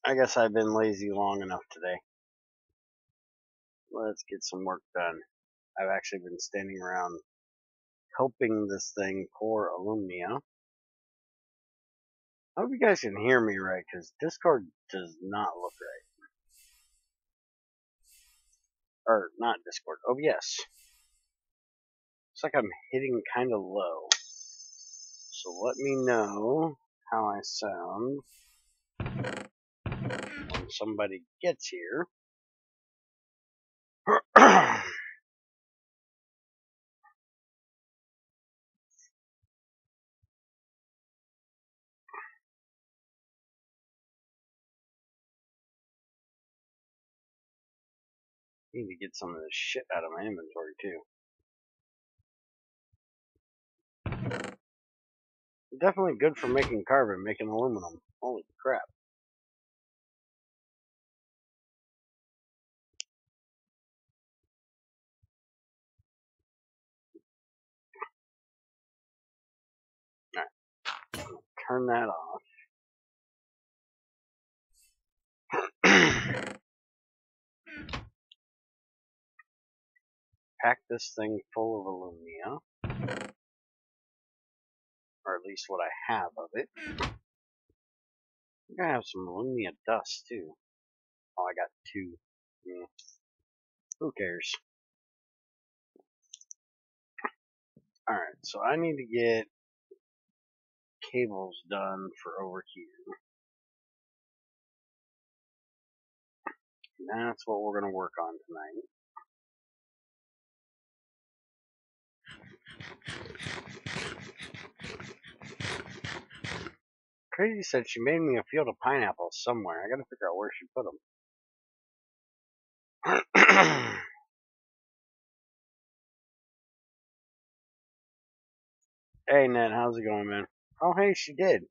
I guess I've been lazy long enough today. Let's get some work done. I've actually been standing around helping this thing pour alumnia. I hope you guys can hear me right, because Discord does not look right. Or, not Discord, OBS. Looks like I'm hitting kind of low. So let me know how I sound when somebody gets here. Need to get some of this shit out of my inventory too. Definitely good for making carbon, making aluminum. Holy crap. Alright, turn that off. Pack this thing full of alumina. Or at least what I have of it. I think I have some alumina dust too. Oh, I got two. Yeah. Who cares? Alright, so I need to get cables done for over here. That's what we're going to work on tonight. Crazy said she made me a field of pineapples somewhere. I got to figure out where she put them. Hey, Ned, how's it going, man? Oh, hey, she did.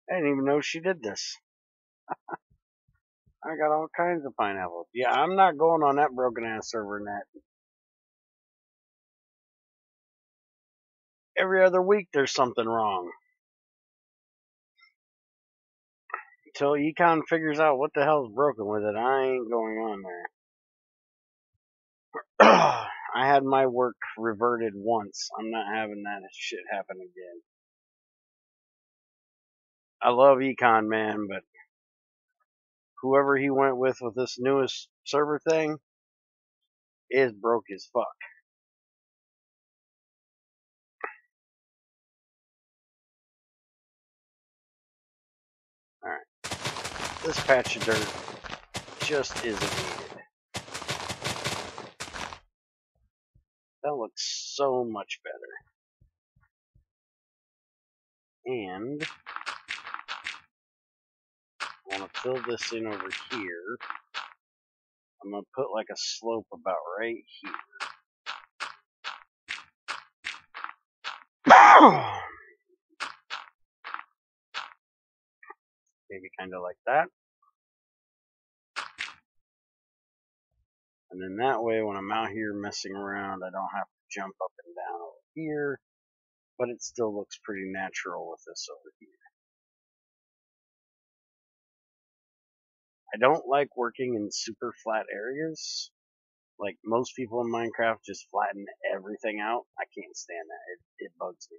I didn't even know she did this. I got all kinds of pineapples. Yeah, I'm not going on that broken ass server, Ned. Every other week there's something wrong. Until Econ figures out what the hell's broken with it, I ain't going on there. I had my work reverted once. I'm not having that shit happen again. I love Econ, man, but whoever he went with this newest server thing is broke as fuck. Alright. This patch of dirt just isn't needed. That looks so much better. And I want to fill this in over here. I'm going to put like a slope about right here. Maybe kind of like that. And then that way, when I'm out here messing around, I don't have to jump up and down over here. But it still looks pretty natural with this over here. I don't like working in super flat areas. Like most people in Minecraft just flatten everything out. I can't stand that. It bugs me.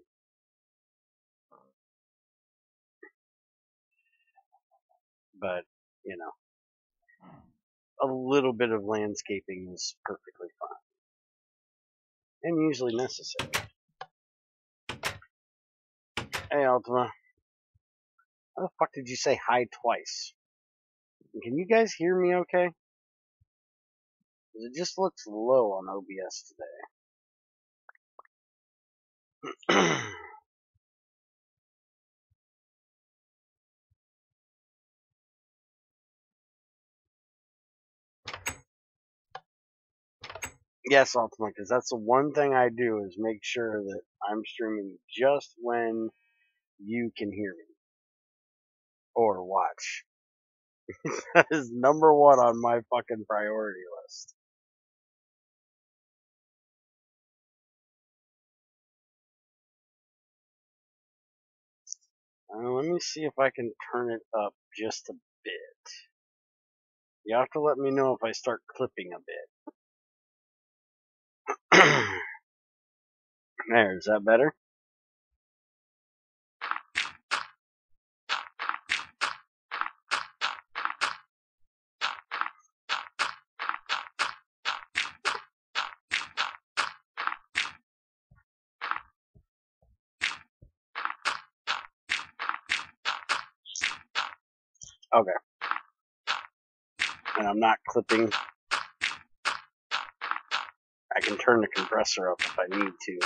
But, you know, a little bit of landscaping is perfectly fine. And usually necessary. Hey, Ultima. How the fuck did you say hi twice? Can you guys hear me okay? Because it just looks low on OBS today. Yes, Ultima, because that's the one thing I do is make sure that I'm streaming just when you can hear me. Or watch. That is number one on my fucking priority list. Let me see if I can turn it up just a bit. You have to let me know if I start clipping a bit. There, is that better? Okay. And I'm not clipping. I can turn the compressor up if I need to.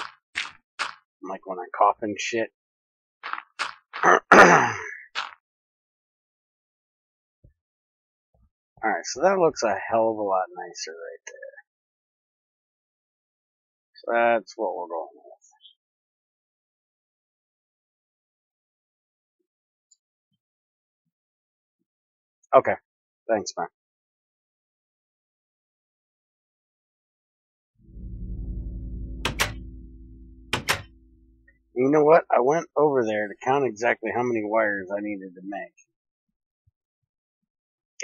Like when I cough and shit. Alright, so that looks a hell of a lot nicer right there. So that's what we're going with. Okay. Thanks, man. You know what? I went over there to count exactly how many wires I needed to make.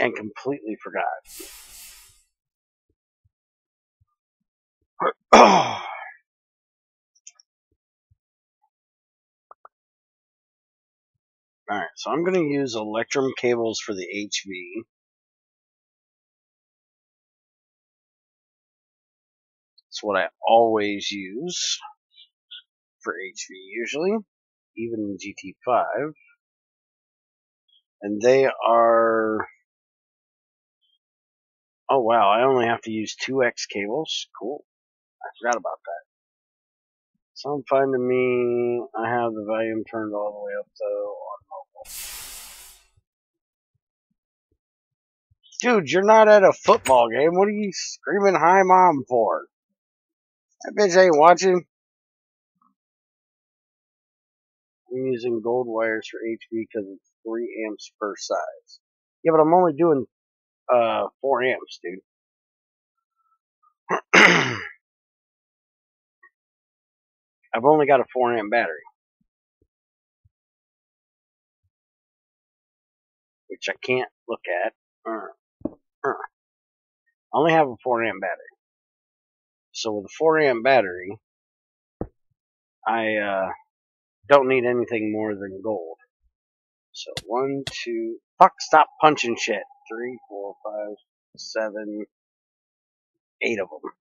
And completely forgot. Alright, so I'm going to use Electrum cables for the HV. It's what I always use for HV usually, even in GT5. And they are... Oh wow, I only have to use 2X cables. Cool. I forgot about that. Sound fine to me. I have the volume turned all the way up though on mobile. Dude, you're not at a football game. What are you screaming hi mom for? That bitch ain't watching. I'm using gold wires for HV because it's 3 amps per size. Yeah, but I'm only doing 4 amps, dude. I've only got a 4 amp battery, which I can't look at. I only have a 4 amp battery. So with a 4 amp battery, I don't need anything more than gold. So 1, 2, fuck, stop punching shit. 3, 4, 5, 7, 8 of them.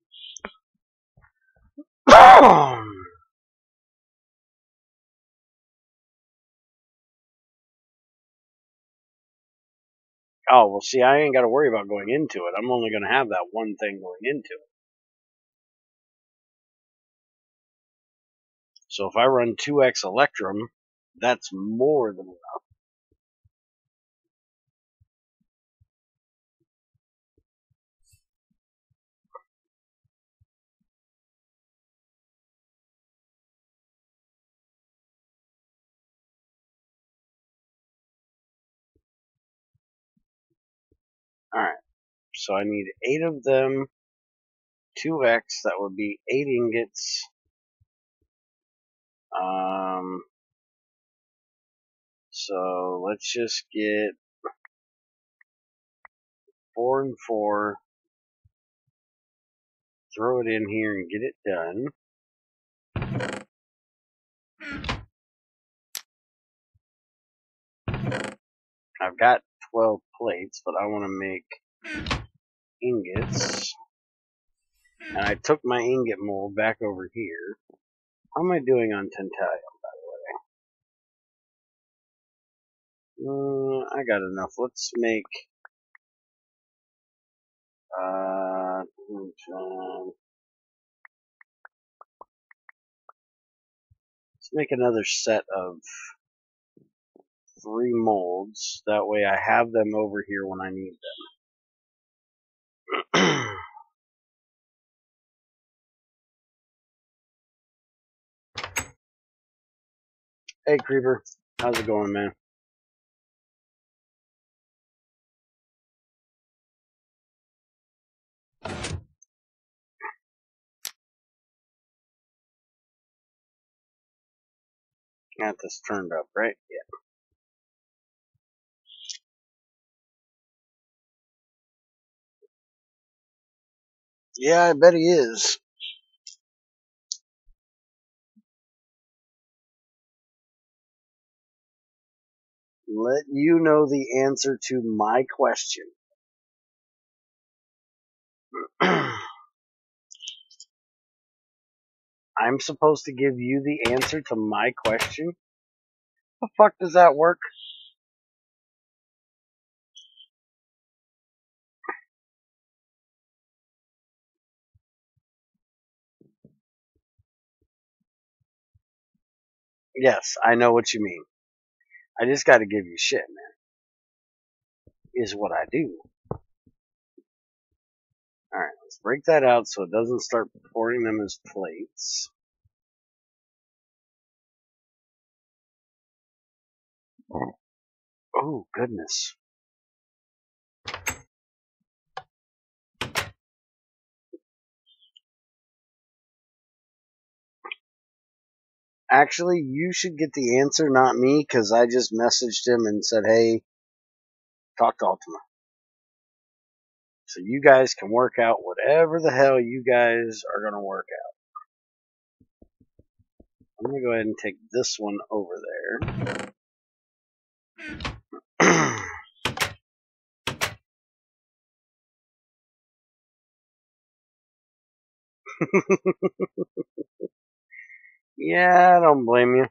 Oh, well, see, I ain't got to worry about going into it. I'm only going to have that one thing going into it. So if I run 2X Electrum, that's more than enough. Alright, so I need 8 of them, 2X, that would be 8 ingots. So let's just get 4 and 4, throw it in here and get it done. I've got 12 plates, but I want to make ingots. And I took my ingot mold back over here. How am I doing on tantalum, by the way? I got enough. Let's make let's make another set of 3 molds. That way I have them over here when I need them. Hey, Creeper. How's it going, man? Got this turned up, right? Yeah. Yeah, I bet he is. Let you know the answer to my question. I'm supposed to give you the answer to my question? How the fuck does that work? Yes, I know what you mean. I just gotta give you shit, man. Is what I do. Alright, let's break that out so it doesn't start pouring them as plates. Oh, goodness. Actually, you should get the answer, not me, because I just messaged him and said, hey, talk to Ultima. So you guys can work out whatever the hell you guys are going to work out. I'm going to go ahead and take this one over there. Yeah, I don't blame you.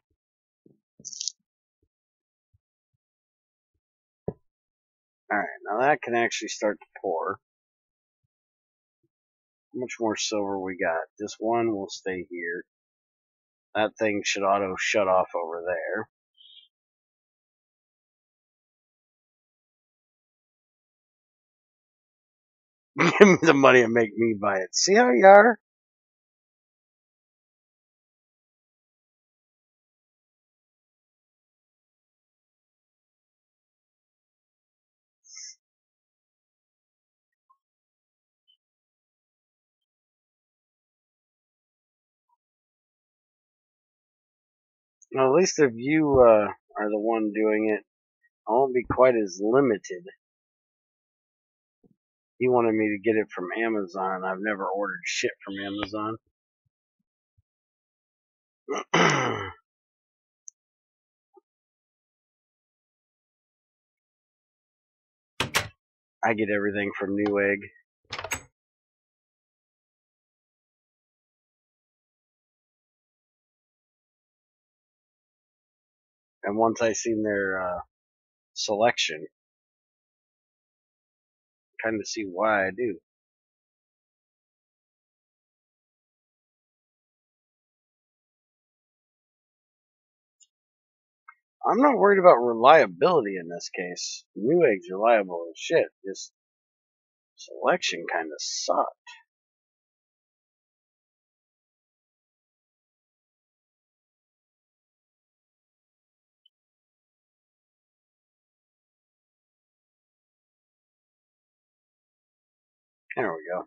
Alright, now that can actually start to pour. How much more silver we got? Just one will stay here. That thing should auto shut off over there. Give me the money and make me buy it. See how you are? Well, at least if you are the one doing it, I won't be quite as limited. He wanted me to get it from Amazon. I've never ordered shit from Amazon. I get everything from Newegg. And once I seen their selection, kind of see why I do. I'm not worried about reliability in this case. Newegg's reliable as shit. Just selection kind of sucked. There we go.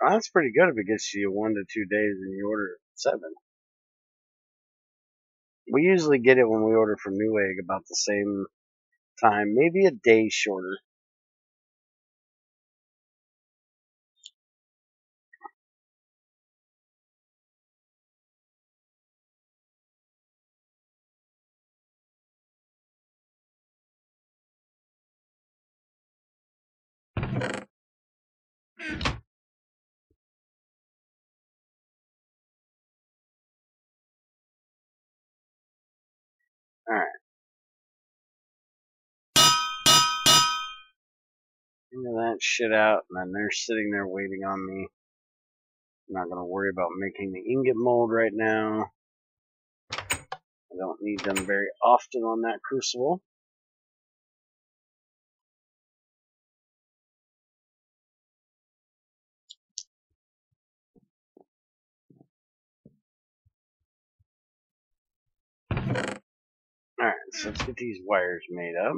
Oh, that's pretty good if it gets you 1 to 2 days and you order 7. We usually get it when we order from Newegg about the same time, maybe a day shorter. Alright. Figure that shit out, and then they're sitting there waiting on me. I'm not going to worry about making the ingot mold right now. I don't need them very often on that crucible. Alright, so let's get these wires made up.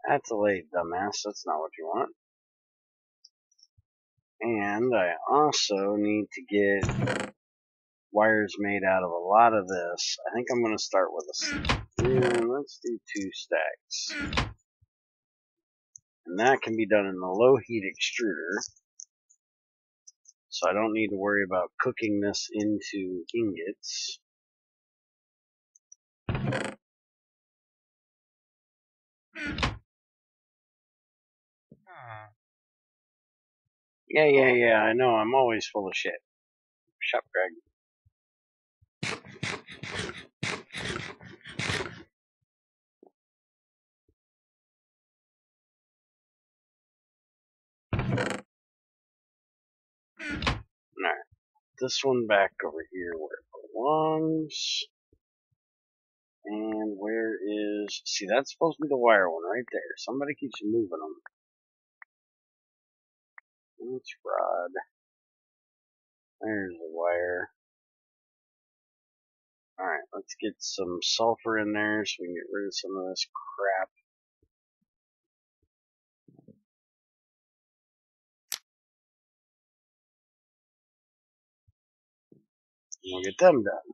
That's a late, dumbass. That's not what you want. And I also need to get wires made out of a lot of this. I think I'm going to start with let's do 2 stacks. And that can be done in the low heat extruder. So I don't need to worry about cooking this into ingots. Yeah, I know, I'm always full of shit. Shut up, Greg. Alright, this one back over here where it belongs. And where is... See, that's supposed to be the wire one right there. Somebody keeps moving them. That's rod. There's the wire. Alright, let's get some sulfur in there so we can get rid of some of this crap. And we'll get them done.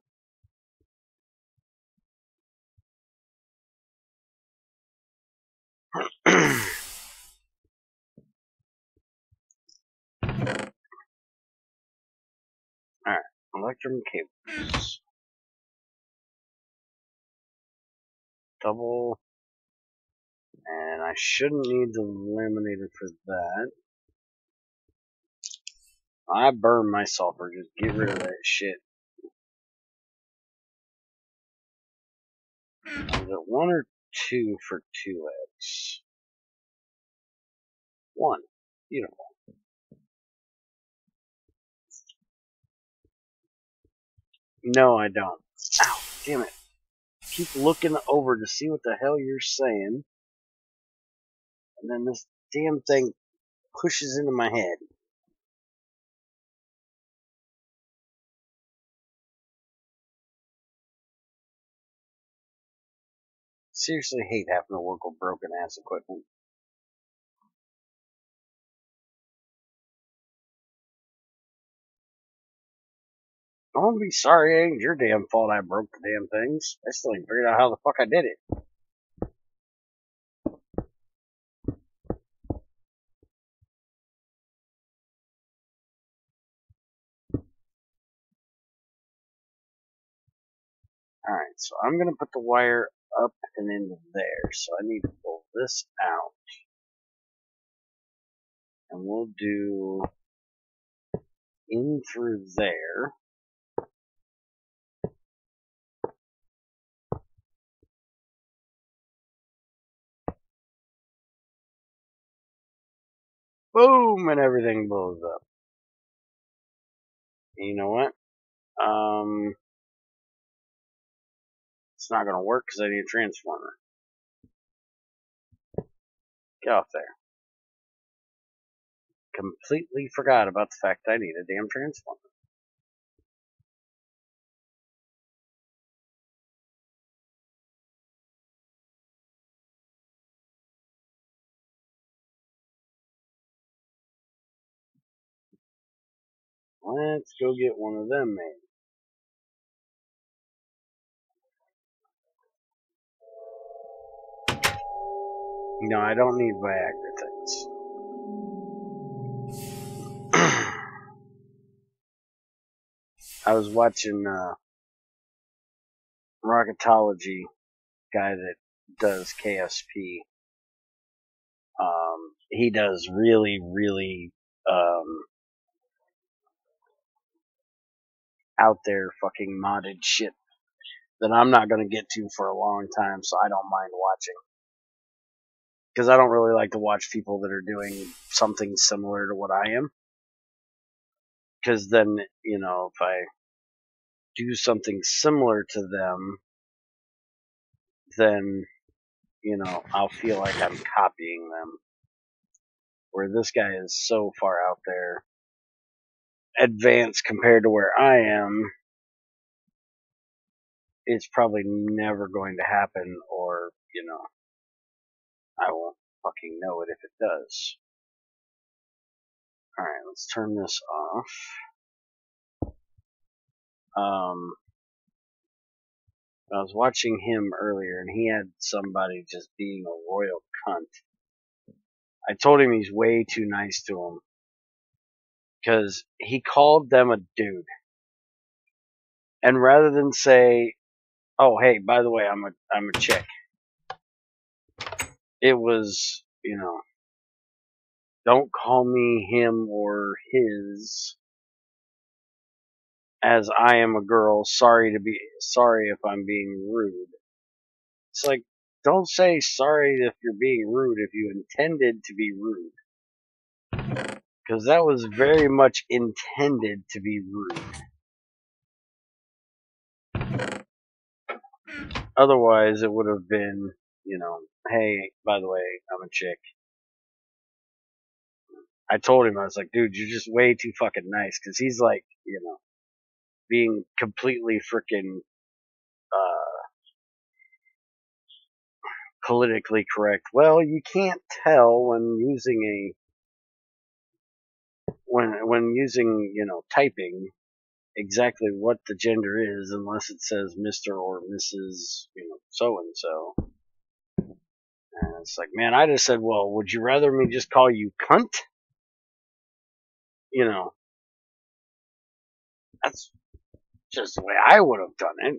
Alright, electrum cables. Double. And I shouldn't need the laminator for that. I burn my sulfur, just get rid of that shit. Is it 1 or 2 for 2x? 1. Beautiful. No, I don't. Ow, damn it. Keep looking over to see what the hell you're saying. And then this damn thing pushes into my head. Seriously hate having to work with broken ass equipment. Don't be sorry, it ain't your damn fault I broke the damn things. I still ain't figured out how the fuck I did it. Alright, so I'm gonna put the wire up and into there. So I need to pull this out. And we'll do in through there. Boom! And everything blows up. And you know what? It's not gonna work because I need a transformer. Get off there. Completely forgot about the fact I need a damn transformer. Let's go get one of them made. No, I don't need Viagra things. I was watching Rocketology guy that does KSP. He does really out there fucking modded shit that I'm not gonna get to for a long time, so I don't mind watching. Because I don't really like to watch people that are doing something similar to what I am. Because then, you know, if I do something similar to them, then, you know, I'll feel like I'm copying them. Where this guy is so far out there, advanced compared to where I am, it's probably never going to happen, or, you know, I won't fucking know it if it does. Alright, let's turn this off. I was watching him earlier, and he had somebody just being a royal cunt. I told him he's way too nice to him. Because he called them a dude. And rather than say, oh, hey, by the way, I'm a chick. It was, don't call me him or his, as I am a girl. Sorry if I'm being rude. It's like, don't say sorry if you're being rude if you intended to be rude. Because that was very much intended to be rude. Otherwise, it would have been, hey, by the way, I'm a chick. I told him, I was like, dude, you're just way too fucking nice. Because he's like, being completely freaking politically correct. Well, you can't tell when using when using, typing exactly what the gender is unless it says Mr. or Mrs., so and so. And it's like, man, I just said, well, would you rather me just call you cunt? That's just the way I would have done it.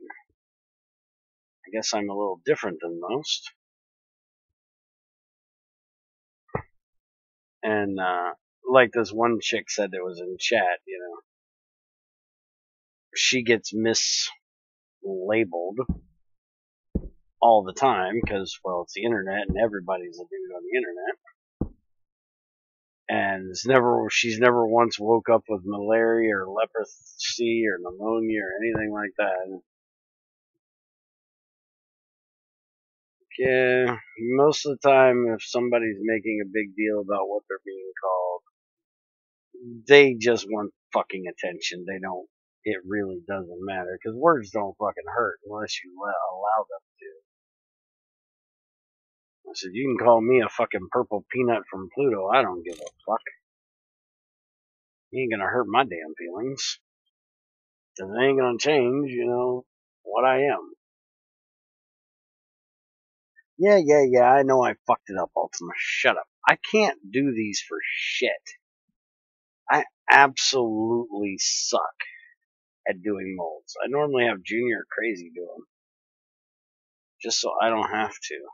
I guess I'm a little different than most. And, like this one chick said that was in chat, she gets mislabeled all the time because, well, it's the internet and everybody's a dude on the internet. And she's never once woke up with malaria or leprosy or pneumonia or anything like that. Yeah, most of the time, if somebody's making a big deal about what they're being called, they just want fucking attention. It really doesn't matter, because words don't fucking hurt unless you allow them to. I said, you can call me a fucking purple peanut from Pluto, I don't give a fuck. You ain't gonna hurt my damn feelings. Cause it ain't gonna change, what I am. Yeah, I know I fucked it up, Ultima. Shut up. I can't do these for shit. I absolutely suck at doing molds. I normally have Junior or Crazy do them. Just so I don't have to.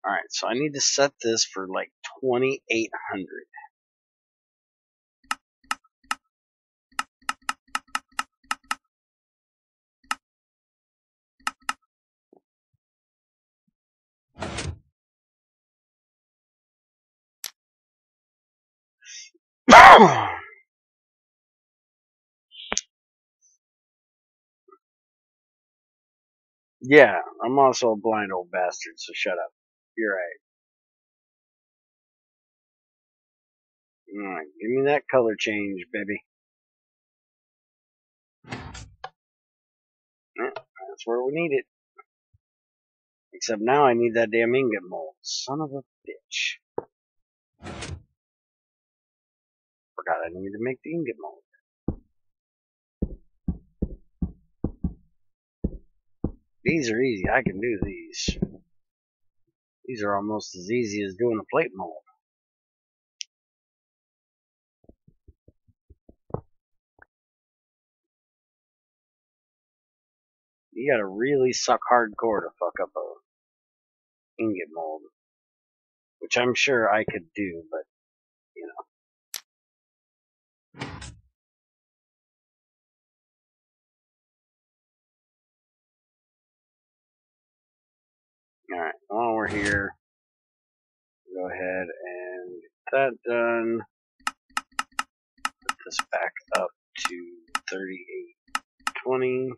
Alright, so I need to set this for like 2800. Yeah, I'm also a blind old bastard, so shut up. You're right. Alright, give me that color change, baby. Yeah, that's where we need it. Except now I need that damn ingot mold. Son of a bitch. Forgot I needed to make the ingot mold. These are easy. I can do these. These are almost as easy as doing a plate mold. You gotta really suck hardcore to fuck up a ingot mold. Which I'm sure I could do, but, Alright, while we're here, go ahead and get that done. Put this back up to 3820.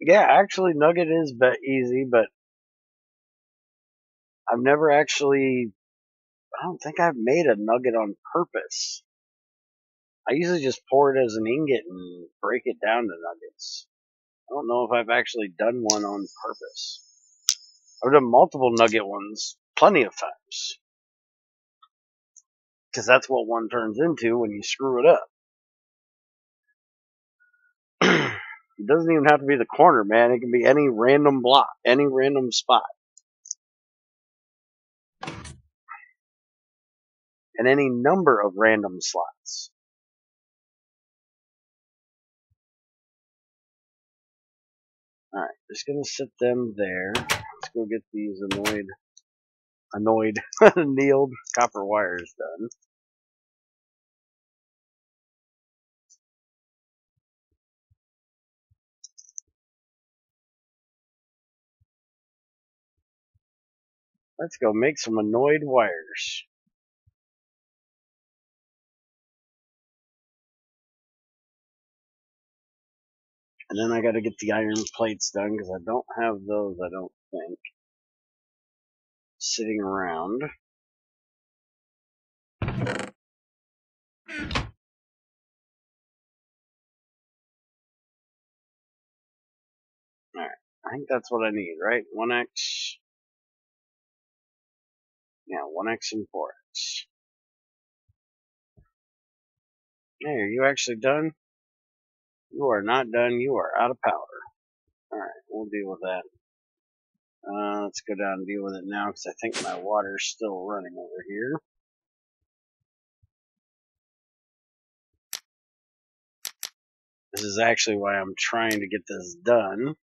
Yeah, actually, Nugget is easy, but I've never actually. I don't think I've made a Nugget on purpose. I usually just pour it as an ingot and break it down to nuggets. I don't know if I've actually done one on purpose. I've done multiple nugget ones plenty of times. Because that's what one turns into when you screw it up. It doesn't even have to be the corner, man. It can be any random block, any random spot. And any number of random slots. Alright, just gonna sit them there. Let's go get these annealed copper wires done. Let's go make some annoyed wires. And then I gotta get the iron plates done because I don't have those, I don't think, sitting around. Alright, I think that's what I need, right? 1x. Yeah, 1x and 4x. Hey, are you actually done? You are not done, you are out of powder. Alright, we'll deal with that. Let's go down and deal with it now because I think my water's still running over here. This is actually why I'm trying to get this done.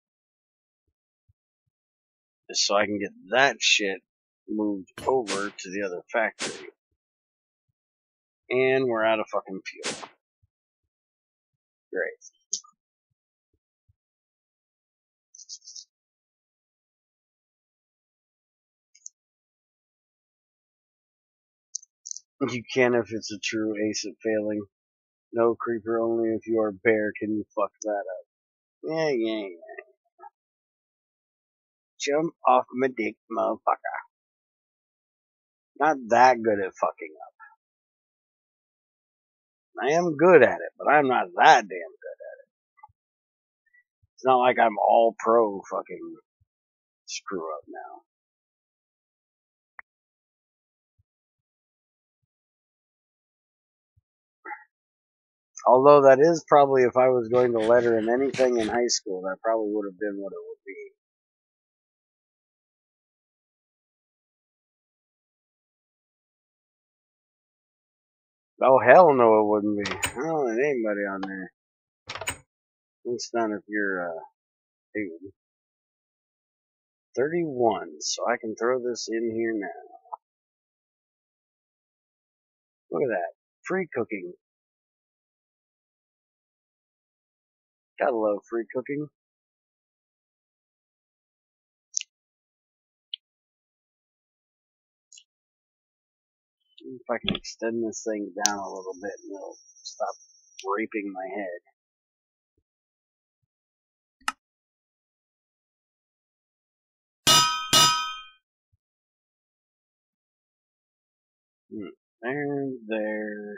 Is so I can get that shit moved over to the other factory. And we're out of fucking fuel. Great. You can if it's a true ace at failing. No creeper, only if you are bear can you fuck that up. Yeah. Jump off my dick, motherfucker. Not that good at fucking up. I am good at it, but I'm not that damn good at it. It's not like I'm all pro fucking screw up now. Although that is probably, if I was going to letter in anything in high school, that probably would have been what it would be. Oh, hell no, it wouldn't be. I don't want anybody on there. It's not if you're, dude. 31, so I can throw this in here now. Look at that. Free cooking. Gotta love free cooking. If I can extend this thing down a little bit and it'll stop raping my head. There.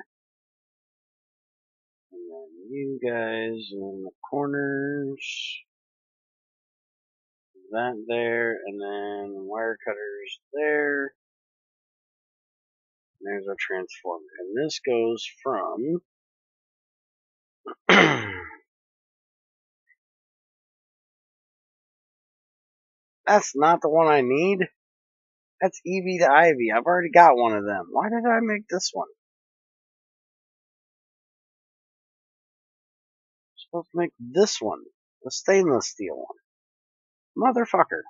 And then you guys in the corners. That there, and then wire cutters there. And there's our transformer. And this goes from that's not the one I need. That's Eevee to Ivy. I've already got one of them. Why did I make this one? I'm supposed to make this one. The stainless steel one. Motherfucker.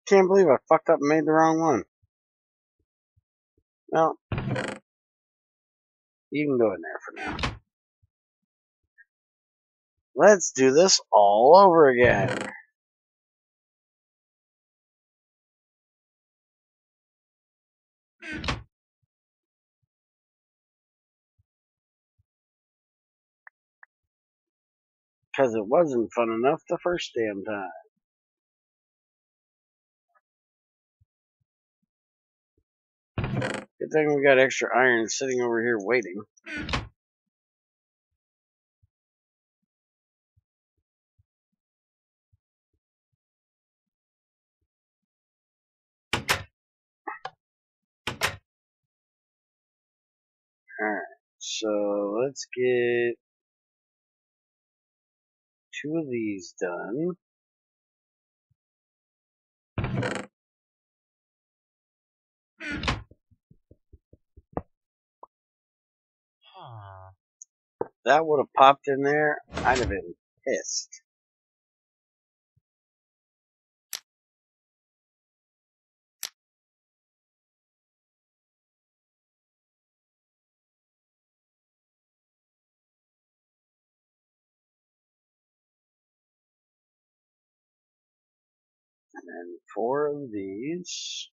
Can't believe I fucked up and made the wrong one. Well, you can go in there for now. Let's do this all over again. Because it wasn't fun enough the first damn time. Good thing we got extra iron sitting over here waiting. Alright, so let's get 2 of these done. That would have popped in there, I'd have been pissed. And then 4 of these.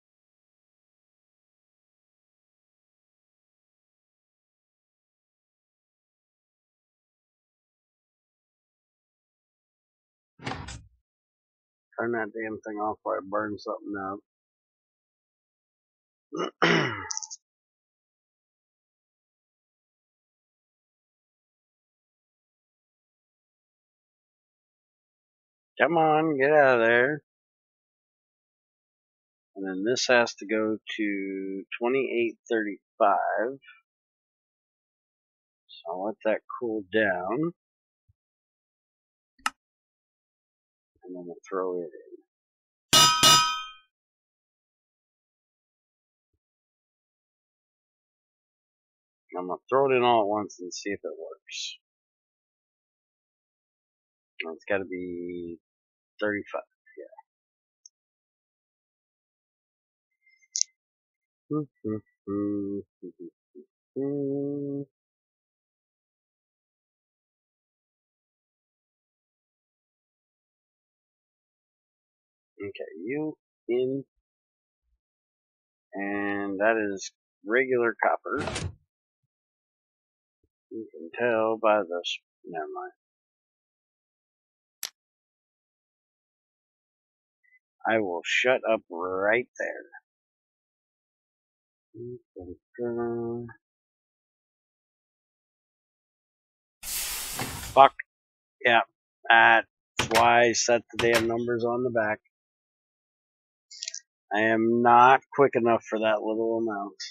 Turn that damn thing off before I burn something up. Come on, get out of there. And then this has to go to 2835. So I'll let that cool down. And then we'll throw it in. I'm going to throw it in all at once and see if it works. It's got to be 35. Yeah. Okay, you in. And that is regular copper. You can tell by the... Never mind. I will shut up right there. Fuck. Yeah. That's why I set the damn numbers on the back. I am not quick enough for that little amount.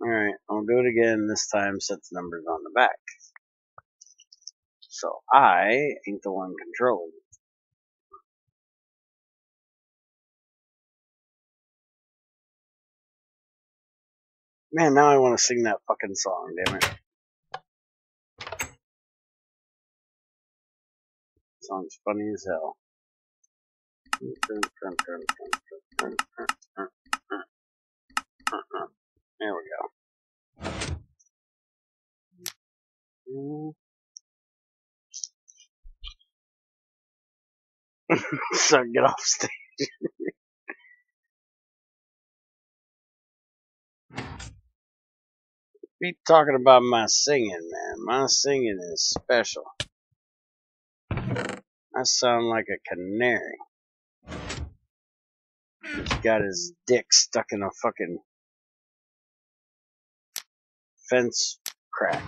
Alright, I'll do it again. This time set the numbers on the back. So I ain't the one controlling it. Man, now I want to sing that fucking song, damn it. The song's funny as hell. There we go. So get off stage. Be talking about my singing, man. My singing is special. I sound like a canary. He's got his dick stuck in a fucking fence crack.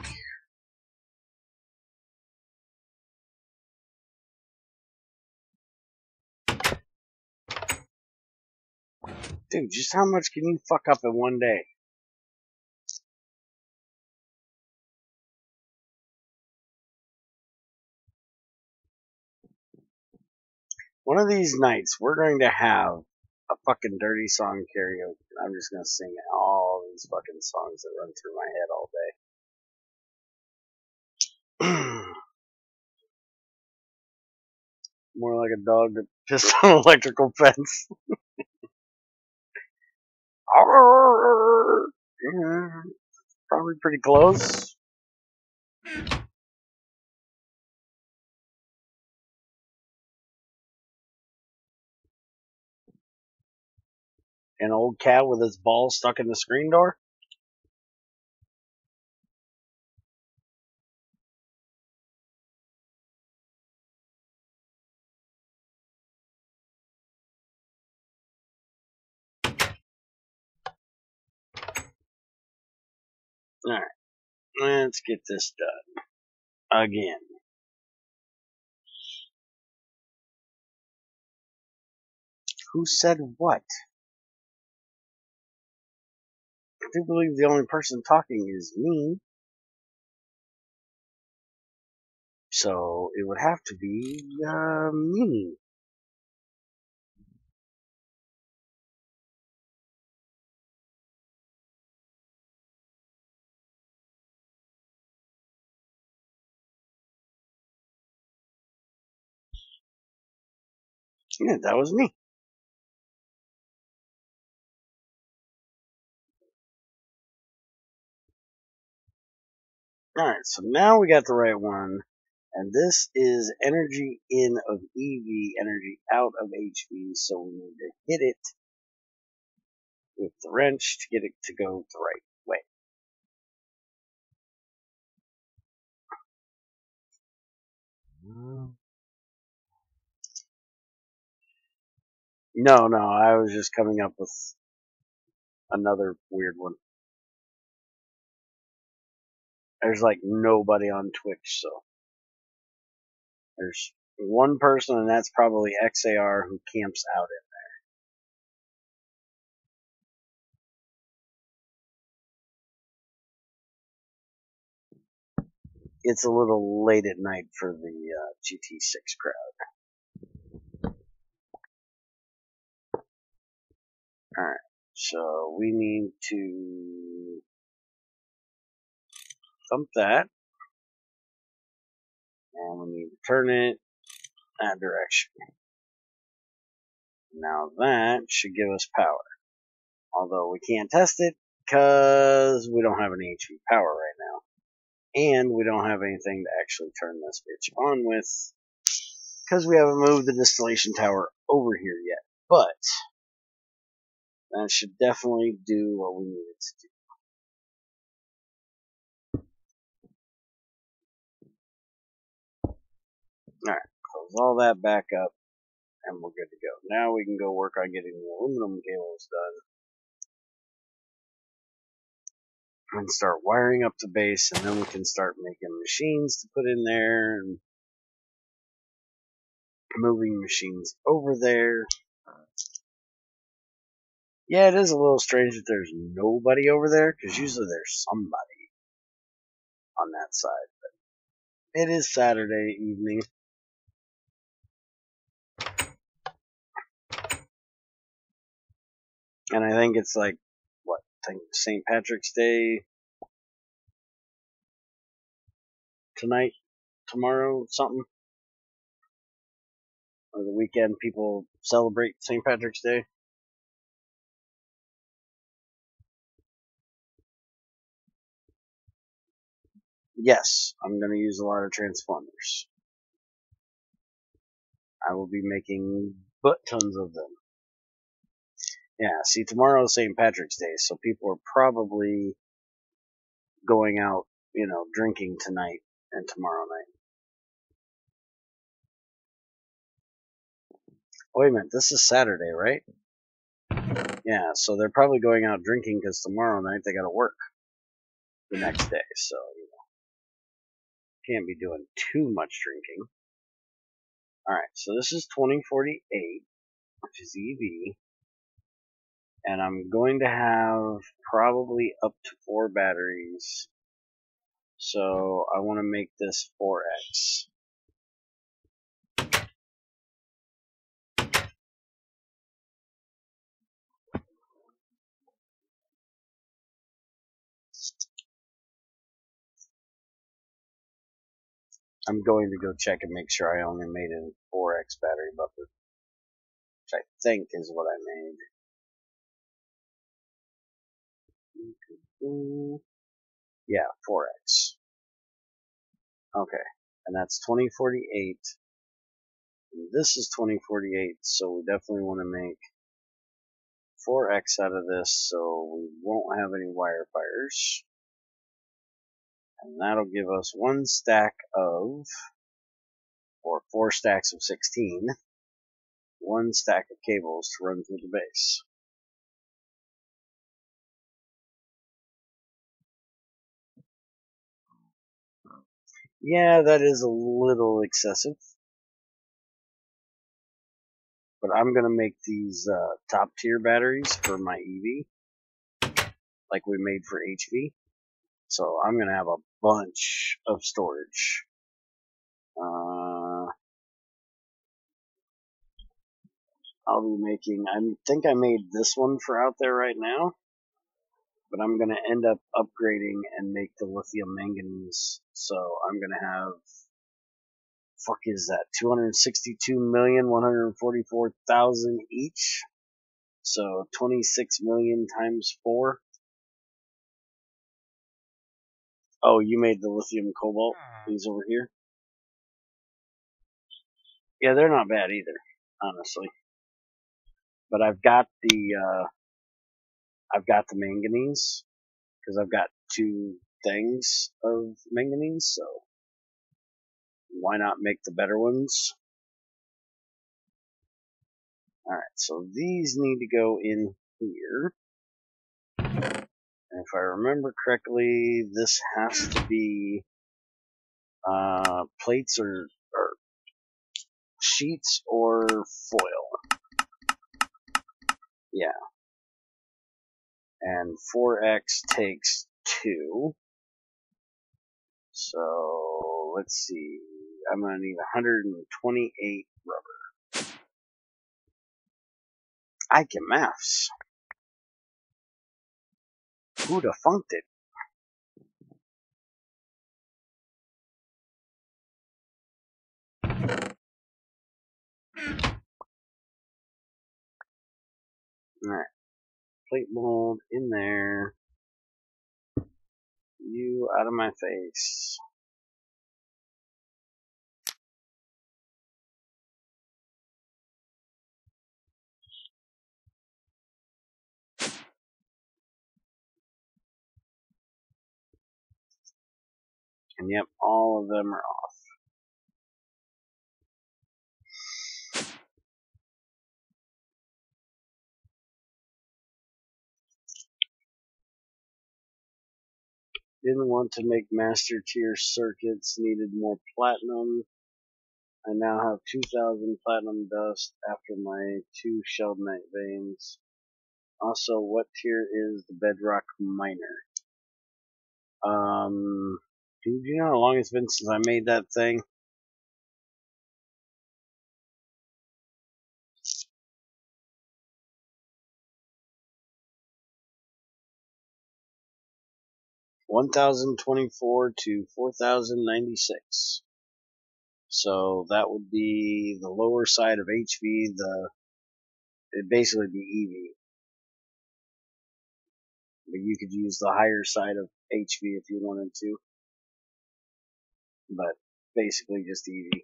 Dude, just how much can you fuck up in one day? One of these nights, we're going to have a fucking dirty song karaoke. I'm just going to sing all these fucking songs that run through my head all day. More like a dog that pissed on an electrical fence. Yeah, probably pretty close. An old cat with his balls stuck in the screen door. Alright, let's get this done. Again. Who said what? I do believe the only person talking is me. So it would have to be me. Yeah, that was me. Alright, so now we got the right one. And this is energy in of EV, energy out of HV, so we need to hit it with the wrench to get it to go the right way. No, I was just coming up with another weird one. There's like nobody on Twitch, so there's one person, and that's probably XAR, who camps out it. It's a little late at night for the GT6 crowd. Alright, so we need to thump that, and we need to turn it that direction. Now that should give us power. Although we can't test it because we don't have any HV power right now. And we don't have anything to actually turn this bitch on with because we haven't moved the distillation tower over here yet. But that should definitely do what we need it to do. Alright, close all that back up and we're good to go. Now we can go work on getting the aluminum cables done and start wiring up the base, and then we can start making machines to put in there and moving machines over there. Yeah, it is a little strange that there's nobody over there, because usually there's somebody on that side. But it is Saturday evening. And I think it's like, St. Patrick's Day tonight, tomorrow, something. Or the weekend, people celebrate St. Patrick's Day. Yes, I'm going to use a lot of transformers. I will be making butt tons of them. Yeah, see, tomorrow's St. Patrick's Day, so people are probably going out, drinking tonight and tomorrow night. Wait a minute, this is Saturday, right? Yeah, so they're probably going out drinking because tomorrow night they gotta work the next day, so, can't be doing too much drinking. Alright, so this is 2048, which is EV, and I'm going to have probably up to 4 batteries, so I want to make this 4X. I'm going to go check and make sure I only made a 4X battery buffer, which I think is what I made. Yeah, 4X. Okay, and that's 2048. And this is 2048, so we definitely want to make 4X out of this, so we won't have any wire fires. And that'll give us 1 stack of, or 4 stacks of 16, 1 stack of cables to run through the base. Yeah, that is a little excessive. But I'm going to make these top tier batteries for my EV, like we made for HV. So I'm going to have a bunch of storage. I'll be making, I think I made this one for out there right now, but I'm going to end up upgrading and make the lithium manganese. So I'm going to have, fuck is that, 262,144,000 each. So 26 million times 4. Oh, you made the lithium cobalt. These over here. Yeah, they're not bad either, honestly. But I've got the manganese because I've got 2 things of manganese, so why not make the better ones? Alright, so these need to go in here. And if I remember correctly, this has to be plates or sheets or foil. Yeah. And 4x takes 2. So let's see. I'm gonna need 128 rubber. I can maths. Who'd have funked it? Alright. Plate mold in there. You out of my face. And yep, all of them are off. Didn't want to make master tier circuits, needed more platinum. I now have 2,000 platinum dust after my 2 sheldonite veins. Also, what tier is the bedrock miner? Dude, you know how long it's been since I made that thing? $1,024 to $4,096. So that would be the lower side of HV, it'd basically be EV. But you could use the higher side of HV if you wanted to. But basically just EV.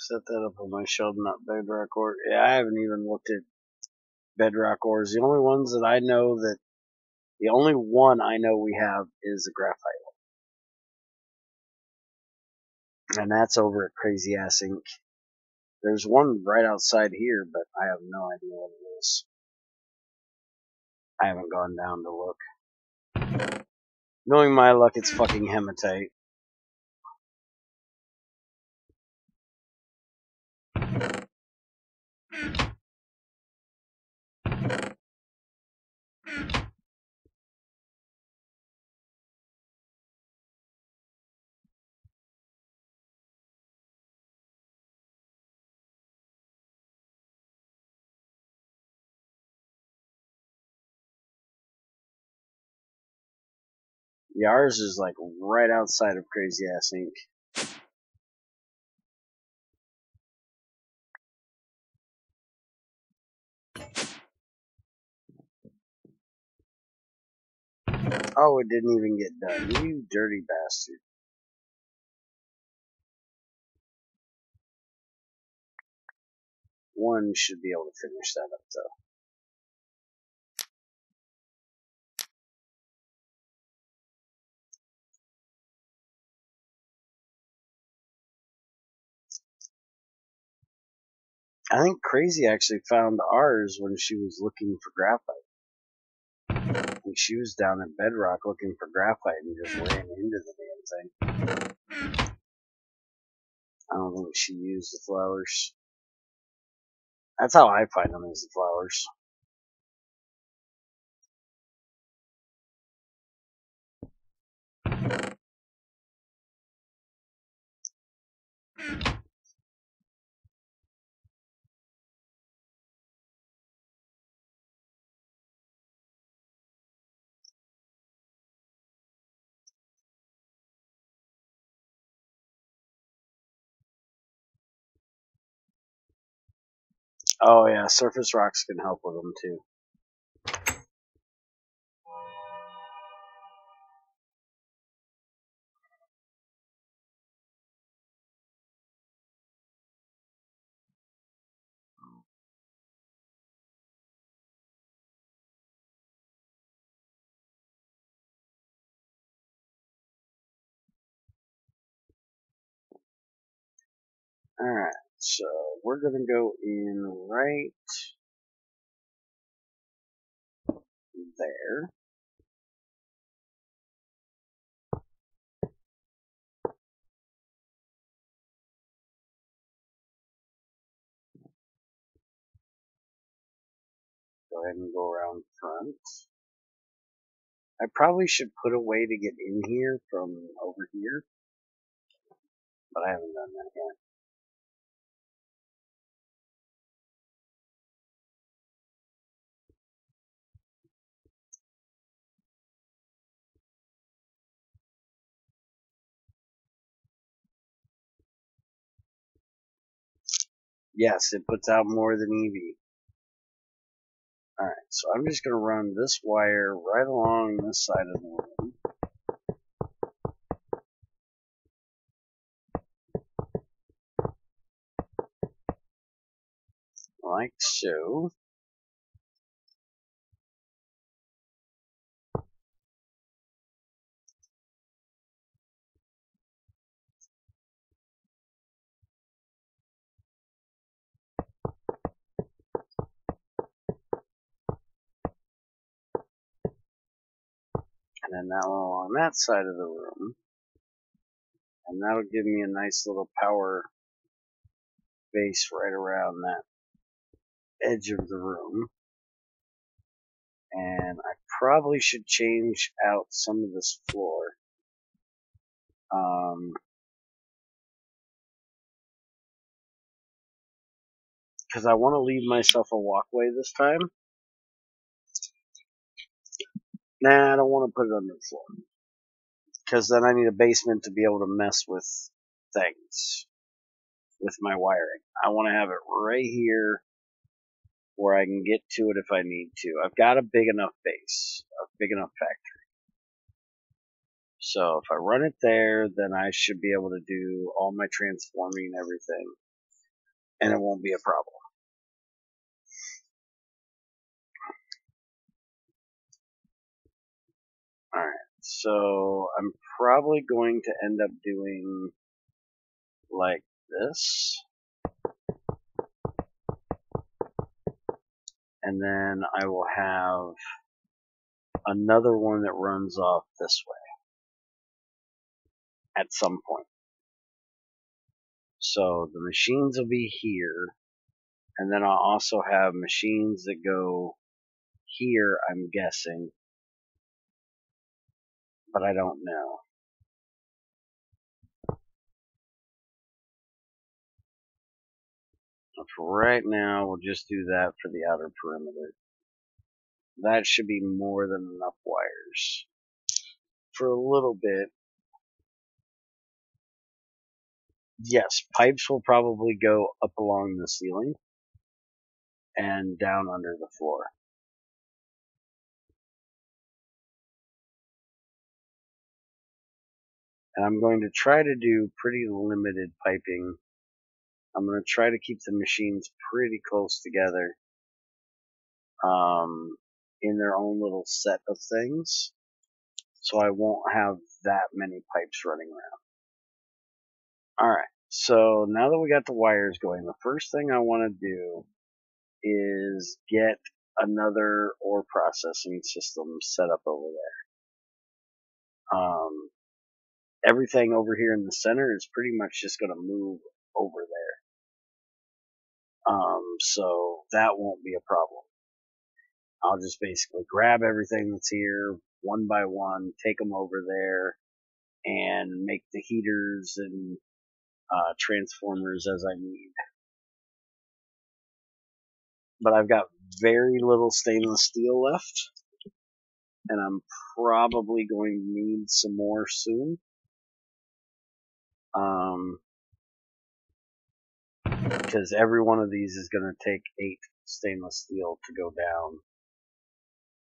Set that up on my Sheldon bedrock ore. Yeah, I haven't even looked at bedrock ores. The only ones that I know the only one I know we have is a graphite one. And that's over at Crazy Ass Inc. There's one right outside here, but I have no idea what it is. I haven't gone down to look. Knowing my luck, it's fucking hematite. Yeah, ours is like right outside of Crazy Ass Inc. Oh, it didn't even get done. You dirty bastard. One should be able to finish that up though. I think Crazy actually found ours when she was looking for graphite. I think she was down at Bedrock looking for graphite and just ran into the damn thing. I don't think she used the flowers. That's how I find them, is the flowers. Oh yeah, surface rocks can help with them too. Alright, so we're gonna go in right there. Go ahead and go around front. I probably should put a way to get in here from over here, but I haven't done that yet. Yes, it puts out more than EV. Alright, so I'm just going to run this wire right along this side of the room. Like so. And then that one along that side of the room. And that'll give me a nice little power base right around that edge of the room. And I probably should change out some of this floor. Because I want to leave myself a walkway this time. Nah, I don't want to put it under the floor. Because then I need a basement to be able to mess with things. With my wiring. I want to have it right here where I can get to it if I need to. I've got a big enough base. A big enough factory. So if I run it there, then I should be able to do all my transforming and everything. And it won't be a problem. Alright, so I'm probably going to end up doing like this. And then I will have another one that runs off this way at some point. So the machines will be here, and then I'll also have machines that go here, I'm guessing, but I don't know. So for right now, we'll just do that for the outer perimeter. That should be more than enough wires for a little bit. Yes, pipes will probably go up along the ceiling and down under the floor. And I'm going to try to do pretty limited piping. I'm going to try to keep the machines pretty close together in their own little set of things, so I won't have that many pipes running around. Alright, so now that we got the wires going, the first thing I want to do is get another ore processing system set up over there. Everything over here in the center is pretty much just going to move over there. So that won't be a problem. I'll just basically grab everything that's here one by one, take them over there, and make the heaters and transformers as I need. But I've got very little stainless steel left, and I'm probably going to need some more soon. Because every one of these is going to take 8 stainless steel to go down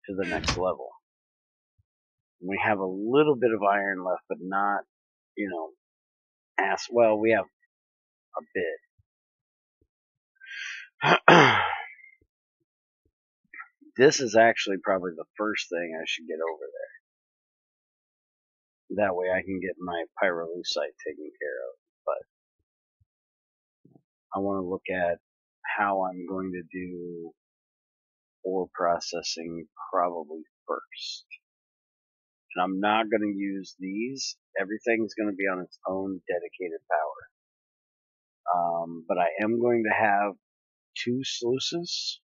to the next level. And we have a little bit of iron left, but not, well, we have a bit. This is actually probably the first thing I should get over there. That way I can get my pyrolusite taken care of. But I want to look at how I'm going to do ore processing probably first. And I'm not going to use these. Everything's going to be on its own dedicated power. But I am going to have 2 sluices,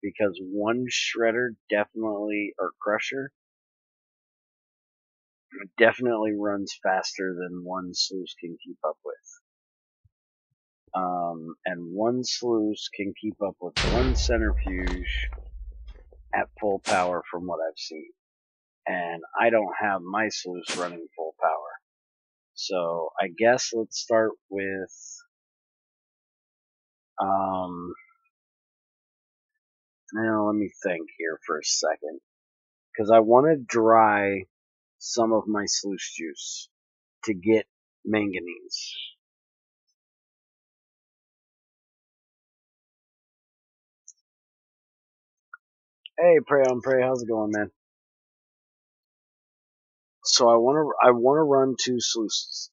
because one shredder or crusher definitely runs faster than one sluice can keep up with. And one sluice can keep up with one centrifuge at full power from what I've seen. And I don't have my sluice running full power. So I guess let's start with now let me think here for a second, because I want to dry some of my sluice juice to get manganese. Hey, Prey on Prey, how's it going, man? So I want to run 2 sluices.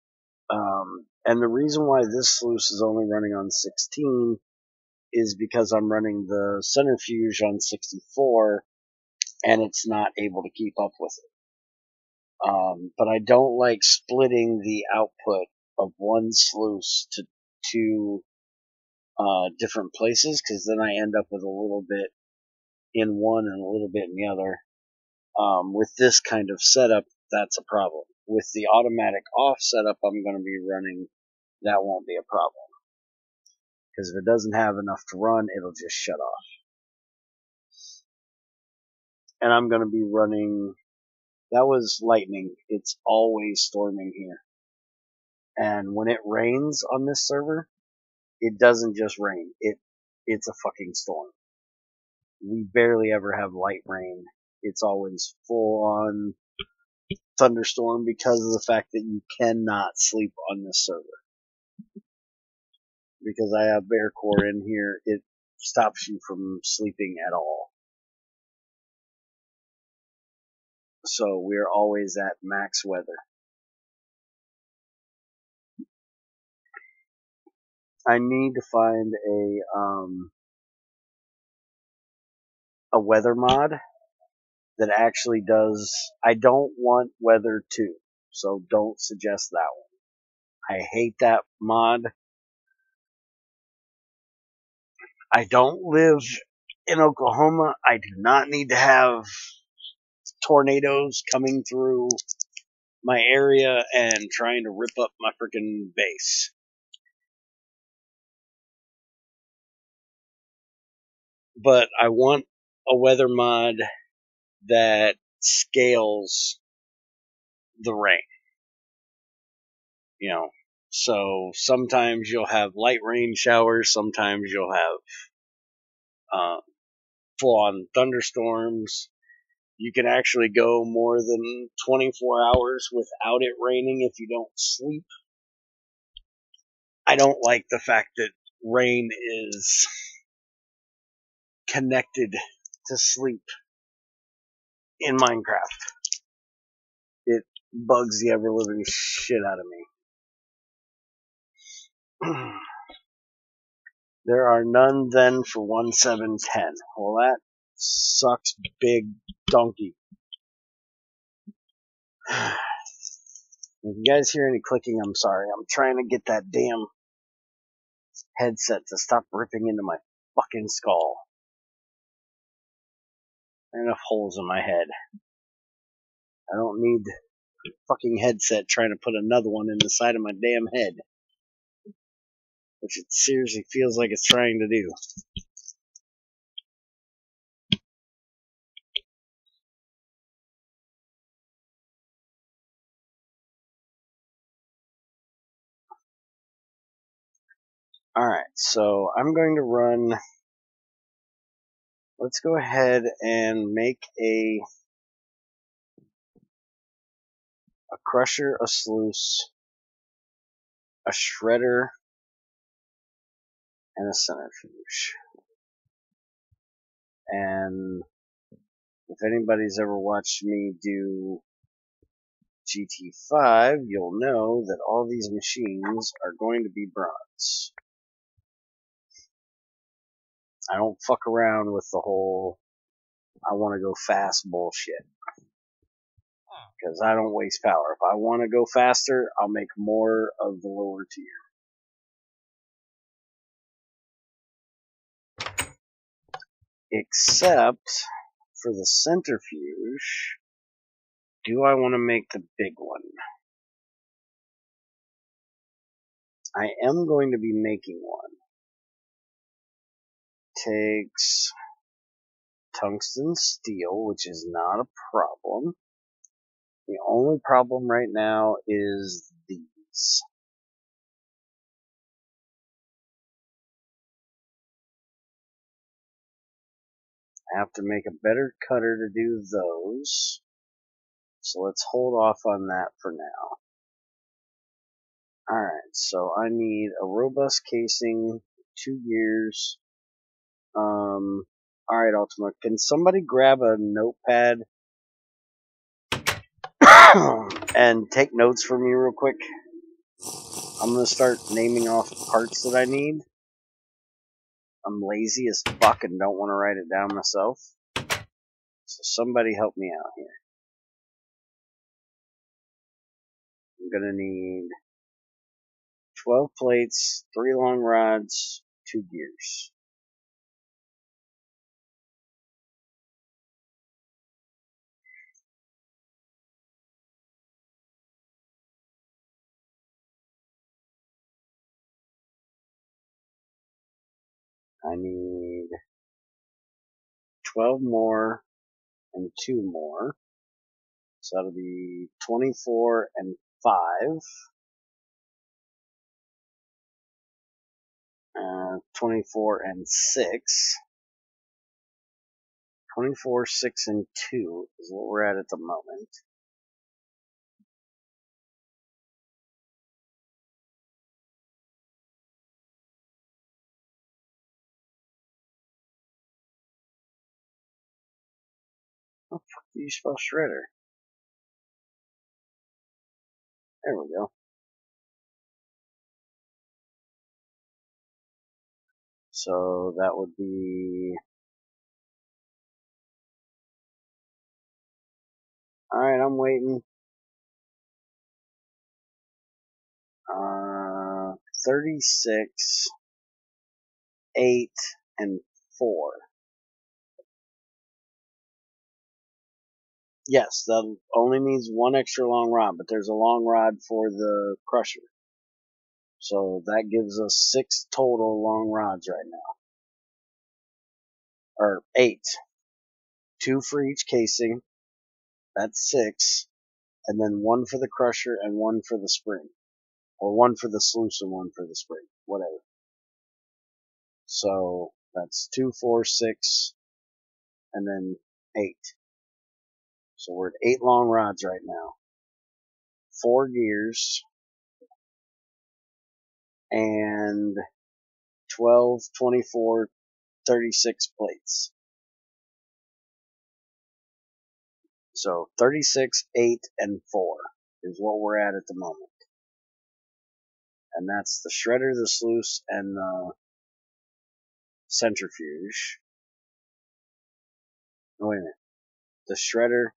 And the reason why this sluice is only running on 16 is because I'm running the centrifuge on 64 and it's not able to keep up with it. But I don't like splitting the output of one sluice to 2 different places, because then I end up with a little bit in one and a little bit in the other. With this kind of setup, that's a problem. With the automatic off setup I'm going to be running, that won't be a problem. Because if it doesn't have enough to run, it'll just shut off. And I'm going to be running, that was lightning. It's always storming here. And when it rains on this server, it doesn't just rain. It's a fucking storm. We barely ever have light rain. It's always full on thunderstorm because of the fact that you cannot sleep on this server. Because I have bear core in here, it stops you from sleeping at all. So we're always at max weather. I need to find a weather mod that actually does. I don't want weather 2, so don't suggest that one. I hate that mod. I don't live in Oklahoma. I do not need to have tornadoes coming through my area and trying to rip up my freaking base. But I want a weather mod that scales the rain. You know, so sometimes you'll have light rain showers, sometimes you'll have full-on thunderstorms. You can actually go more than 24 hours without it raining if you don't sleep. I don't like the fact that rain is connected to sleep in Minecraft. It bugs the ever-living shit out of me. There are none then for 1710. Well, that sucks big donkey. If you guys hear any clicking, I'm sorry. I'm trying to get that damn headset to stop ripping into my fucking skull. There are enough holes in my head. I don't need a fucking headset trying to put another one in the side of my damn head. Which it seriously feels like it's trying to do. Alright, so I'm going to run. Let's go ahead and make a crusher, a sluice, a shredder, and a centrifuge. And if anybody's ever watched me do GT5, you'll know that all these machines are going to be bronze. I don't fuck around with the whole I want to go fast bullshit. Because I don't waste power. If I want to go faster, I'll make more of the lower tier. Except for the centrifuge, do I want to make the big one? I am going to be making one. Takes tungsten steel, which is not a problem. The only problem right now is these. I have to make a better cutter to do those. So let's hold off on that for now. Alright, so I need a robust casing, 2 gears. Alright, Ultima, can somebody grab a notepad and take notes for me real quick? I'm gonna start naming off parts that I need. I'm lazy as fuck and don't want to write it down myself. So somebody help me out here. I'm gonna need 12 plates, 3 long rods, 2 gears. I need 12 more and 2 more. So that'll be 24 and 5. 24 and 6. 24, 6, and 2 is what we're at the moment. How the fuck do you spell shredder? There we go. So that would be... Alright, I'm waiting. 36, 8, and 4. Yes, that only needs 1 extra long rod, but there's a long rod for the crusher. So that gives us 6 total long rods right now. Or 8. 2 for each casing. That's 6. and then one for the crusher and one for the spring. Or one for the sluice and one for the spring. Whatever. So that's 2, 4, 6, and then 8. So we're at 8 long rods right now. 4 gears. And 12, 24, 36 plates. So 36, 8, and 4 is what we're at the moment. And that's the shredder, the sluice, and the centrifuge. Oh, wait a minute. The shredder,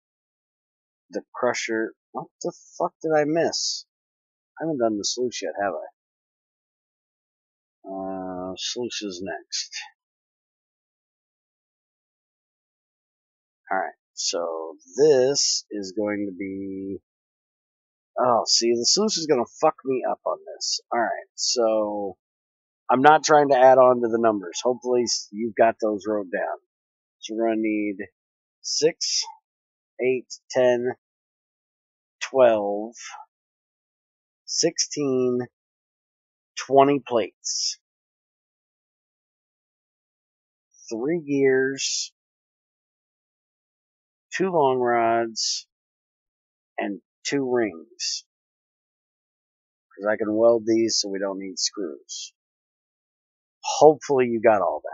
the crusher. What the fuck did I miss? I haven't done the sluice yet, have I? Sluice is next. Alright, so this is going to be... Oh, see, the sluice is going to fuck me up on this. Alright, so... I'm not trying to add on to the numbers. Hopefully you've got those wrote down. So we're going to need 6, 8, 10, 12, 16, 20 plates. 3 gears, 2 long rods, and 2 rings. Because I can weld these so we don't need screws. Hopefully you got all that.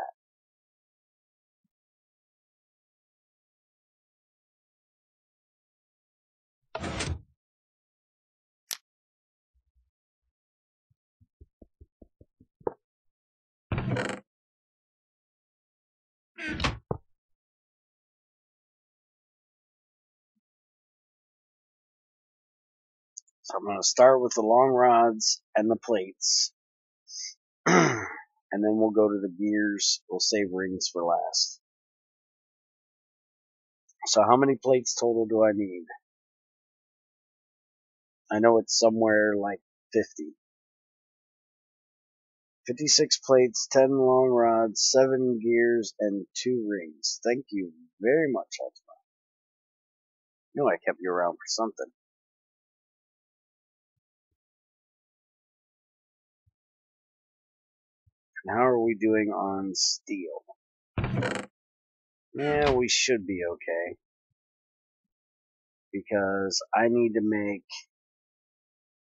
So I'm going to start with the long rods and the plates. And then we'll go to the gears. We'll save rings for last. So how many plates total do I need? I know it's somewhere like 50. 56 plates, 10 long rods, 7 gears, and 2 rings. Thank you very much, Ultima. I knew I kept you around for something. And how are we doing on steel? Yeah, we should be okay. Because I need to make...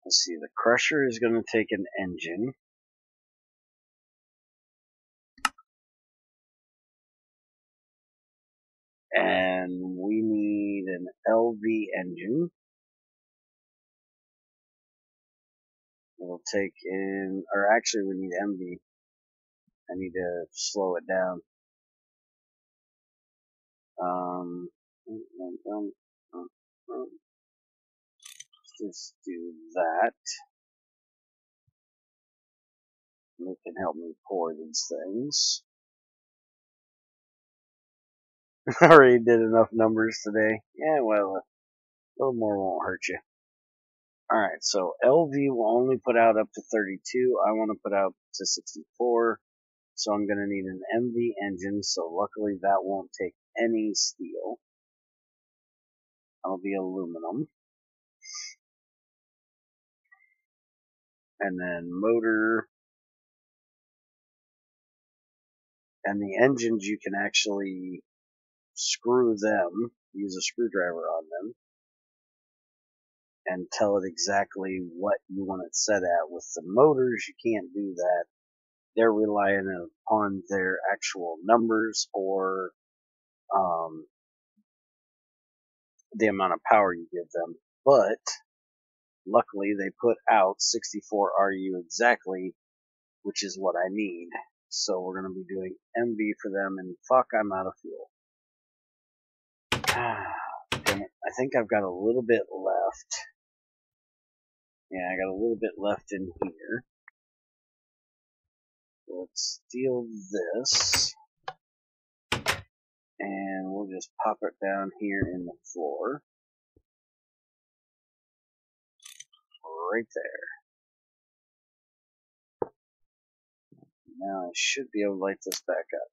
Let's see, the crusher is going to take an engine. And we need an LV engine. It'll take in... Or actually, we need MV. I need to slow it down. Just do that. It can help me pour these things. I already did enough numbers today. Yeah, well, a little more won't hurt you. Alright, so LV will only put out up to 32. I want to put out to 64. So I'm going to need an MV engine, so luckily that won't take any steel. That'll be aluminum. And then motor. And the engines, you can actually screw them, use a screwdriver on them, and tell it exactly what you want it set at. With the motors, you can't do that. They're relying upon their actual numbers or the amount of power you give them. But luckily, they put out 64 RU exactly, which is what I need. So we're going to be doing MV for them, and fuck, I'm out of fuel. Damn it. I think I've got a little bit left. Yeah, I got a little bit left in here. Let's steal this. And we'll just pop it down here in the floor. Right there. Now I should be able to light this back up.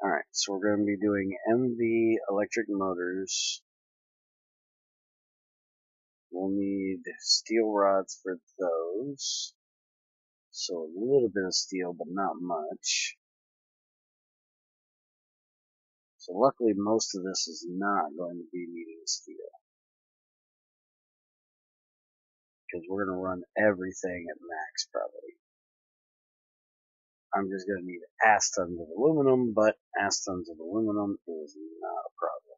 Alright, so we're going to be doing MV electric motors. We'll need steel rods for those. So a little bit of steel, but not much. So luckily most of this is not going to be needing steel. Because we're going to run everything at max probably. I'm just going to need ass tons of aluminum, but ass tons of aluminum is not a problem.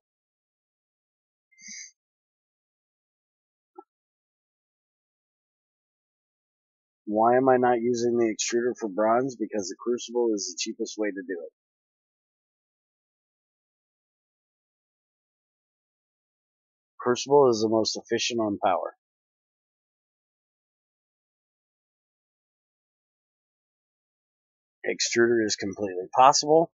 Why am I not using the extruder for bronze? Because the crucible is the cheapest way to do it. Crucible is the most efficient on power. Extruder is completely possible.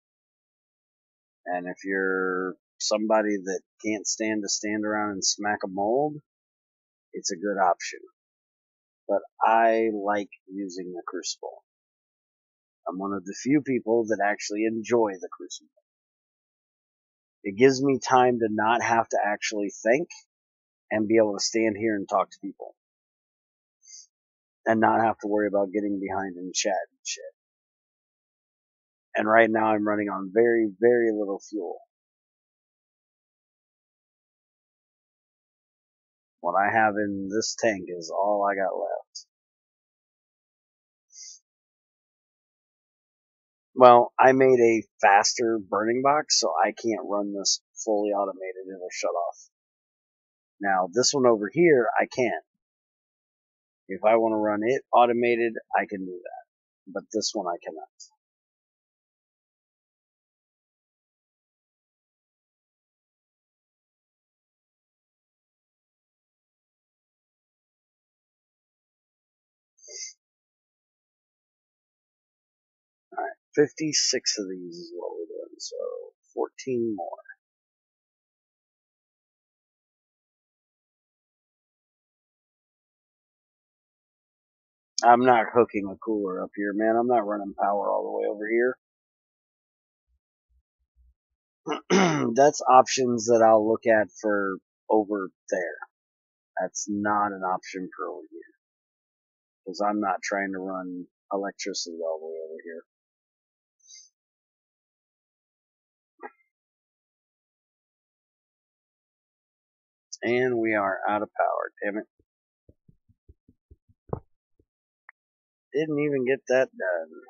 And if you're somebody that can't stand to stand around and smack a mold, it's a good option. But I like using the crucible. I'm one of the few people that actually enjoy the crucible. It gives me time to not have to actually think and be able to stand here and talk to people. And not have to worry about getting behind in chat and shit. And right now I'm running on very, very little fuel. What I have in this tank is all I got left. Well, I made a faster burning box, so I can't run this fully automated. It'll shut off. Now, this one over here, I can. If I want to run it automated, I can do that. But this one, I cannot. Alright, 56 of these is what we're doing, so 14 more. I'm not hooking a cooler up here, man. I'm not running power all the way over here. That's options that I'll look at for over there. That's not an option for over here. Because I'm not trying to run electricity all the way over here. And we are out of power, damn it. Didn't even get that done.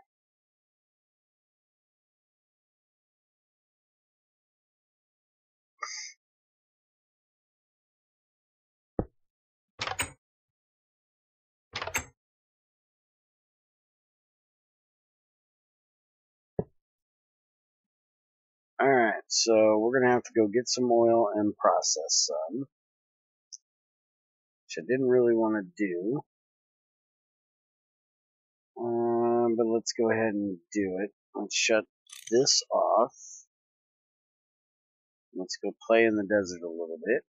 Alright, so we're gonna have to go get some oil and process some. Which I didn't really want to do. But let's go ahead and do it. Let's shut this off. Let's go play in the desert a little bit.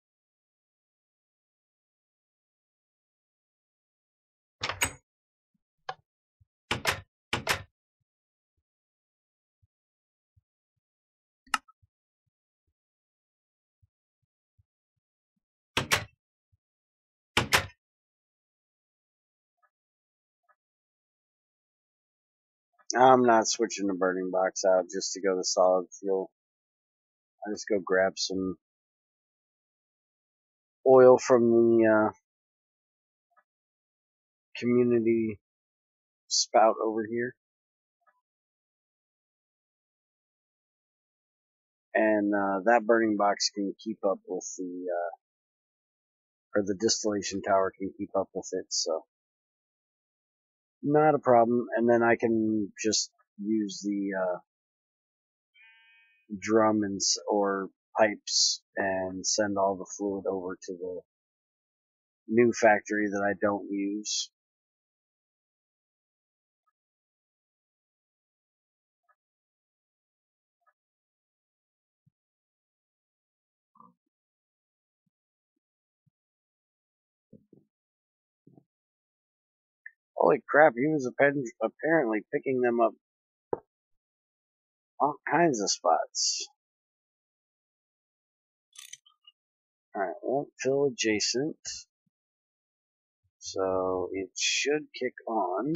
I'm not switching the burning box out just to go to solid fuel. I just go grab some oil from the community spout over here. And that burning box can keep up with the, or the distillation tower can keep up with it, so not a problem. And then I can just use the drum and or pipes and send all the fluid over to the new factory that I don't use. Holy crap, he was apparently picking them up All kinds of spots. Alright, won't fill adjacent. So it should kick on.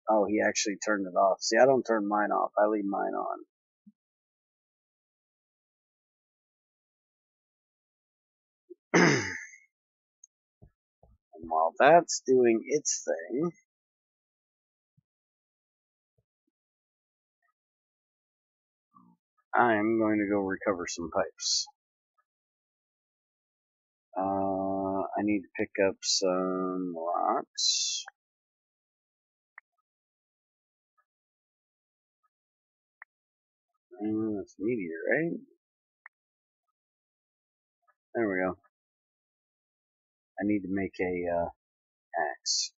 Oh, he actually turned it off. See, I don't turn mine off. I leave mine on. And while that's doing its thing, I'm going to go recover some pipes. I need to pick up some rocks. And that's meteorite. There we go. I need to make a axe.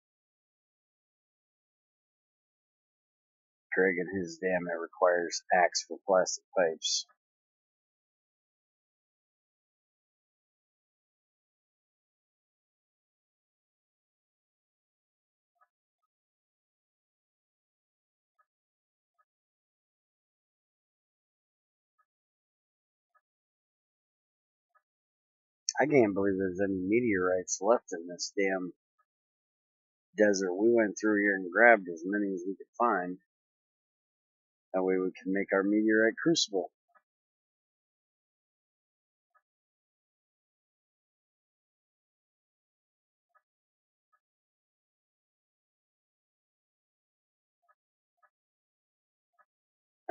Greg and his dam, it requires axe for plastic pipes. I can't believe there's any meteorites left in this damn desert. We went through here and grabbed as many as we could find. That way we can make our meteorite crucible.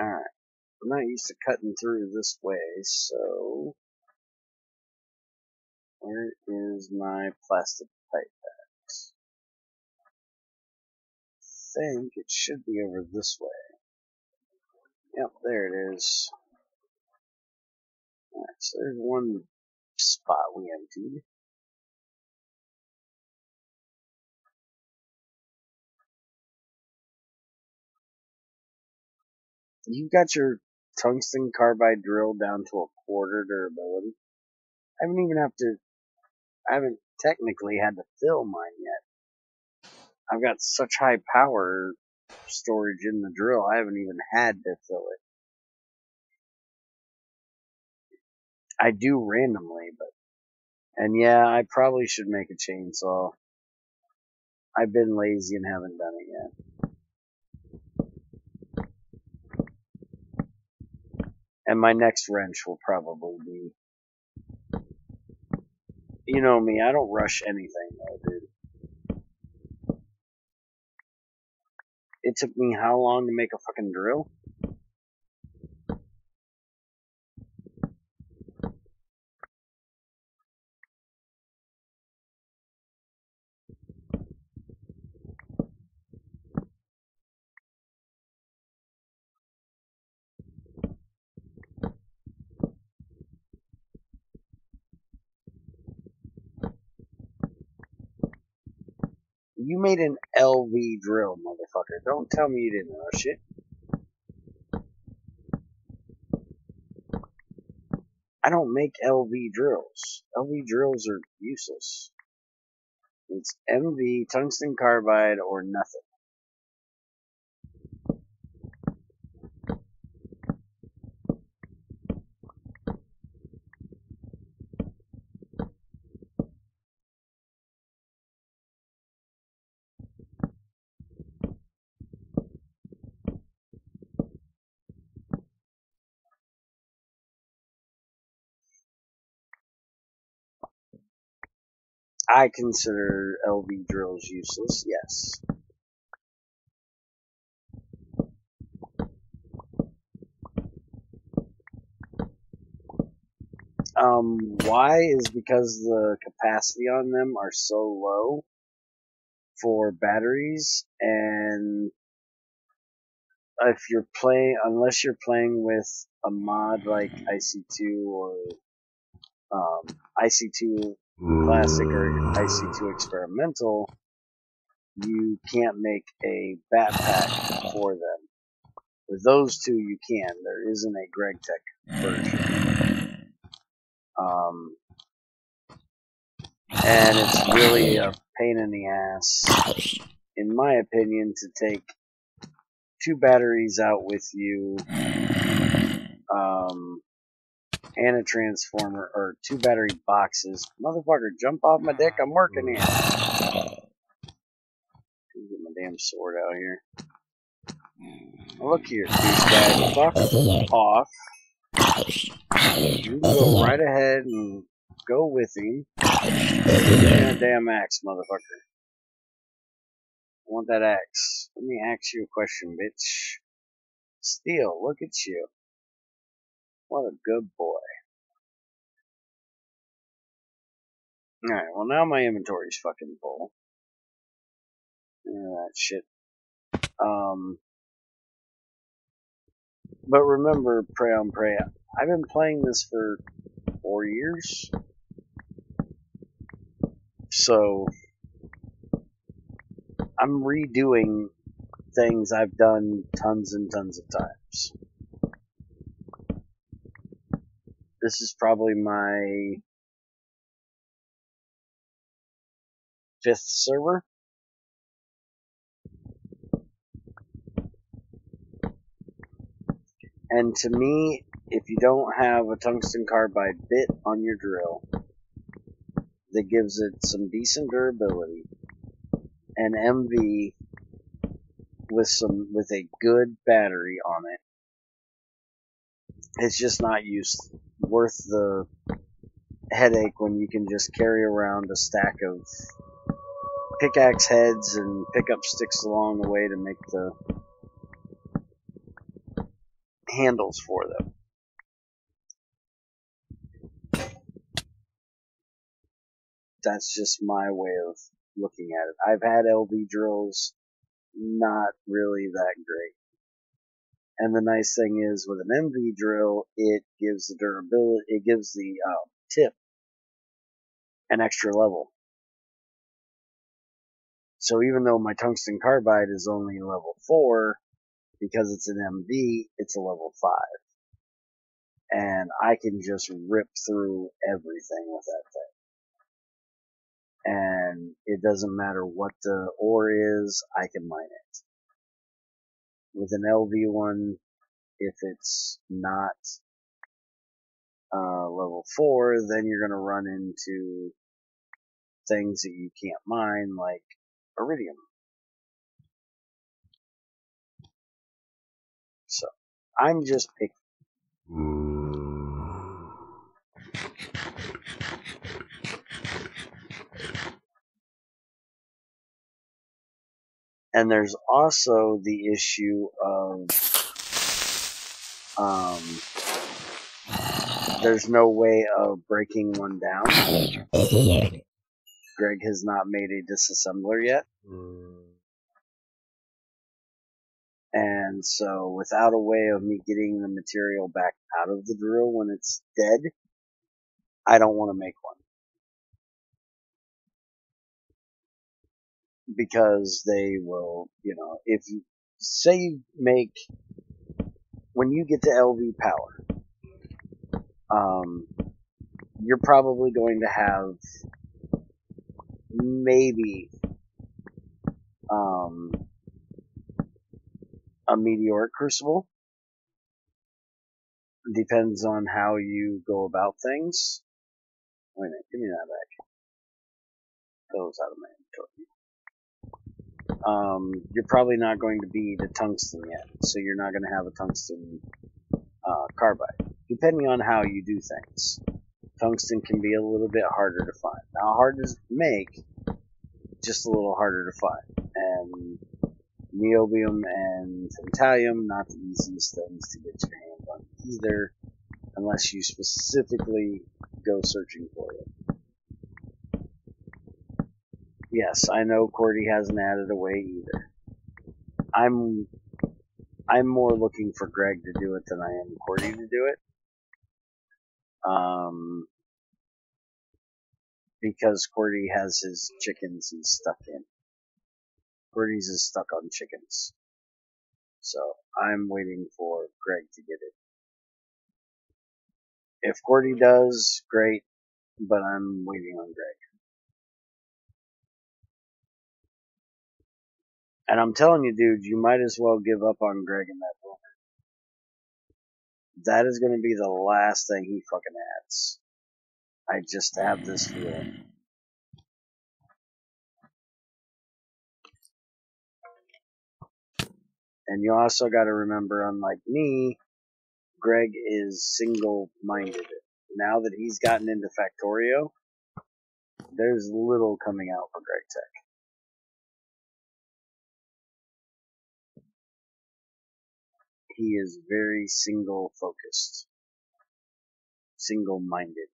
Alright, I'm not used to cutting through this way, so where is my plastic pipe axe? I think it should be over this way. Yep, there it is. Alright, so there's one spot we emptied. You've got your tungsten carbide drill down to a quarter durability. I haven't technically had to fill mine yet. I've got such high power storage in the drill, I haven't even had to fill it. I do randomly, and yeah, I probably should make a chainsaw. I've been lazy and haven't done it yet. And my next wrench will probably be, you know me, I don't rush anything though, dude. It took me how long to make a fucking drill? You made an LV drill, motherfucker. Don't tell me you didn't rush it. I don't make LV drills. LV drills are useless. It's MV, tungsten carbide, or nothing. I consider LV drills useless, yes. Why is because the capacity on them are so low for batteries, and unless you're playing with a mod like IC2 or IC2 Classic or IC2 Experimental, you can't make a backpack for them. With those two, you can. There isn't a GregTech version. And it's really a pain in the ass, in my opinion, to take 2 batteries out with you, and a transformer, or 2 battery boxes. Motherfucker, jump off my dick, I'm working here. Get my damn sword out here. Look here, douchebag, fuck off. You can go right ahead and go with him. Give me that damn axe, motherfucker. I want that axe. Let me ask you a question, bitch. Steel, look at you. What a good boy. Alright, well now my inventory's fucking full. That shit. But remember, Prey on Prey, I've been playing this for 4 years. So, I'm redoing things I've done tons and tons of times. This is probably my 5th server. And to me, if you don't have a tungsten carbide bit on your drill that gives it some decent durability, an MV with a good battery on it, it's just not worth the headache when you can just carry around a stack of pickaxe heads and pickup sticks along the way to make the handles for them. That's just my way of looking at it. I've had LV drills, not really that great. And the nice thing is, with an MV drill, it gives the durability, it gives the tip an extra level. So even though my tungsten carbide is only level 4, because it's an MV, it's a level 5. And I can just rip through everything with that thing. And it doesn't matter what the ore is, I can mine it. With an LV one, if it's not level 4, then you're going to run into things that you can't mine, like iridium. So, I'm just picking. And there's also the issue of there's no way of breaking one down. Greg has not made a disassembler yet. And so without a way of me getting the material back out of the drill when it's dead, I don't want to make one. Because they will, if you say you make, when you get to LV power, you're probably going to have maybe a meteoric crucible. Depends on how you go about things. Wait a minute, give me that back. Goes out of my inventory. You're probably not going to be the tungsten yet, so you're not going to have a tungsten carbide. Depending on how you do things, tungsten can be a little bit harder to find. Now, hard to make, just a little harder to find. And niobium and tantalum, not the easiest things to get your hands on either, unless you specifically go searching for it. Yes, I know Cordy hasn't added away either. I'm more looking for Greg to do it than I am Cordy to do it. Because Cordy has his chickens he's stuck in. Cordy's is stuck on chickens. So, I'm waiting for Greg to get it. If Cordy does, great, but I'm waiting on Greg. And I'm telling you, dude, you might as well give up on Greg in that moment. That is going to be the last thing he fucking adds. I just have this feeling. And you also got to remember, unlike me, Greg is single-minded. Now that he's gotten into Factorio, there's little coming out for GregTech. He is very single-focused, single-minded.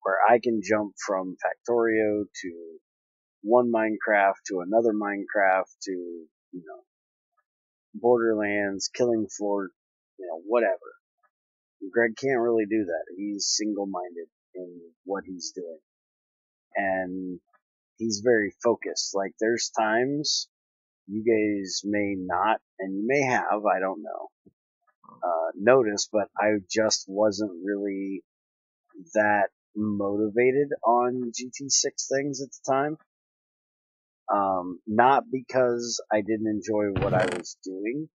Where I can jump from Factorio to one Minecraft to another Minecraft to, Borderlands, Killing Floor, whatever. Greg can't really do that. He's single-minded in what he's doing. And he's very focused. Like, there's times you guys may not, and you may have, I don't know, noticed, but I just wasn't really that motivated on GT6 things at the time. Not because I didn't enjoy what I was doing,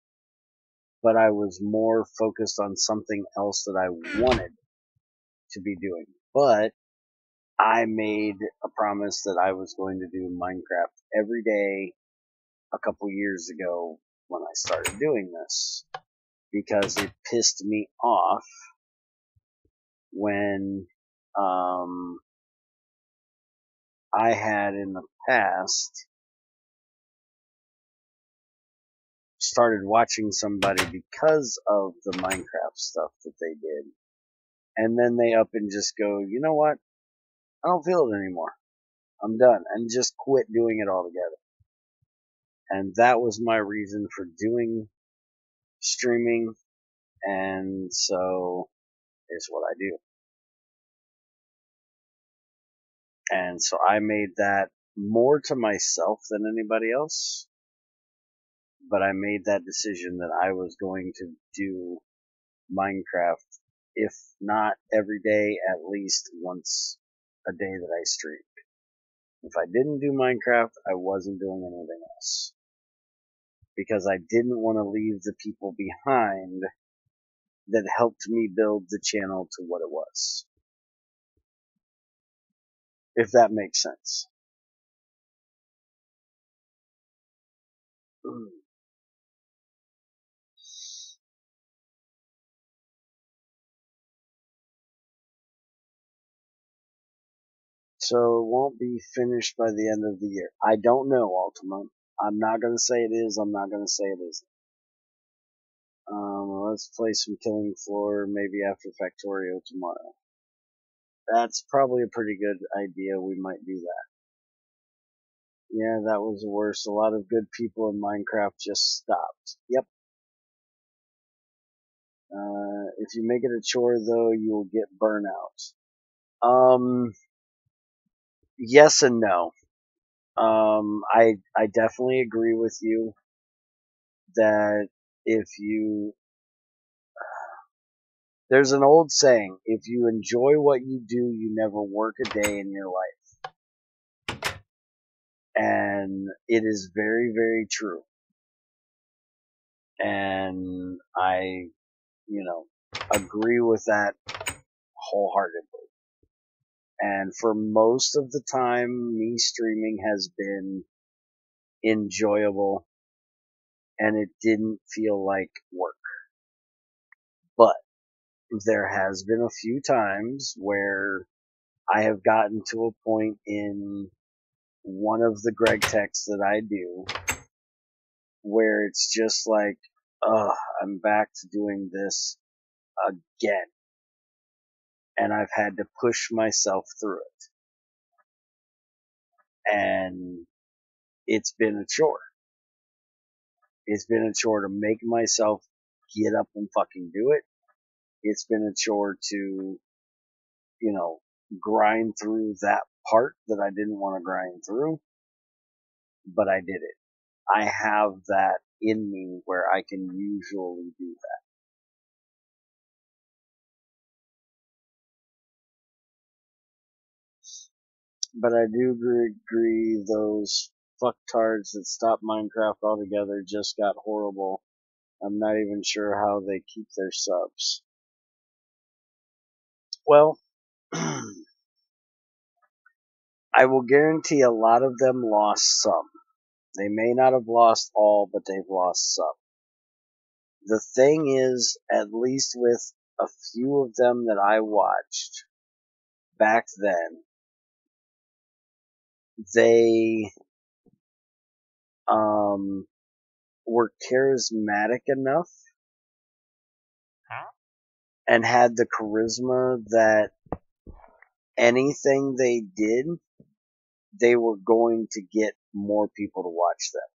but I was more focused on something else that I wanted to be doing. But I made a promise that I was going to do Minecraft every day a couple years ago when I started doing this, because it pissed me off when I had in the past started watching somebody because of the Minecraft stuff that they did, and then they up and just go, you know what, I don't feel it anymore, I'm done, and just quit doing it altogether. And that was my reason for doing streaming, and so is what I do. And so I made that more to myself than anybody else, but I made that decision that I was going to do Minecraft, if not every day, at least once a day that I streamed. If I didn't do Minecraft, I wasn't doing anything else. Because I didn't want to leave the people behind that helped me build the channel to what it was. If that makes sense. So it won't be finished by the end of the year. I don't know, Ultima. I'm not going to say it is. I'm not going to say it isn't. Let's play some Killing Floor maybe after Factorio tomorrow. That's probably a pretty good idea. We might do that. Yeah, that was the worst. A lot of good people in Minecraft just stopped. Yep. If you make it a chore, though, you'll get burnout. Yes and no. I definitely agree with you that if you, there's an old saying, if you enjoy what you do, you never work a day in your life. And it is very, very true. And I, agree with that wholeheartedly. And for most of the time, me streaming has been enjoyable and it didn't feel like work. But there has been a few times where I have gotten to a point in one of the GregTechs that I do where it's just like, I'm back to doing this again. And I've had to push myself through it. And it's been a chore. It's been a chore to make myself get up and fucking do it. It's been a chore to, grind through that part that I didn't want to grind through. But I did it. I have that in me where I can usually do that. But I do agree those fucktards that stopped Minecraft altogether just got horrible. I'm not even sure how they keep their subs. Well, I will guarantee a lot of them lost some. They may not have lost all, but they've lost some. The thing is, at least with a few of them that I watched back then, they were charismatic enough and had the charisma that anything they did, they were going to get more people to watch them.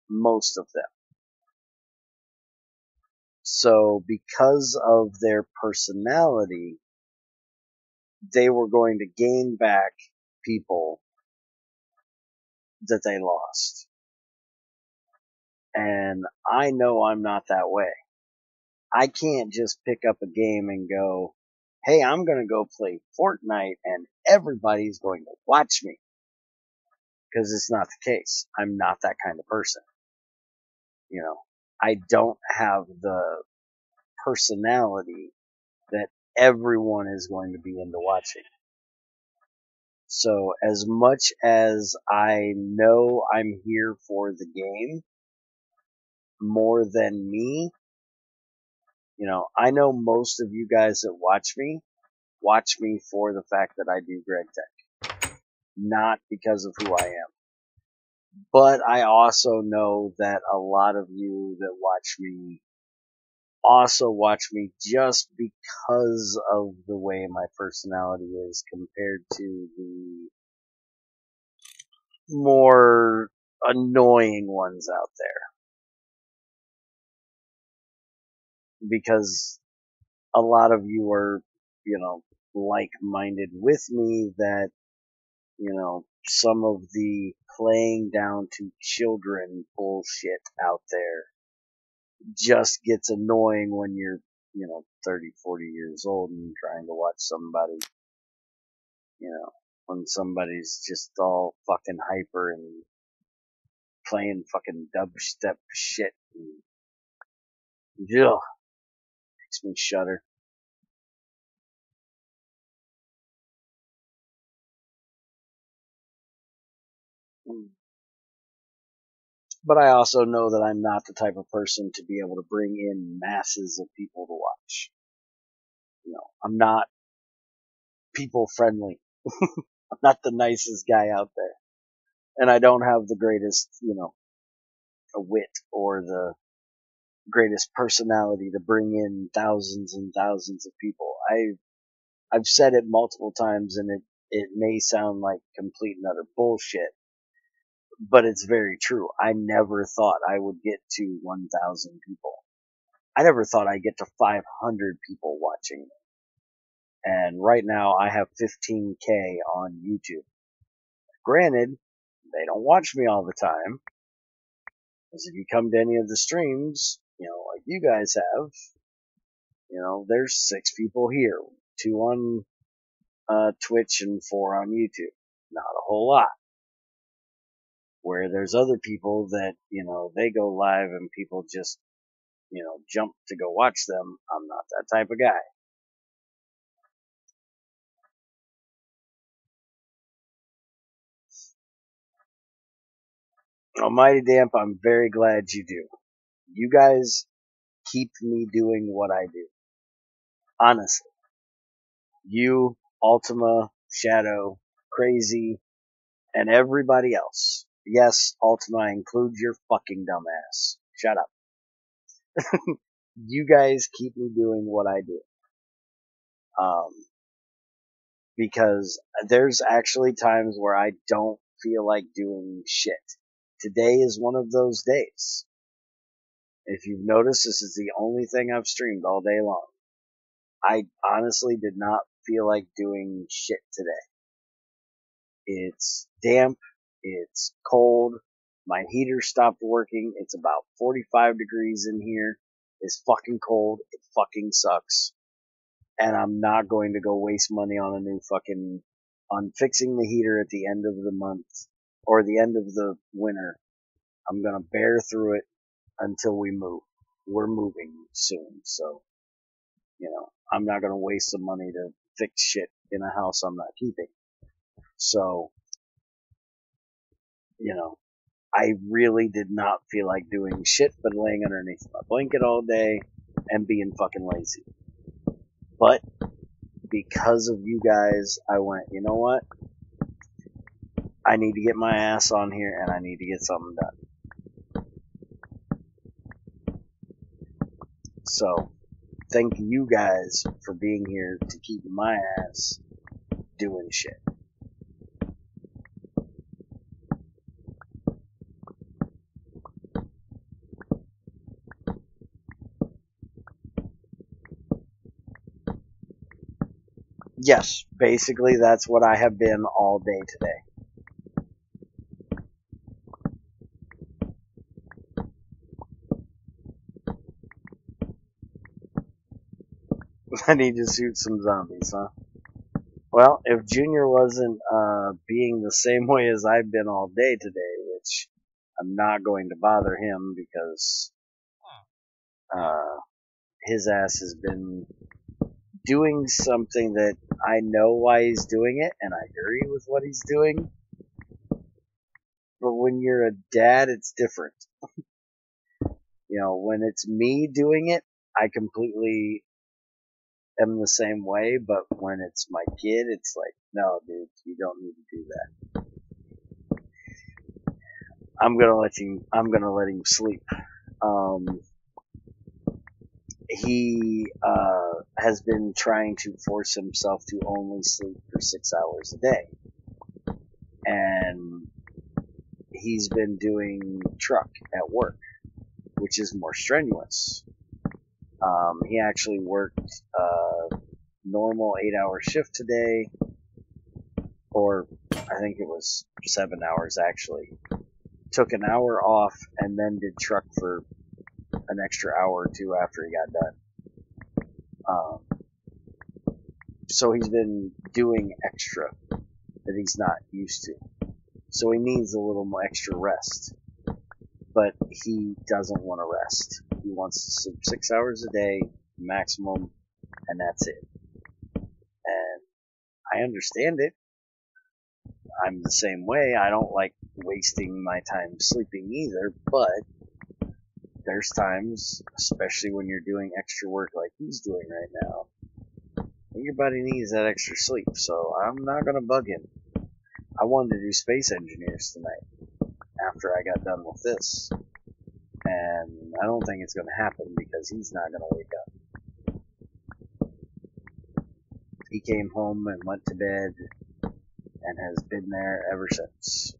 Most of them. So because of their personality, they were going to gain back people that they lost. And I know I'm not that way. I can't just pick up a game and go, hey, I'm going to go play Fortnite and everybody's going to watch me. Because it's not the case. I'm not that kind of person. You know, I don't have the personality that everyone is going to be into watching. So as much as I know I'm here for the game more than me, you know, I know most of you guys that watch me for the fact that I do GregTech, not because of who I am. But I also know that a lot of you that watch me also watch me just because of the way my personality is compared to the more annoying ones out there. Because a lot of you are, you know, like-minded with me that, you know, some of the playing down to children bullshit out there just gets annoying when you're, you know, 30, 40 years old and trying to watch somebody, you know, when somebody's just all fucking hyper and playing fucking dubstep shit. And, ugh, makes me shudder. But I also know that I'm not the type of person to be able to bring in masses of people to watch. You know, I'm not people friendly. I'm not the nicest guy out there. And I don't have the greatest, you know, wit or the greatest personality to bring in thousands and thousands of people. I've said it multiple times and it may sound like complete and utter bullshit, but it's very true. I never thought I would get to 1,000 people. I never thought I'd get to 500 people watching me. And right now I have 15K on YouTube. Granted, they don't watch me all the time. Because if you come to any of the streams, you know, like you guys have, you know, there's 6 people here. 2 on Twitch and 4 on YouTube. Not a whole lot. Where there's other people that, you know, they go live and people just, you know, jump to go watch them. I'm not that type of guy. Almighty Damp, I'm very glad you do. You guys keep me doing what I do. Honestly. You, Ultima, Shadow, Crazy, and everybody else. Yes, Ultima includes your fucking dumbass. Shut up. You guys keep me doing what I do. Because there's actually times where I don't feel like doing shit. Today is one of those days. If you've noticed, this is the only thing I've streamed all day long. I honestly did not feel like doing shit today. It's damp. It's cold. My heater stopped working. It's about 45 degrees in here. It's fucking cold. It fucking sucks. And I'm not going to go waste money on on fixing the heater at the end of the month or the end of the winter. I'm gonna bear through it until we move. We're moving soon, so, I'm not gonna waste some money to fix shit in a house I'm not keeping. So, I really did not feel like doing shit but laying underneath my blanket all day and being fucking lazy. But because of you guys, I went, you know what? I need to get my ass on here and I need to get something done. So, thank you guys for being here to keep my ass doing shit. Yes, basically that's what I have been all day today. I need to shoot some zombies, huh? Well, if Junior wasn't being the same way as I've been all day today, which I'm not going to bother him because his ass has been doing something that I know why he's doing it, and I agree with what he's doing. But when you're a dad, it's different. When it's me doing it, I completely am the same way, but when it's my kid, it's like, no, dude, you don't need to do that. I'm gonna let him sleep. He has been trying to force himself to only sleep for 6 hours a day. And he's been doing truck at work, which is more strenuous. He actually worked normal 8-hour shift today, or I think it was 7 hours actually. Took an hour off and then did truck for an extra hour or two after he got done. So he's been doing extra that he's not used to. So he needs a little more extra rest. But he doesn't want to rest. He wants to sleep 6 hours a day, maximum, and that's it. And I understand it. I'm the same way. I don't like wasting my time sleeping either, but there's times, especially when you're doing extra work like he's doing right now, your body needs that extra sleep, so I'm not gonna bug him. I wanted to do Space Engineers tonight after I got done with this, and I don't think it's gonna happen because he's not gonna wake up. He came home and went to bed and has been there ever since.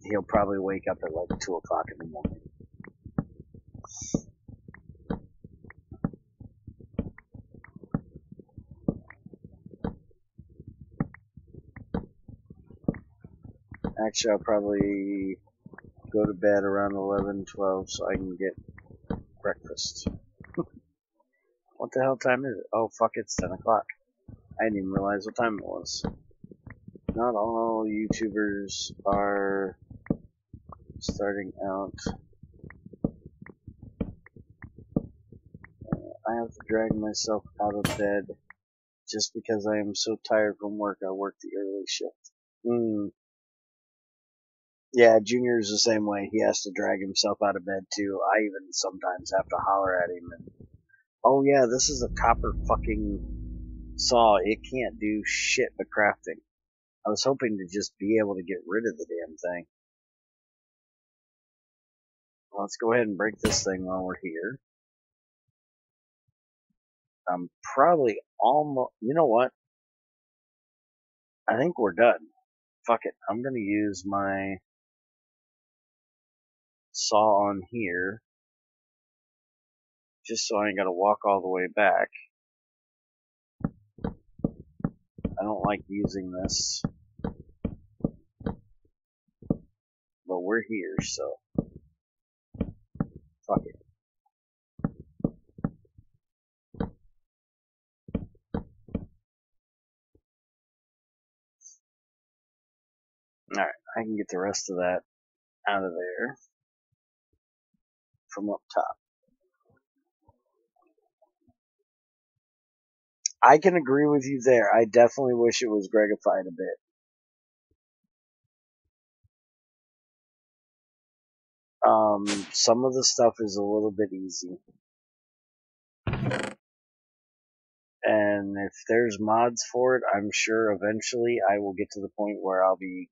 He'll probably wake up at like 2 o'clock in the morning. Actually, I'll probably go to bed around 11, 12 so I can get breakfast. What the hell time is it? Oh, fuck, it's 10 o'clock. I didn't even realize what time it was. Not all YouTubers are starting out. I have to drag myself out of bed just because I am so tired from work. I work the early shift. Yeah, Junior's the same way. He has to drag himself out of bed too. I even sometimes have to holler at him and, oh yeah, this is a copper fucking saw. It can't do shit but crafting. I was hoping to just be able to get rid of the damn thing. Let's go ahead and break this thing while we're here. I'm probably almost, you know what? I think we're done. Fuck it. I'm gonna use my saw on here just so I ain't gotta walk all the way back. I don't like using this, but we're here, so fuck it. I can get the rest of that out of there from up top. I can agree with you there. I definitely wish it was Gregified a bit. Some of the stuff is a little bit easy. And if there's mods for it, I'm sure eventually I will get to the point where I'll be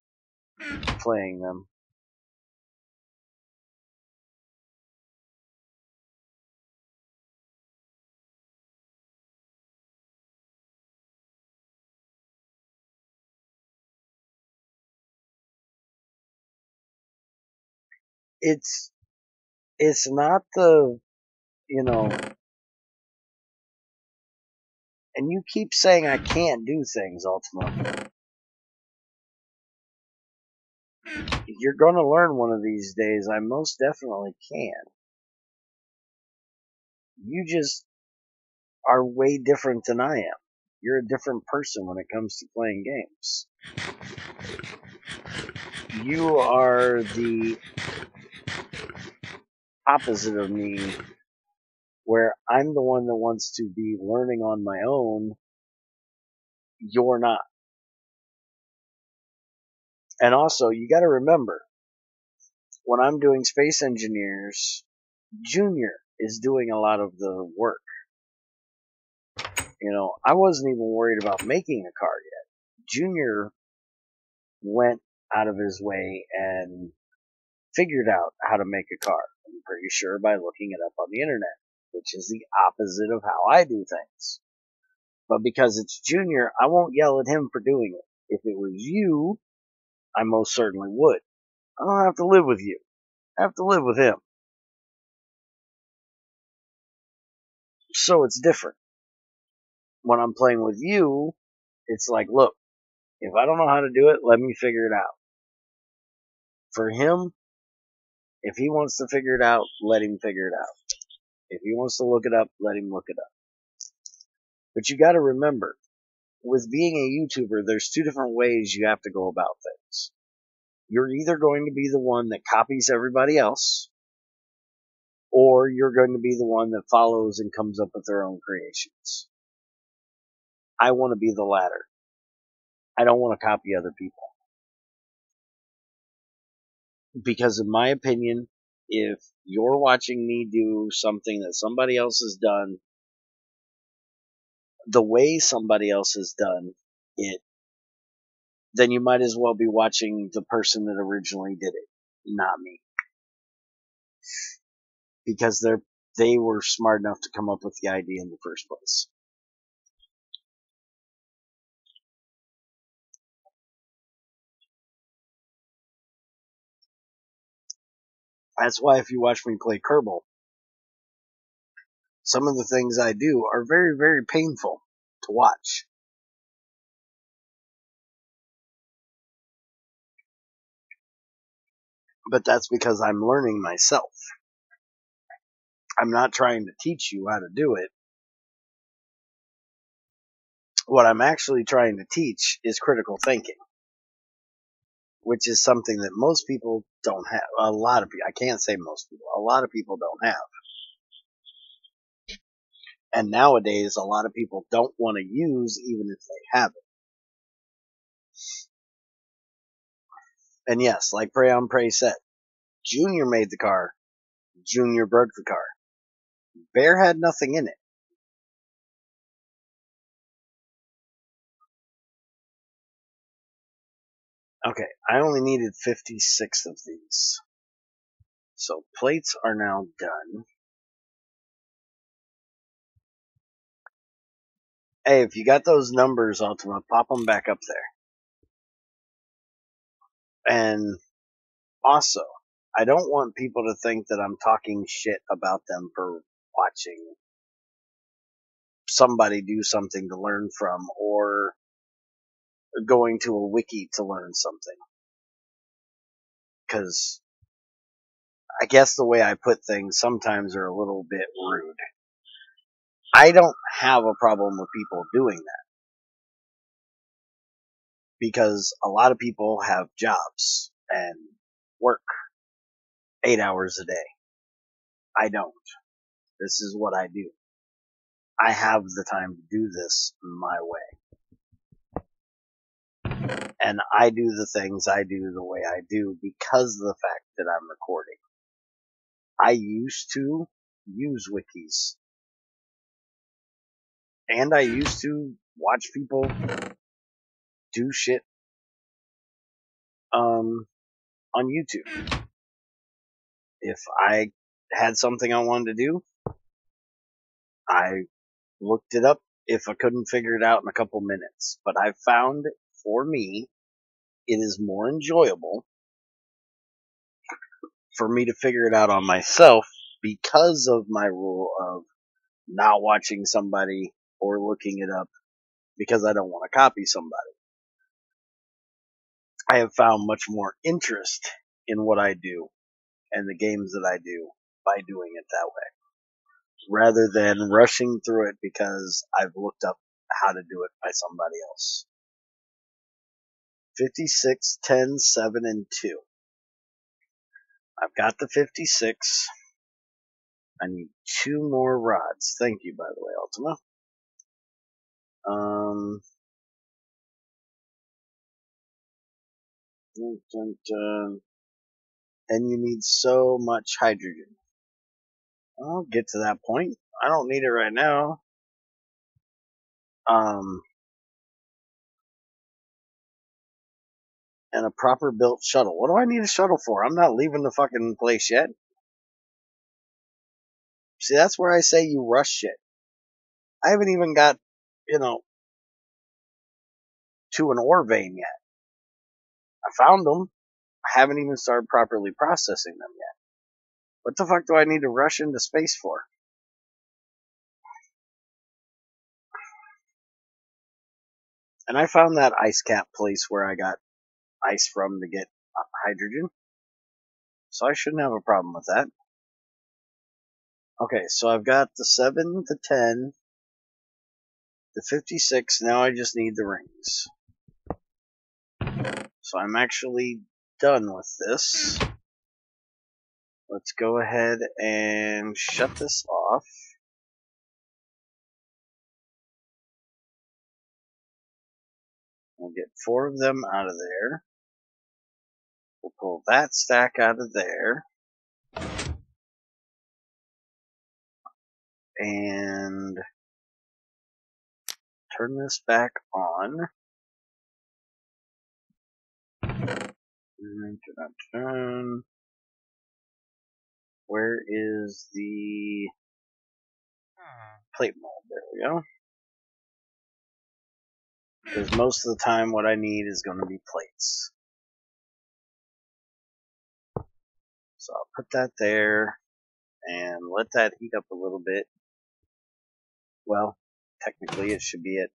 playing them. It's not the, you know, and you keep saying I can't do things, Ultima. You're gonna learn one of these days. I most definitely can. You just are way different than I am. You're a different person when it comes to playing games. You are the opposite of me, where I'm the one that wants to be learning on my own. You're not. And also, you gotta remember, when I'm doing Space Engineers, Junior is doing a lot of the work. You know, I wasn't even worried about making a car yet. Junior went out of his way and figured out how to make a car. I'm pretty sure by looking it up on the internet, which is the opposite of how I do things. But because it's Junior, I won't yell at him for doing it. If it was you, I most certainly would. I don't have to live with you. I have to live with him. So it's different. When I'm playing with you, it's like, look, if I don't know how to do it, let me figure it out. For him, if he wants to figure it out, let him figure it out. If he wants to look it up, let him look it up. But you gotta remember, with being a YouTuber, there's two different ways you have to go about things. You're either going to be the one that copies everybody else, or you're going to be the one that follows and comes up with their own creations. I want to be the latter. I don't want to copy other people. Because in my opinion, if you're watching me do something that somebody else has done, the way somebody else has done it, then you might as well be watching the person that originally did it, not me. Because they were smart enough to come up with the idea in the first place. That's why if you watch me play Kerbal, some of the things I do are very, very painful to watch. But that's because I'm learning myself. I'm not trying to teach you how to do it. What I'm actually trying to teach is critical thinking, which is something that most people don't have. A lot of people, I can't say most people, a lot of people don't have. And nowadays, a lot of people don't want to use even if they have it. And yes, like Prey on Prey said, Junior made the car, Junior broke the car. Bear had nothing in it. Okay, I only needed 56 of these. So plates are now done. Hey, if you got those numbers, Ultima, pop them back up there. And also, I don't want people to think that I'm talking shit about them for watching somebody do something to learn from or going to a wiki to learn something. Because I guess the way I put things sometimes are a little bit rude. I don't have a problem with people doing that. because a lot of people have jobs and work 8 hours a day. I don't. This is what I do. I have the time to do this my way. And I do the things I do the way I do because of the fact that I'm recording. I used to use wikis. And I used to watch people do shit on YouTube. If I had something I wanted to do, I looked it up if I couldn't figure it out in a couple minutes. But I found, for me, it is more enjoyable for me to figure it out on myself because of my rule of not watching somebody or looking it up because I don't want to copy somebody. I have found much more interest in what I do and the games that I do by doing it that way, rather than rushing through it because I've looked up how to do it by somebody else. 56, 10, 7, and 2. I've got the 56. I need 2 more rods. Thank you, by the way, Ultima. Dun, dun, dun. And you need so much hydrogen. I'll get to that point. I don't need it right now. And a proper built shuttle. What do I need a shuttle for? I'm not leaving the fucking place yet. See, that's where I say you rush shit. I haven't even got, to an ore vein yet. I found them. I haven't even started properly processing them yet. What the fuck do I need to rush into space for? And I found that ice cap place where I got ice from to get hydrogen. So I shouldn't have a problem with that. Okay, so I've got the 7, the 10, the 56. Now I just need the rings. So I'm actually done with this. Let's go ahead and shut this off. We'll get 4 of them out of there. We'll pull that stack out of there. And turn this back on. Where is the plate mold? There we go. Because most of the time what I need is going to be plates. So I'll put that there and let that heat up a little bit. Well, technically it should be at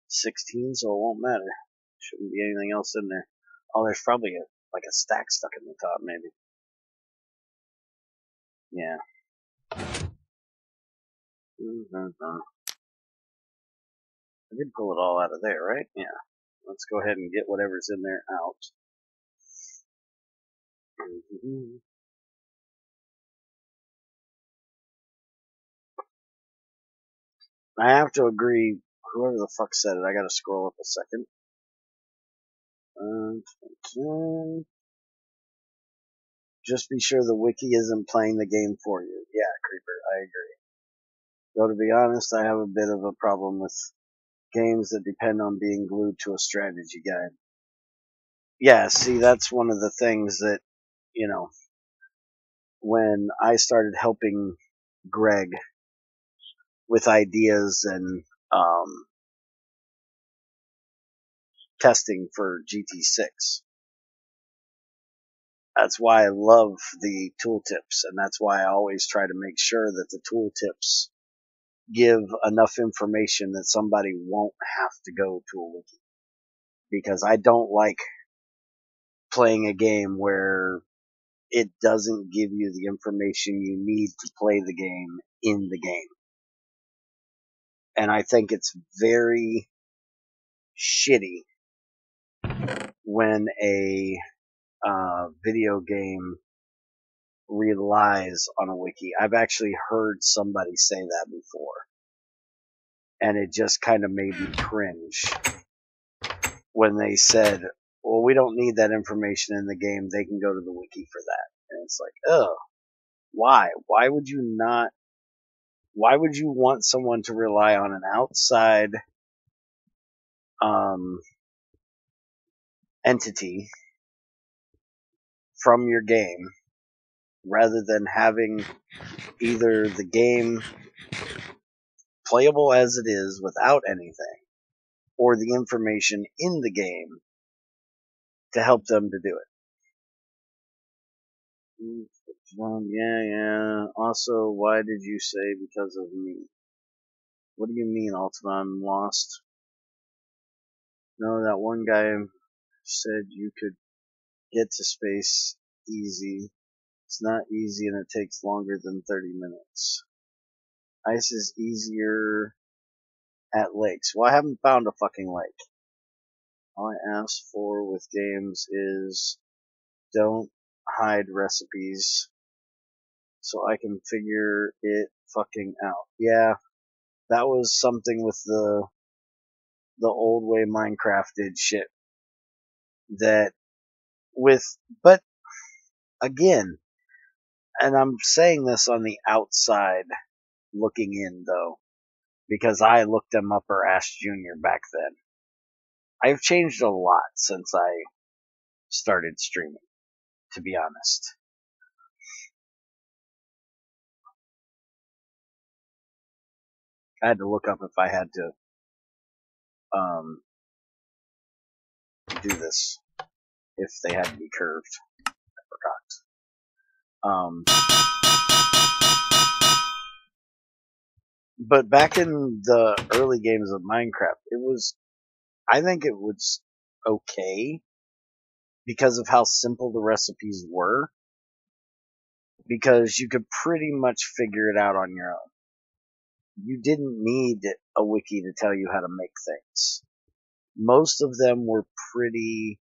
16, so it won't matter. Shouldn't be anything else in there. Oh, there's probably a stack stuck in the top, maybe. Yeah. I did pull it all out of there, right? Yeah. Let's go ahead and get whatever's in there out. I have to agree, whoever the fuck said it, I gotta scroll up a second. Just be sure the wiki isn't playing the game for you. Yeah, Creeper, I agree. Though to be honest, I have a bit of a problem with games that depend on being glued to a strategy guide. Yeah, see, that's one of the things that, when I started helping Greg with ideas and testing for GT6. That's why I love the tooltips, and that's why I always try to make sure that the tooltips give enough information that somebody won't have to go to a wiki. Because I don't like playing a game where it doesn't give you the information you need to play the game in the game. And I think it's very shitty when a video game relies on a wiki. I've actually heard somebody say that before, and it just kind of made me cringe when they said, well, we don't need that information in the game, they can go to the wiki for that. And it's like, oh, why? Why would you want someone to rely on an outside entity from your game rather than having either the game playable as it is without anything, or the information in the game to help them to do it? Yeah. Also, why did you say because of me? What do you mean, Ultima? I'm lost. No, that one guy said you could get to space easy. It's not easy and it takes longer than 30 minutes. Ice is easier at lakes. Well, I haven't found a fucking lake. All I ask for with games is don't hide recipes so I can figure it fucking out. Yeah, that was something with the old way Minecraft did shit. But again, and I'm saying this on the outside looking in though, because I looked them up or asked Junior back then. I've changed a lot since I started streaming, to be honest. I had to look up if I had to do this, if they had to be curved. I forgot. But back in the early games of Minecraft, I think it was okay because of how simple the recipes were, because you could pretty much figure it out on your own. You didn't need a wiki to tell you how to make things. Most of them were pretty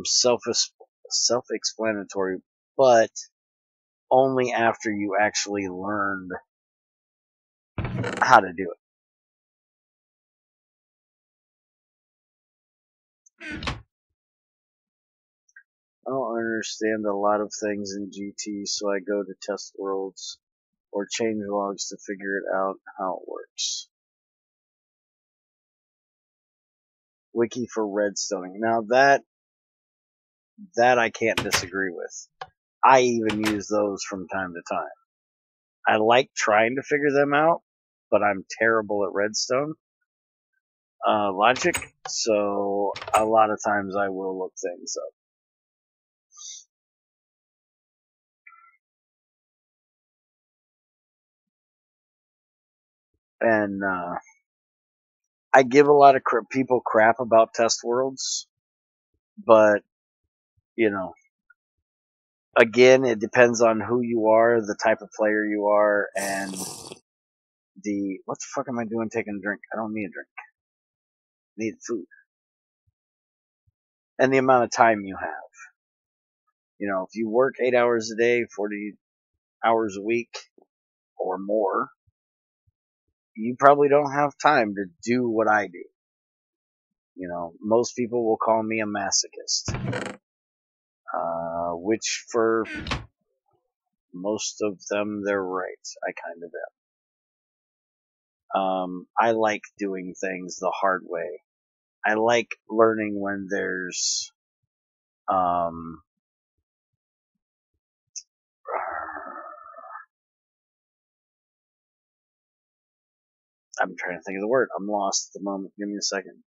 self-explanatory, but only after you actually learned how to do it. I don't understand a lot of things in GT, so I go to test worlds or change logs to figure it out how it works. Wiki for redstoning. Now that I can't disagree with. I even use those from time to time. I like trying to figure them out, but I'm terrible at redstone logic, so a lot of times I will look things up. And I give a lot of people crap about test worlds, but you know, again, it depends on who you are, the type of player you are, and what the fuck am I doing taking a drink? I don't need a drink. I need food. And the amount of time you have. You know, if you work 8 hours a day, 40 hours a week, or more, you probably don't have time to do what I do. You know, most people will call me a masochist. Which for most of them, they're right. I kind of am. I like doing things the hard way. I like learning when there's, I'm trying to think of the word. I'm lost at the moment. Give me a second.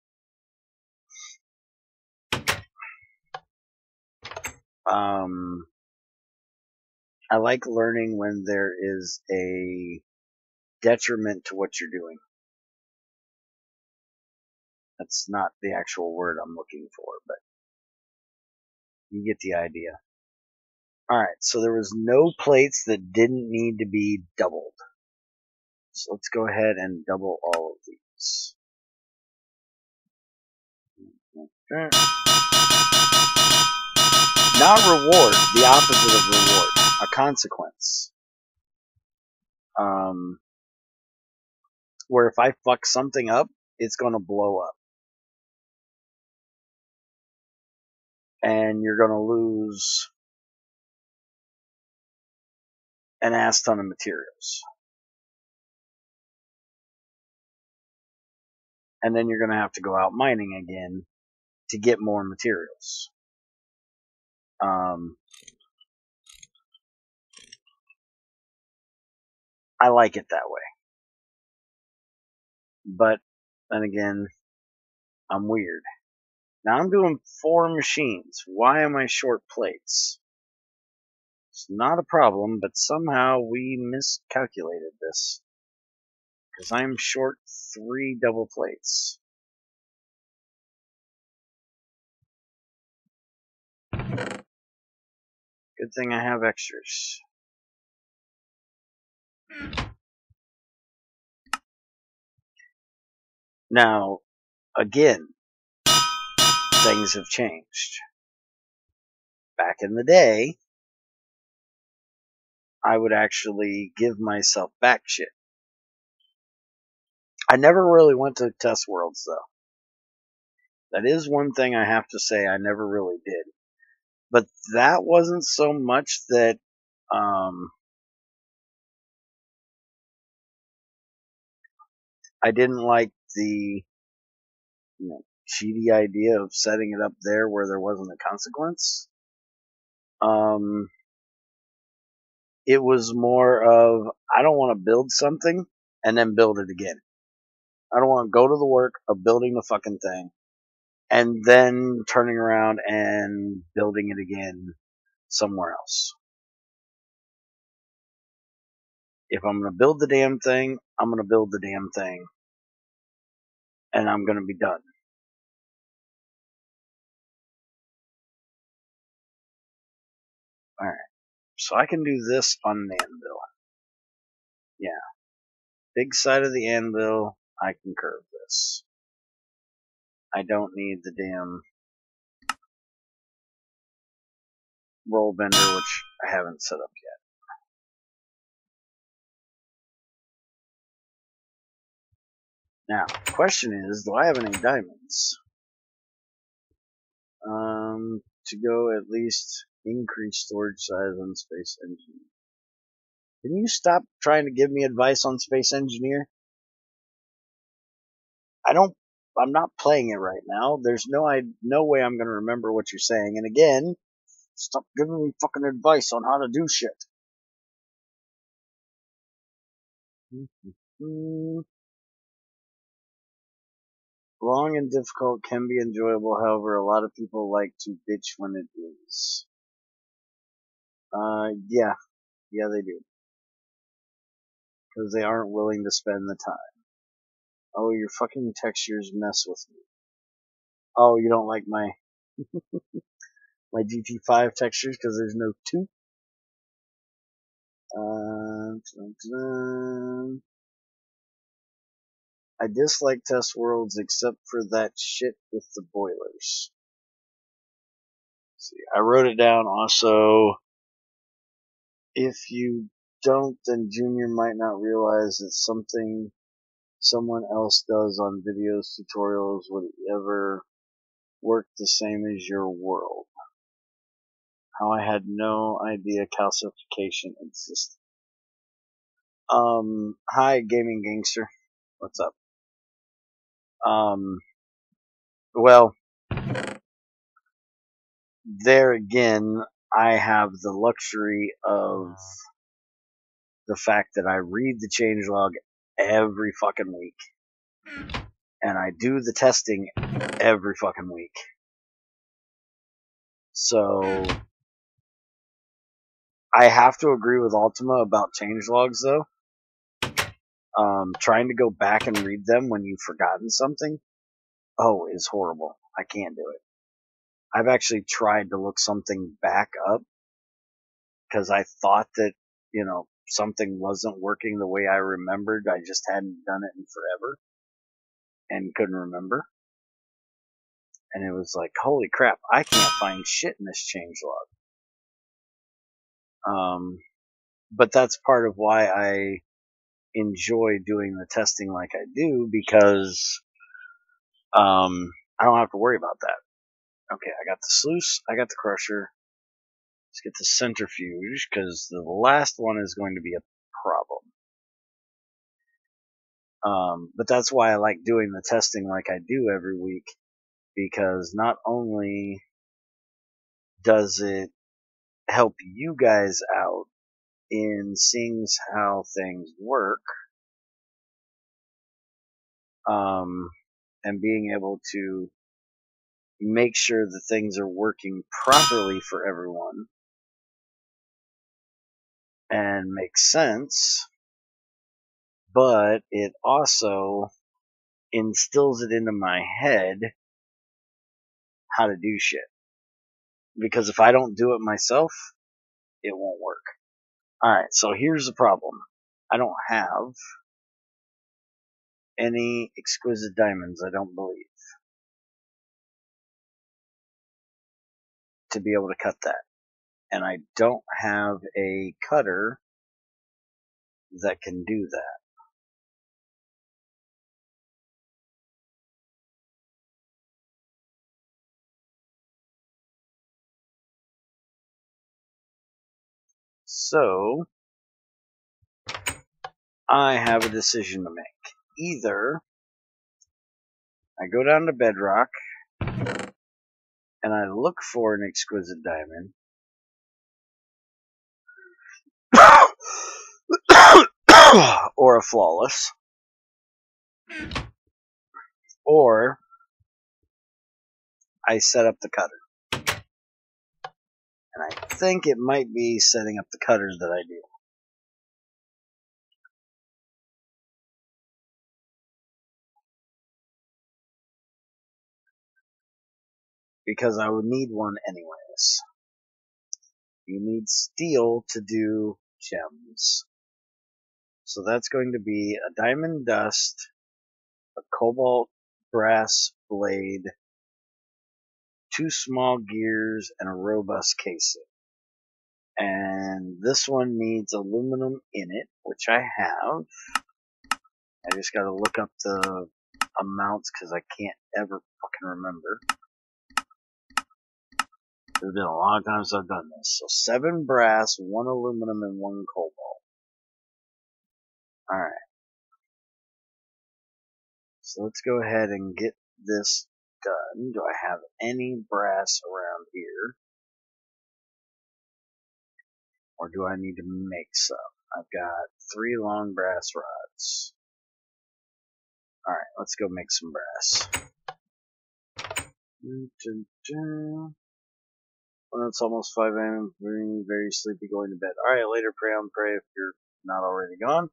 I like learning when there is a detriment to what you're doing. That's not the actual word I'm looking for, but you get the idea. Alright, so there was no plates that didn't need to be doubled. So let's go ahead and double all of these. Not reward, the opposite of reward, a consequence. Where if I fuck something up, it's gonna blow up. And you're gonna lose an ass ton of materials. And then you're gonna have to go out mining again to get more materials. I like it that way. But then again, I'm weird. Now I'm doing 4 machines. Why am I short plates? It's not a problem, but somehow we miscalculated this. Because I'm short 3 double plates. Good thing I have extras. Now, again, things have changed. Back in the day, I would actually give myself back shit. I never really went to test worlds, though. That is one thing I have to say I never really did. But that wasn't so much that, I didn't like the, cheaty idea of setting it up there where there wasn't a consequence. It was more of, I don't want to build something and then build it again. I don't want to go to the work of building the fucking thing and then turning around and building it again somewhere else. If I'm going to build the damn thing, I'm going to build the damn thing. And I'm going to be done. Alright. So I can do this on an anvil. Yeah. Big side of the anvil, I can curve this. I don't need the damn roll bender, which I haven't set up yet. Now, the question is, do I have any diamonds? To go at least increase storage size on Space Engineer. Can you stop trying to give me advice on Space Engineer? I'm not playing it right now. There's no way I'm gonna remember what you're saying. And again, stop giving me fucking advice on how to do shit. Long and difficult can be enjoyable, however, a lot of people like to bitch when it is. Yeah, they do. Because they aren't willing to spend the time. Oh, your fucking textures mess with me. Oh, you don't like my my GT5 textures because there's no tooth? I dislike test worlds except for that shit with the boilers. Let's see, I wrote it down also. If you don't, then Junior might not realize that something someone else does on videos, tutorials would ever work the same as your world. How I had no idea calcification existed. Hi, Gaming Gangster. What's up? Well, there again, I have the luxury of the fact that I read the changelog every fucking week. And I do the testing every fucking week. So, I have to agree with Ultima about changelogs, though. Trying to go back and read them when you've forgotten something, is horrible. I can't do it. I've actually tried to look something back up because I thought that, something wasn't working the way I remembered. I just hadn't done it in forever and couldn't remember. And it was like, holy crap, I can't find shit in this changelog. But that's part of why I enjoy doing the testing like I do, because I don't have to worry about that. Okay, I got the sluice, I got the crusher. Let's get the centrifuge, because the last one is going to be a problem. But that's why I like doing the testing like I do every week, because not only does it help you guys out in seeing how things work, and being able to make sure that things are working properly for everyone and make sense, but it also instills it into my head how to do shit. Because if I don't do it myself, it won't work. Alright, so here's the problem. I don't have any exquisite diamonds, I don't believe, to be able to cut that. And I don't have a cutter that can do that. So, I have a decision to make. Either I go down to bedrock and I look for an exquisite diamond, or a flawless, or I set up the cutter. And I think it might be setting up the cutters that I do. Because I would need one anyways. You need steel to do gems. So that's going to be a diamond dust, a cobalt brass blade, 2 small gears, and a robust casing. And this one needs aluminum in it, which I have. I just gotta look up the amounts because I can't ever fucking remember. It's been a long time since I've done this. So 7 brass, 1 aluminum, and 1 cobalt. Alright. So let's go ahead and get this done. Do I have any brass around here? Or do I need to make some? I've got 3 long brass rods. Alright, let's go make some brass. When it's almost 5 a.m., I'm very sleepy, going to bed. Alright, later, pray on pray if you're not already gone.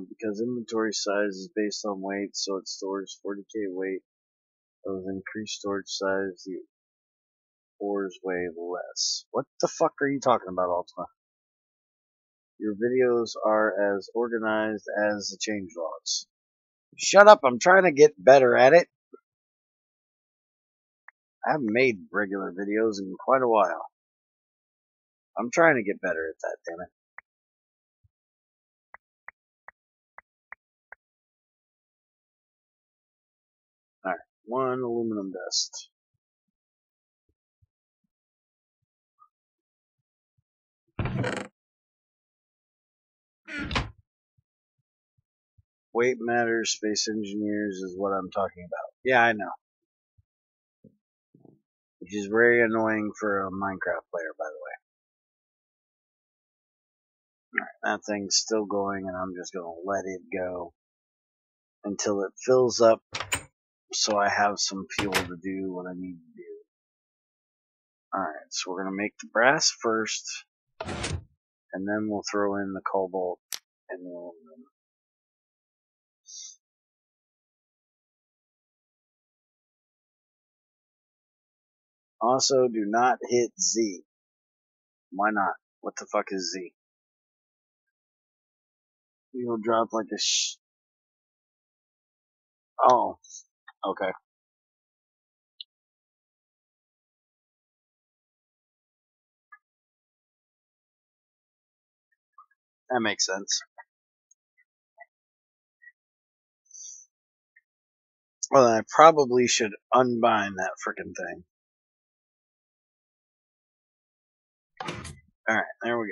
Because inventory size is based on weight, so it stores 40k weight. With increased storage size, the ores weigh less. What the fuck are you talking about, Ultima? Your videos are as organized as the changelogs. Shut up, I'm trying to get better at it. I haven't made regular videos in quite a while. I'm trying to get better at that, damn it. Alright, 1 aluminum dust. Weight matters, space engineers is what I'm talking about. Yeah, I know. Which is very annoying for a Minecraft player, by the way. Alright, that thing's still going, and I'm just gonna let it go until it fills up, so I have some fuel to do what I need to do. Alright, so we're gonna make the brass first, and then we'll throw in the cobalt and the aluminum. Also, do not hit Z. Why not? What the fuck is Z? You'll drop like a Oh, okay. That makes sense. Well, then I probably should unbind that frickin' thing. Alright, there we go.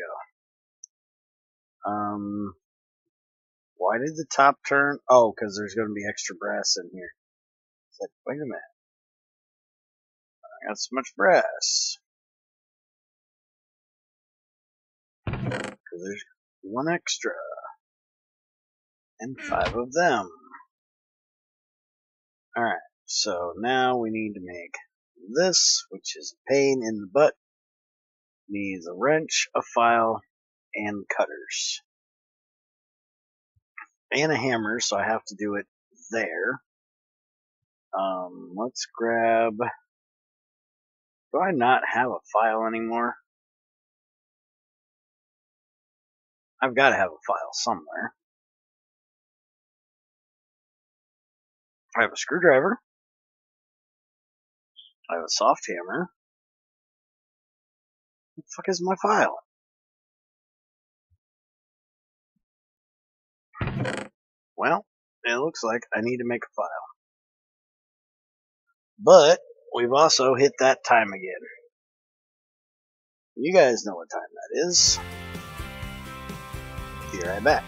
Why did the top turn? Oh, because there's going to be extra brass in here. It's like, wait a minute. I got so much brass. Because there's one extra. And 5 of them. Alright, so now we need to make this, which is a pain in the butt. Needs a wrench, a file, and cutters. And a hammer, so I have to do it there. Let's grab... Do I not have a file anymore? I've got to have a file somewhere. I have a screwdriver. I have a soft hammer. What the fuck is my file? Well, it looks like I need to make a file. But we've also hit that time again. You guys know what time that is. Be right back.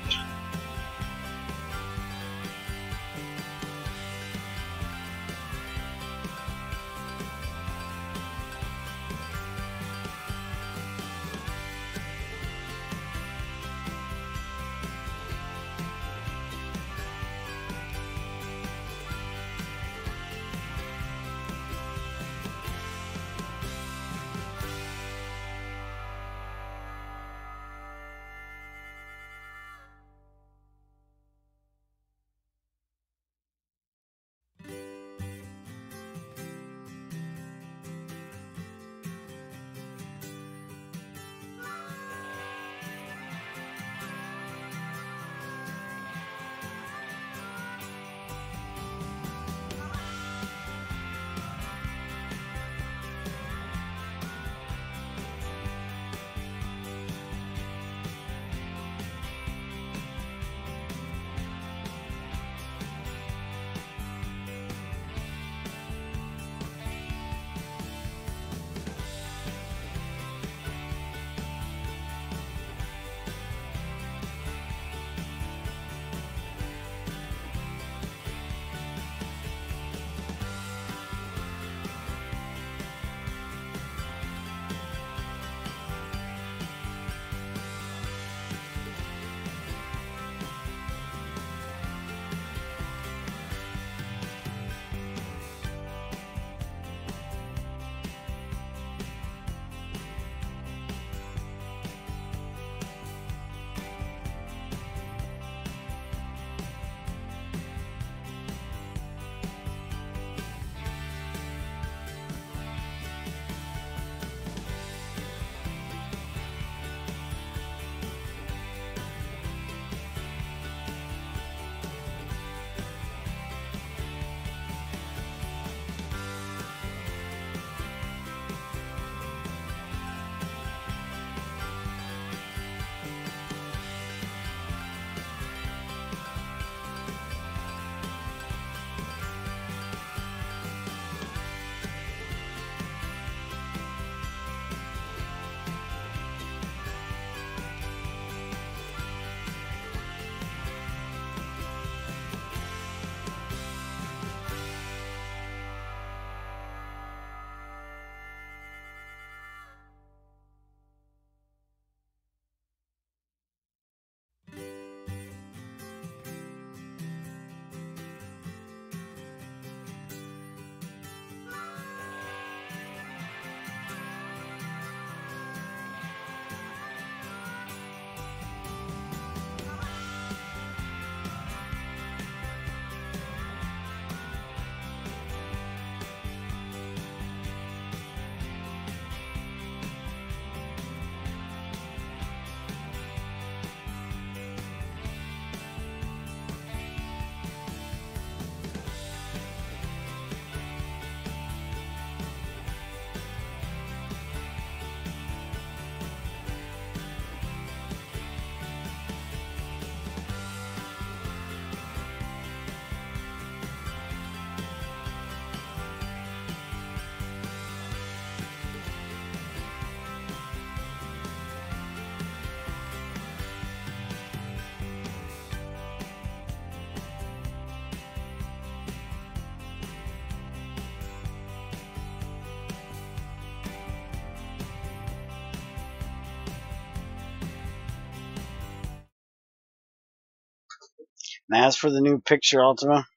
And as for the new picture Ultima,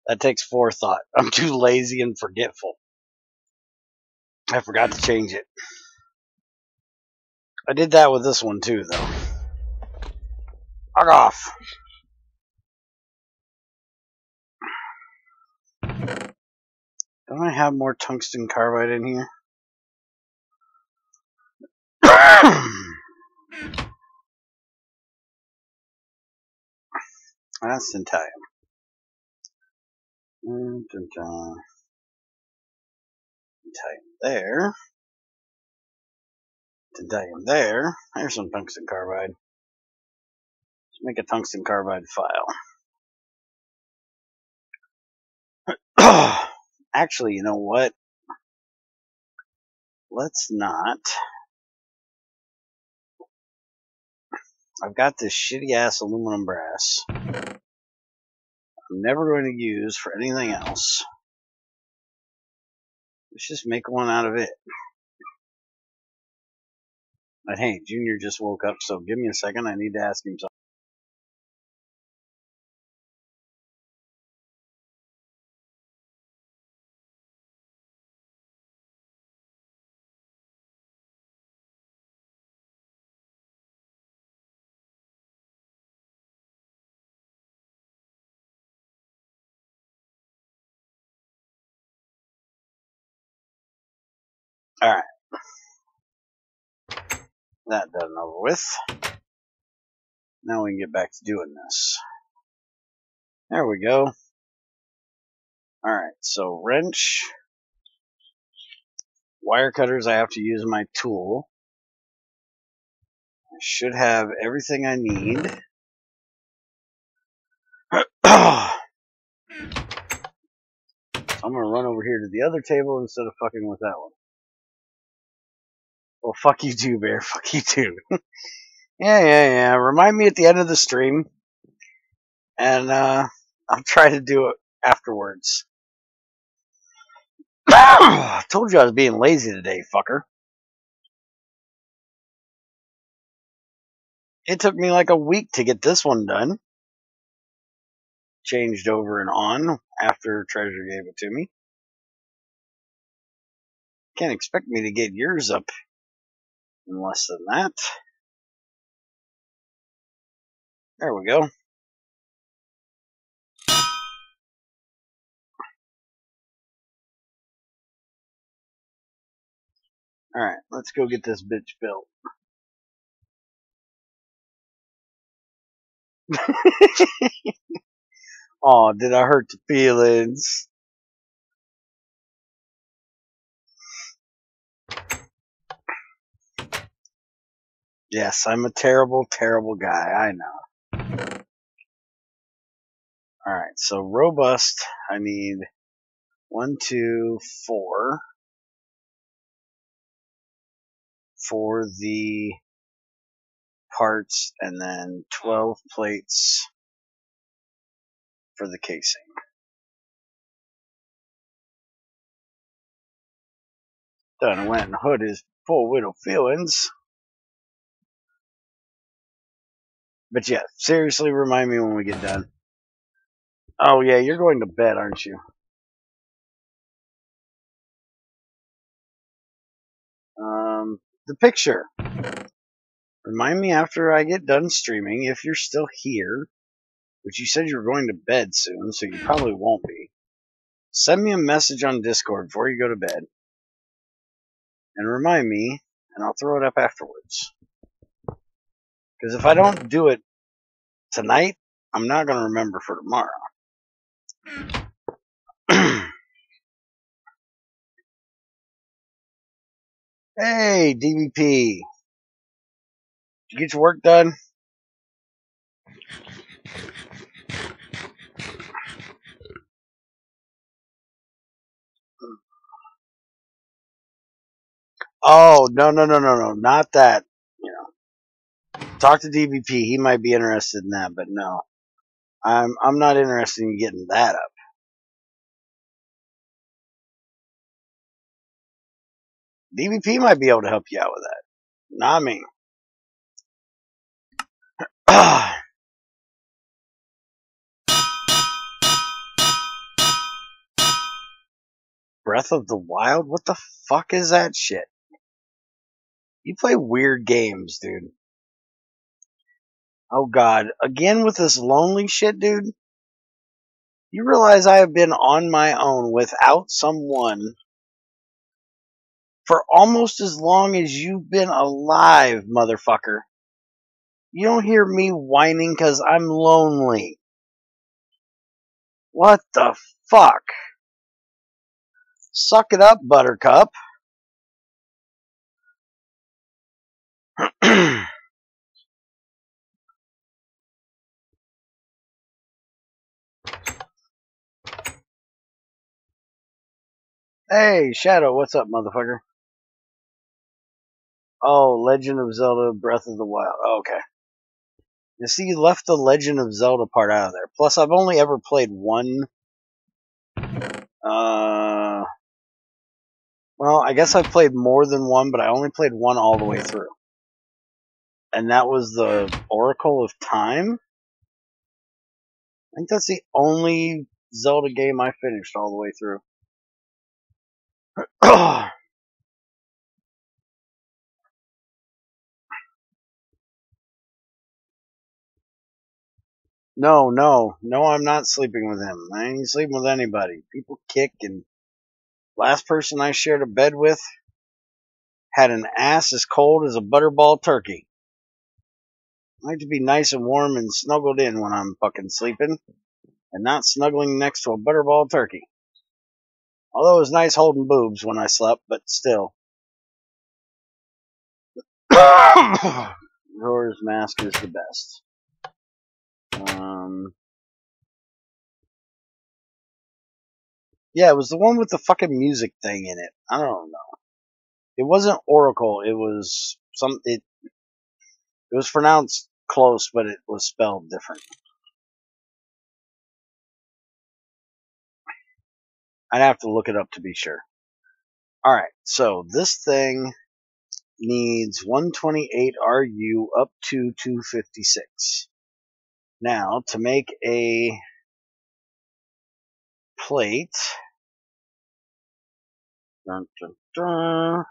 that takes forethought. I'm too lazy and forgetful. I forgot to change it. I did that with this one too, though. Fuck off. Don't I have more tungsten carbide in here? That's tantalum. Tantalum there. Tantalum there. There's some tungsten carbide. Let's make a tungsten carbide file. Actually, you know what? Let's not. I've got this shitty ass aluminum brass. I'm never going to use for anything else. Let's just make one out of it. But hey, Junior just woke up, so give me a second. I need to ask him something. Alright. That done and over with. Now we can get back to doing this. There we go. Alright, so wrench. Wire cutters, I have to use my tool. I should have everything I need. I'm gonna run over here to the other table instead of fucking with that one. Well, fuck you too, Bear. Fuck you too. Yeah. Remind me at the end of the stream. And, I'll try to do it afterwards. I told you I was being lazy today, fucker. It took me like a week to get this one done. Changed over and on after Treasure gave it to me. Can't expect me to get yours up in less than that. There we go. Alright, let's go get this bitch built. Oh, did I hurt the feelings? Yes, I'm a terrible, terrible guy. I know. Alright, so robust, I need 1, 2, 4 for the parts, and then 12 plates for the casing. Done went and hood his poor widow feelings. But yeah, seriously, remind me when we get done. Oh yeah, you're going to bed, aren't you? The picture. Remind me after I get done streaming, if you're still here, which you said you were going to bed soon, so you probably won't be. Send me a message on Discord before you go to bed. And remind me, and I'll throw it up afterwards. Because if I don't do it tonight, I'm not going to remember for tomorrow. Hey, DVP. Did you get your work done? Oh, no, not that. You know, talk to DVP. He might be interested in that, but no. I'm not interested in getting that up. DVP might be able to help you out with that. Not me. Breath of the Wild? What the fuck is that shit? You play weird games, dude. Oh god, again with this lonely shit, dude? You realize I have been on my own without someone for almost as long as you've been alive, motherfucker. You don't hear me whining because I'm lonely. What the fuck? Suck it up, Buttercup. Hey, Shadow, what's up, motherfucker? Oh, Legend of Zelda Breath of the Wild. Okay. You see, you left the Legend of Zelda part out of there. Plus, I've only ever played one. Well, I guess I've played more than one, but I only played one all the way through. And that was the Oracle of Time. I think that's the only Zelda game I finished all the way through. No, I'm not sleeping with him. I ain't sleeping with anybody. People kick, and last person I shared a bed with had an ass as cold as a butterball turkey. I like to be nice and warm and snuggled in when I'm fucking sleeping, and not snuggling next to a butterball turkey. Although it was nice holding boobs when I slept, but still. Roar's Mask is the best. Yeah, it was the one with the fucking music thing in it. I don't know. It wasn't Oracle. It was it was pronounced close, but it was spelled different. I'd have to look it up to be sure. Alright, so this thing needs 128 RU up to 256. Now, to make a plate, dun, dun, dun.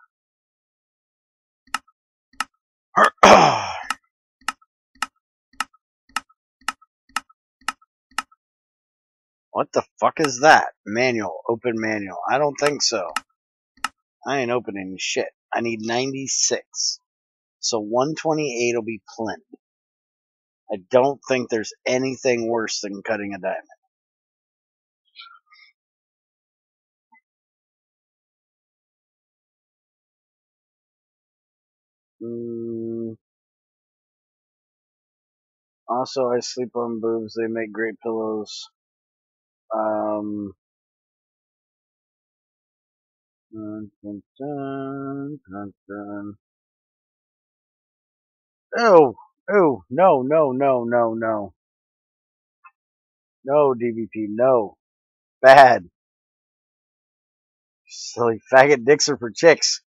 What the fuck is that? Manual, open manual. I don't think so. I ain't opening shit. I need 96. So 128 will be plenty. I don't think there's anything worse than cutting a diamond. Also, I sleep on boobs. They make great pillows. Dun, dun, dun, dun, dun. Oh, no. No, DVP, no. Bad. Silly faggot dicks are for chicks.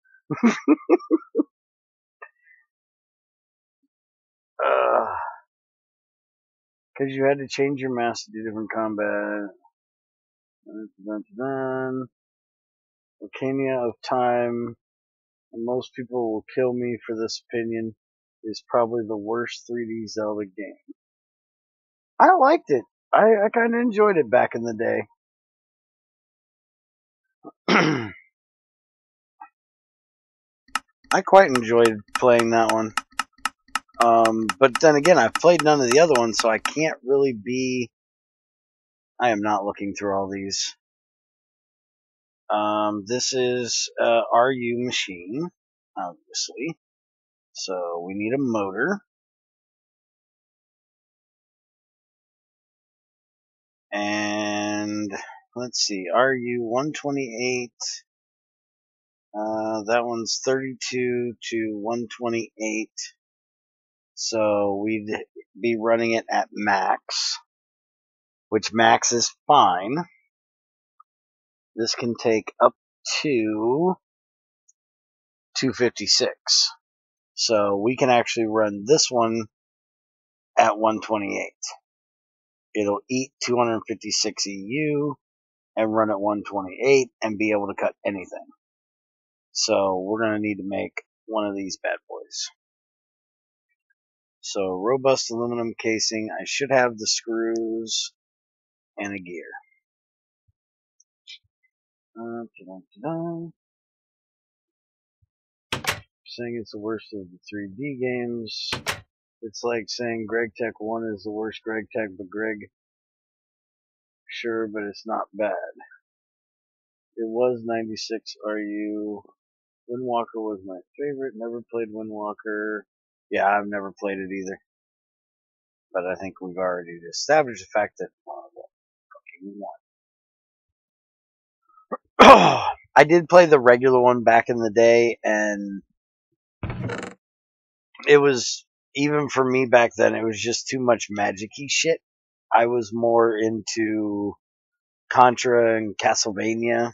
Because you had to change your mask to do different combat. Volcania of Time, and most people will kill me for this opinion, is probably the worst 3D Zelda game. I liked it. I kind of enjoyed it back in the day. I quite enjoyed playing that one. But then again, I've played none of the other ones, so I can't really be... I am not looking through all these. This is RU machine, obviously. So we need a motor. And let's see, RU 128. That one's 32 to 128. So we'd be running it at max, which max is fine. This can take up to 256. So we can actually run this one at 128. It'll eat 256 EU, and run at 128 and be able to cut anything. So we're going to need to make one of these bad boys. So robust aluminum casing. I should have the screws and a gear. Saying it's the worst of the 3D games. It's like saying GregTech 1 is the worst GregTech, but Greg, sure, but it's not bad. It was 96. Are you? Windwalker was my favorite. Never played Windwalker. Yeah, I've never played it either. But I think we've already established the fact that fucking one. I did play the regular one back in the day, and it was, even for me back then, it was just too much magic-y shit. I was more into Contra and Castlevania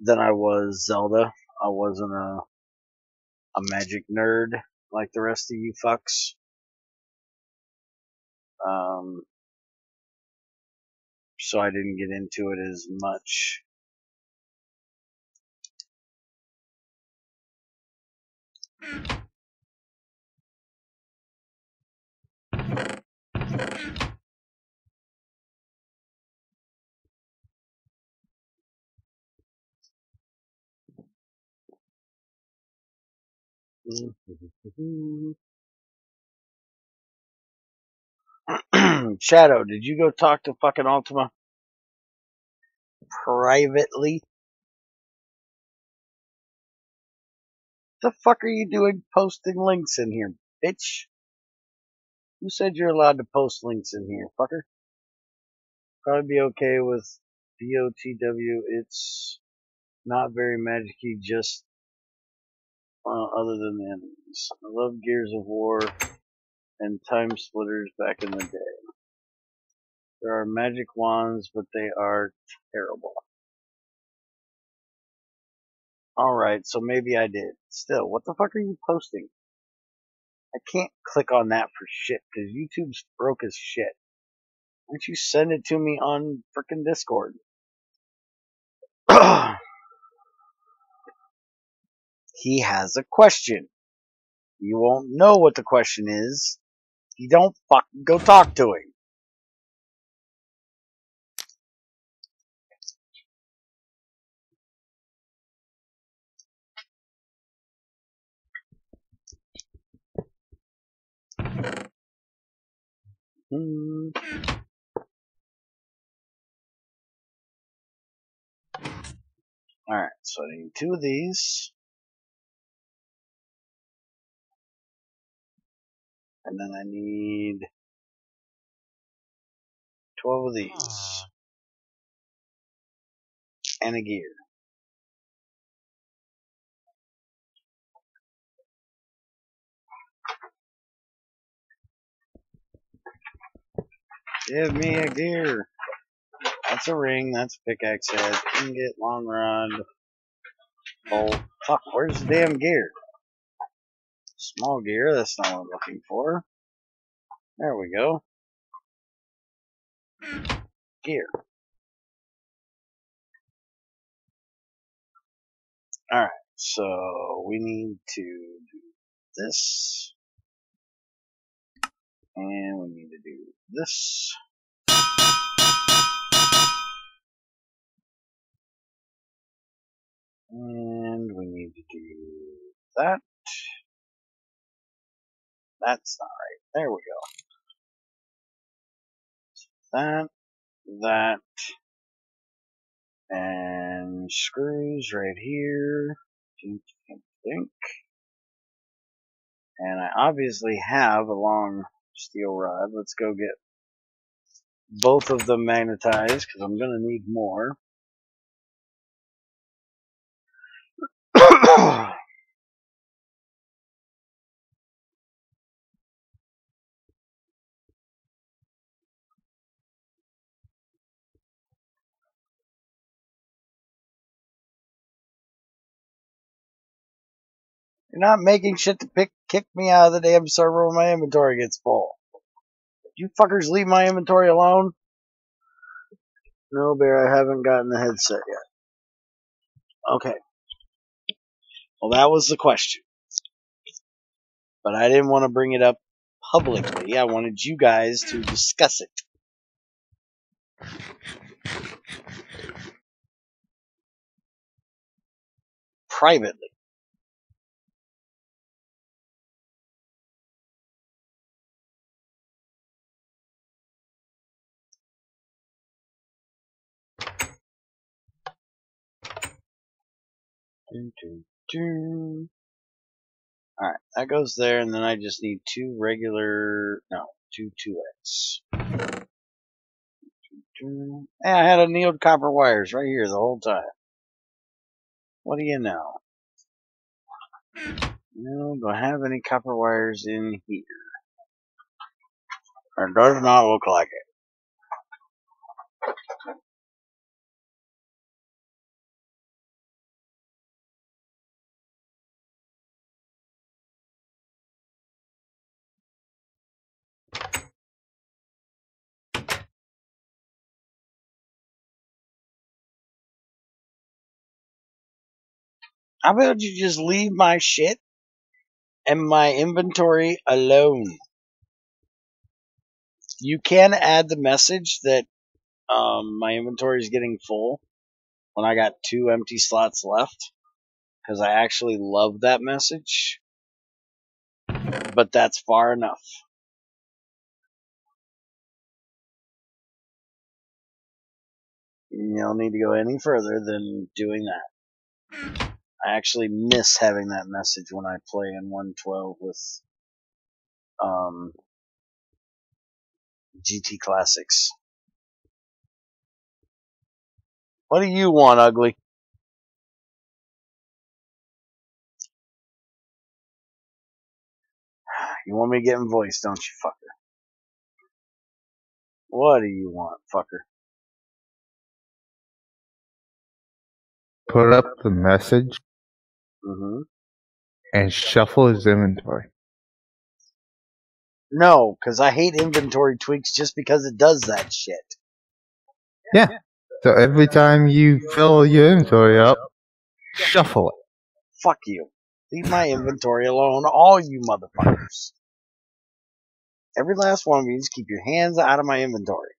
than I was Zelda. I wasn't a magic nerd like the rest of you fucks. So I didn't get into it as much. Shadow, did you go talk to fucking Ultima privately? The fuck are you doing posting links in here, bitch? Who said you're allowed to post links in here, fucker? Probably be okay with BOTW. It's not very magic-y, just other than the enemies. I love Gears of War and Time Splitters back in the day. There are magic wands, but they are terrible. Alright, so maybe I did. Still, what the fuck are you posting? I can't click on that for shit, because YouTube's broke as shit. Why don't you send it to me on frickin' Discord? He has a question. You won't know what the question is. You don't fucking go talk to him. Alright, so I need 2 of these. And then I need 12 of these. And a gear. Give me a gear. That's a ring, that's a pickaxe head, ingot, long rod, bolt. Fuck, where's the damn gear? Small gear, that's not what I'm looking for. There we go. Gear. Alright, so we need to do this. And we need to do this. And we need to do that. That's not right. There we go. That, and screws right here. Think. And I obviously have a long steel rod. Let's go get both of them magnetized, because I'm going to need more. You're not making shit to kick me out of the damn server when my inventory gets full. You fuckers leave my inventory alone. No, Bear, I haven't gotten the headset yet. Okay. Well, that was the question. But I didn't want to bring it up publicly. I wanted you guys to discuss it. Privately. Alright, that goes there, and then I just need two 2x. Hey, I had annealed copper wires right here the whole time. What do you know? No, do I have any copper wires in here? It does not look like it. How about you just leave my shit and my inventory alone? You can add the message that my inventory is getting full when I got 2 empty slots left, because I actually love that message, but that's far enough. You don't need to go any further than doing that. I actually miss having that message when I play in 112 with GT Classics. What do you want, ugly? You want me to get in voice, don't you, fucker? What do you want, fucker? Put up the message and shuffle his inventory. No, because I hate inventory tweaks just because it does that shit. Yeah. So every time you fill your inventory up, shuffle it. Fuck you. Leave my inventory alone, all you motherfuckers. Every last one of you, just keep your hands out of my inventory.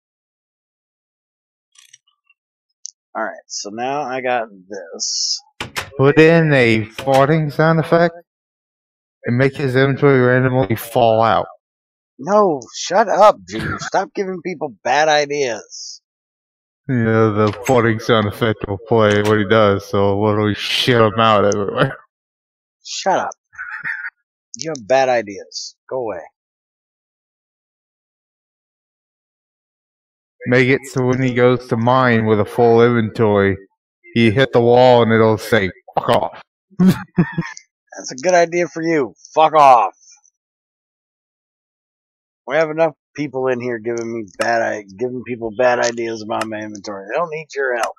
Alright, so now I got this. Put in a farting sound effect and make his inventory randomly fall out. No, shut up, Junior. Stop giving people bad ideas. You know, the farting sound effect will play what he does, so we'll literally shit him out everywhere. Shut up. You have bad ideas. Go away. Make it so when he goes to mine with a full inventory, he hit the wall and it'll say, fuck off. That's a good idea for you. Fuck off. We have enough people in here giving people bad ideas about my inventory. They don't need your help.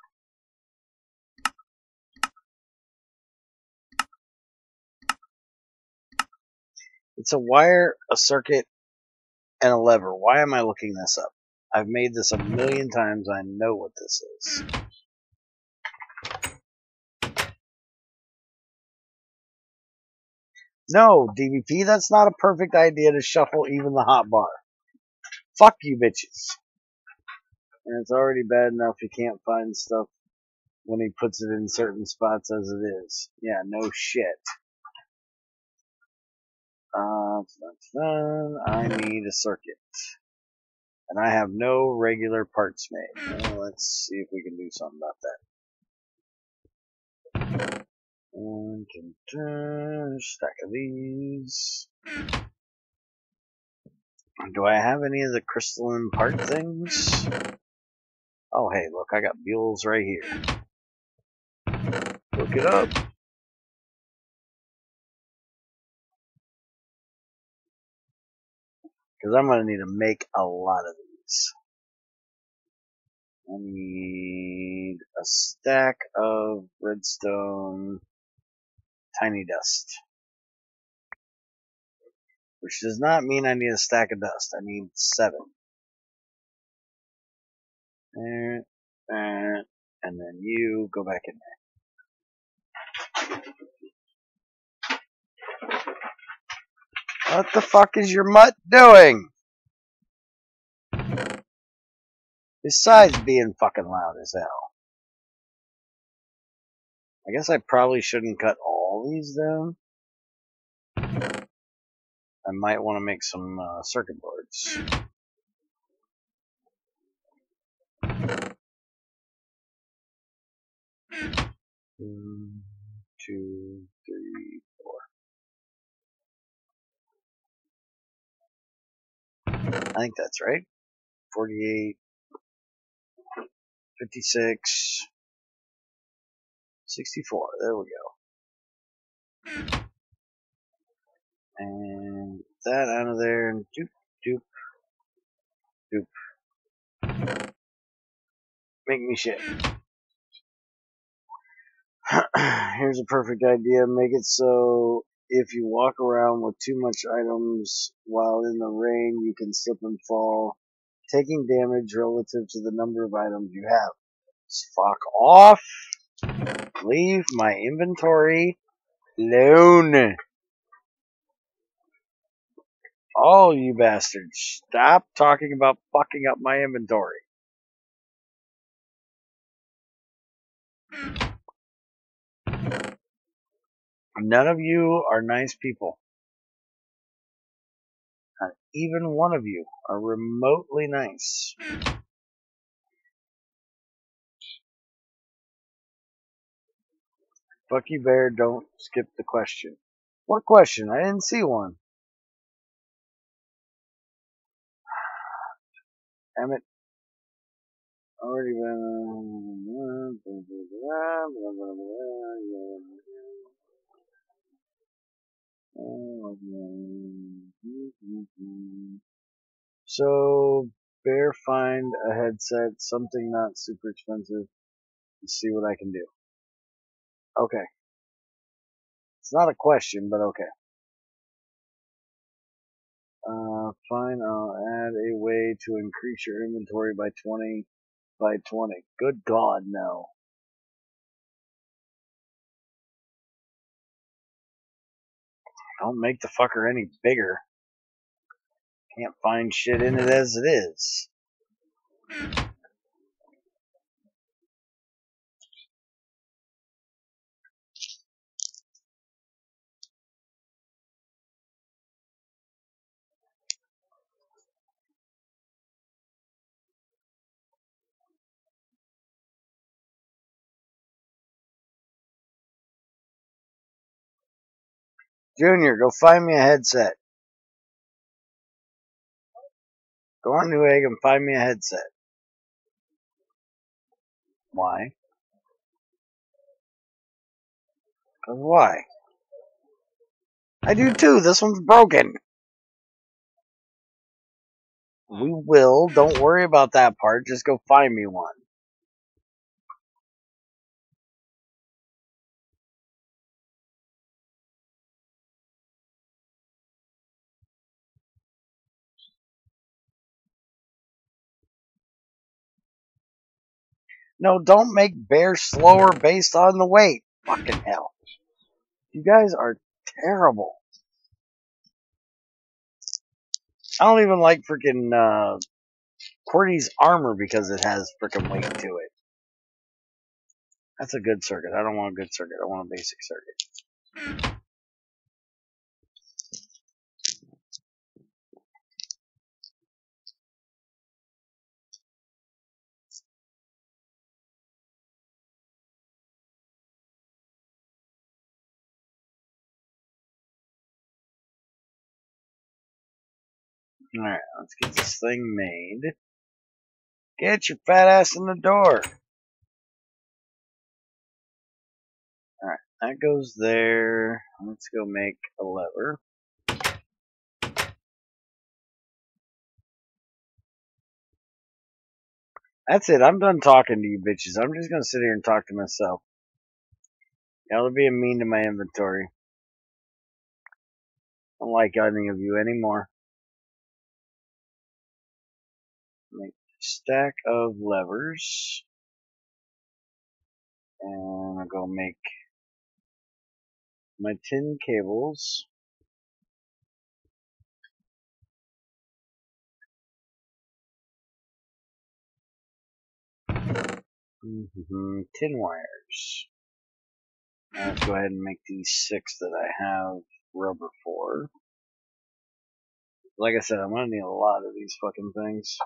It's a wire, a circuit, and a lever. Why am I looking this up? I've made this a million times. I know what this is. No, DVP, that's not a perfect idea to shuffle even the hot bar. Fuck you bitches. And it's already bad enough you can't find stuff when he puts it in certain spots as it is. Yeah, no shit. I need a circuit. And I have no regular parts made. Well, let's see if we can do something about that. Stack of these. Do I have any of the crystalline part things? Oh, hey, look, I got mules right here. Look it up. Because I'm going to need to make a lot of these. I need a stack of redstone tiny dust. Which does not mean I need a stack of dust. I need 7. And then you go back in there. What the fuck is your mutt doing? Besides being fucking loud as hell. I guess I probably shouldn't cut all these down. I might want to make some circuit boards. One, two, three, four. I think that's right. 48, 56, 64. There we go. And that out of there, and doop, doop, doop. Make me shit. Here's a perfect idea. Make it so if you walk around with too much items while in the rain, you can slip and fall, taking damage relative to the number of items you have. Just fuck off. Leave my inventory alone. All you bastards, stop talking about fucking up my inventory. None of you are nice people. Not even one of you are remotely nice. Bucky Bear, don't skip the question. What question? I didn't see one. Damn it. Already been. So, Bear, find a headset, something not super expensive, and see what I can do. Okay. It's not a question, but okay. Fine, I'll add a way to increase your inventory by 20 by 20. Good God, no. Don't make the fucker any bigger. Can't find shit in it as it is. Junior, go find me a headset. Go on Newegg and find me a headset. Why? Cause why? I do too. This one's broken. We will. Don't worry about that part. Just go find me one. No, don't make Bear slower based on the weight. Fucking hell. You guys are terrible. I don't even like freaking Qwerty's armor because it has freaking weight to it. That's a good circuit. I don't want a good circuit. I want a basic circuit. Alright, let's get this thing made. Get your fat ass in the door. Alright, that goes there. Let's go make a lever. That's it. I'm done talking to you bitches. I'm just gonna sit here and talk to myself. Y'all are being mean to my inventory. I don't like any of you anymore. Make a stack of levers. And I'll go make my tin cables. Tin wires. Let's go ahead and make these 6 that I have rubber for. Like I said, I'm gonna need a lot of these fucking things.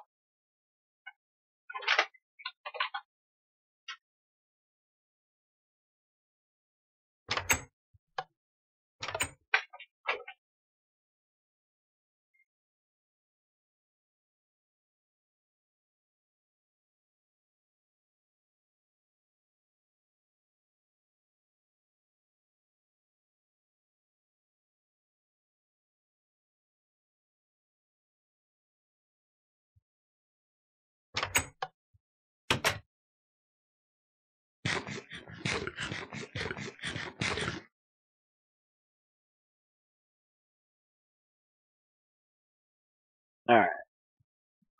Alright.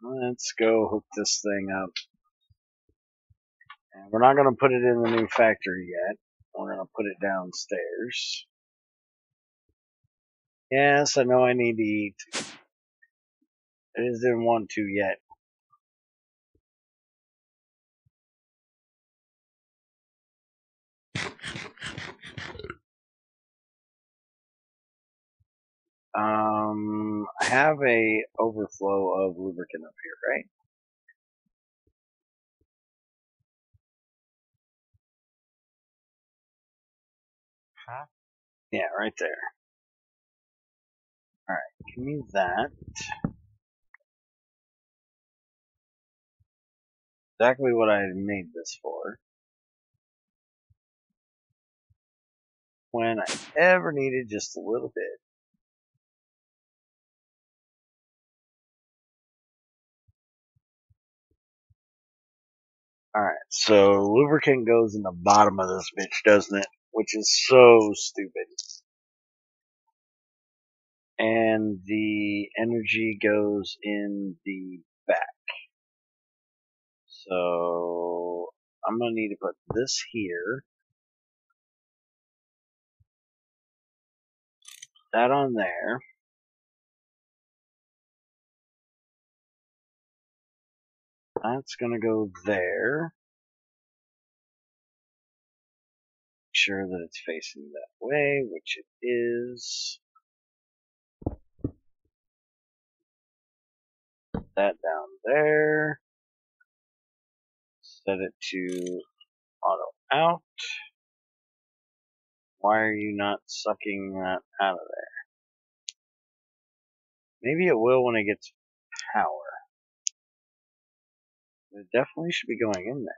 Let's go hook this thing up. And we're not going to put it in the new factory yet. We're going to put it downstairs. Yes, I know I need to eat. I just didn't want to yet. I have a overflow of lubricant up here, right? Huh? Yeah, right there. Alright, give me that. Exactly what I made this for. When I ever needed just a little bit. Alright, so lubricant goes in the bottom of this bitch, doesn't it? Which is so stupid. And the energy goes in the back. So I'm going to need to put this here. That on there. That's going to go there. Make sure that it's facing that way, which it is. That down there. Set it to auto out. Why are you not sucking that out of there? Maybe it will when it gets power. It definitely should be going in there.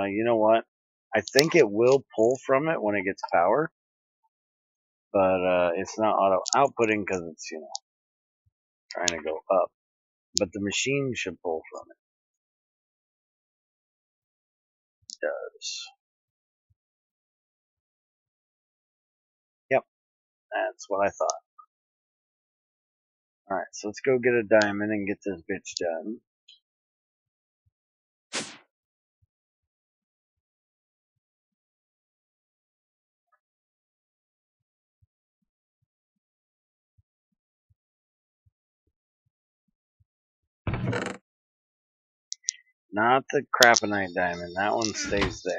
You know what? I think it will pull from it when it gets power. But it's not auto outputting because it's, trying to go up. But the machine should pull from it. It does. Yep, that's what I thought. Alright, so let's go get a diamond and get this bitch done. Not the craponite diamond, that one stays there.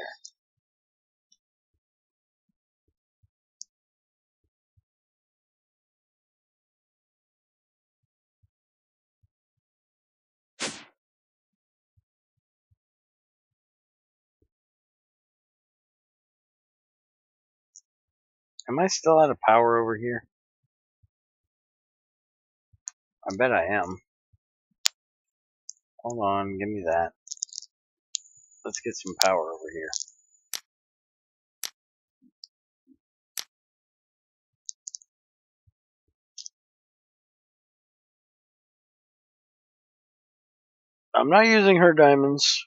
Am I still out of power over here? I bet I am. Hold on, give me that. Let's get some power over here. I'm not using her diamonds.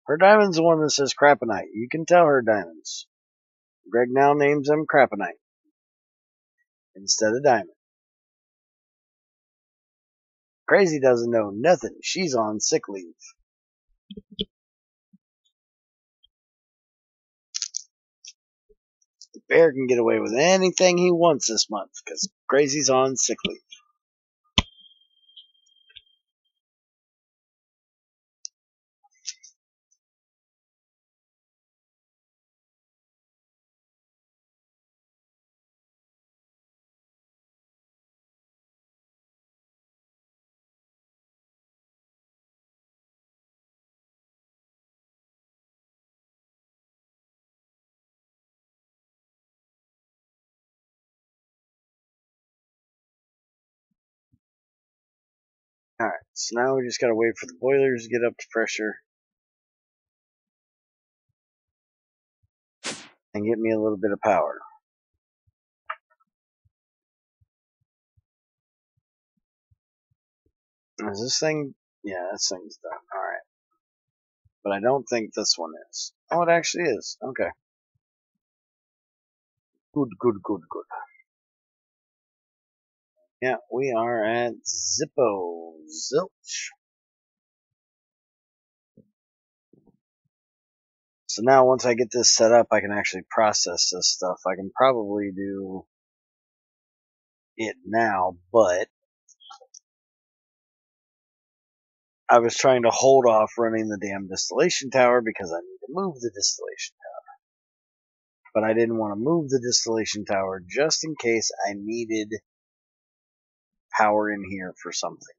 Her diamond's the one that says craponite. You can tell her diamonds. Greg now names them craponite instead of diamond. Crazy doesn't know nothing. She's on sick leave. Bear can get away with anything he wants this month because Crazy's on sick leave. Alright, so now we just gotta wait for the boilers to get up to pressure and get me a little bit of power. Is this thing? Yeah, this thing's done. Alright. But I don't think this one is. Oh, it actually is. Okay. Good, good, good, good. Yeah, we are at Zippo. Zilch. So now once I get this set up, I can actually process this stuff. I can probably do it now, but I was trying to hold off running the damn distillation tower because I need to move the distillation tower. But I didn't want to move the distillation tower just in case I needed power in here for something.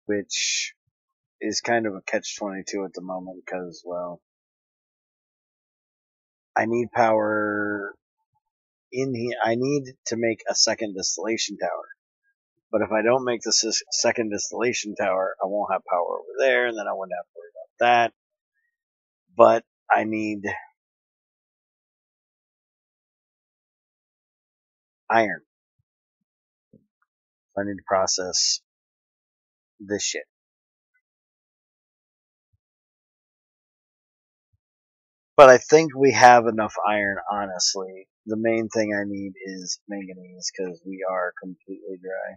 Which is kind of a catch-22 at the moment because, well, I need power in here. I need to make a second distillation tower. But if I don't make the second distillation tower, I won't have power over there, and then I wouldn't have to worry about that. But I need iron. I need to process this shit. But I think we have enough iron, honestly. The main thing I need is manganese, because we are completely dry.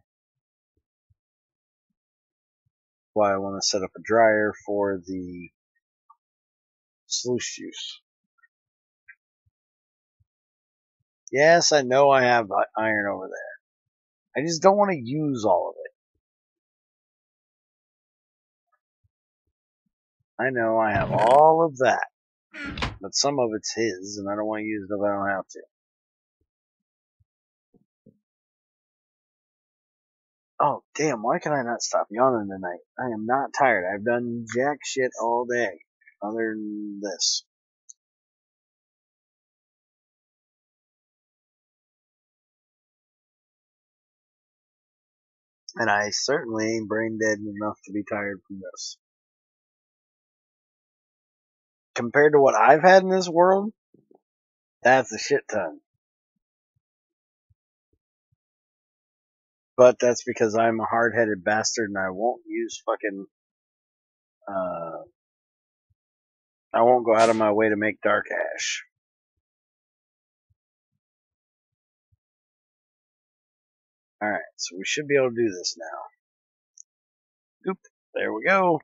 Why I want to set up a dryer for the sluice juice. Yes, I know I have iron over there. I just don't want to use all of it. I know I have all of that. But some of it's his, and I don't want to use it if I don't have to. Oh, damn, why can I not stop yawning tonight? I am not tired. I've done jack shit all day. Other than this. And I certainly ain't brain dead enough to be tired from this. Compared to what I've had in this world, that's a shit ton. But that's because I'm a hard-headed bastard and I won't use fucking, I won't go out of my way to make dark ash. Alright, so we should be able to do this now. Oop, there we go.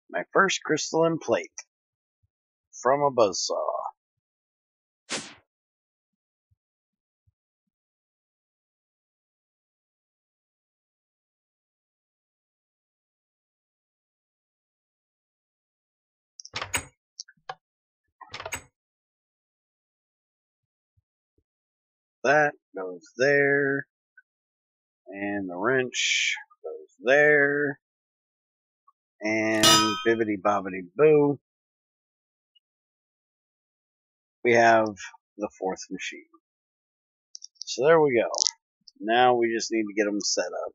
My first crystalline plate. From a buzzsaw. That goes there. And the wrench goes there. And bibbity bobbity boo. We have the fourth machine. So there we go. Now we just need to get them set up.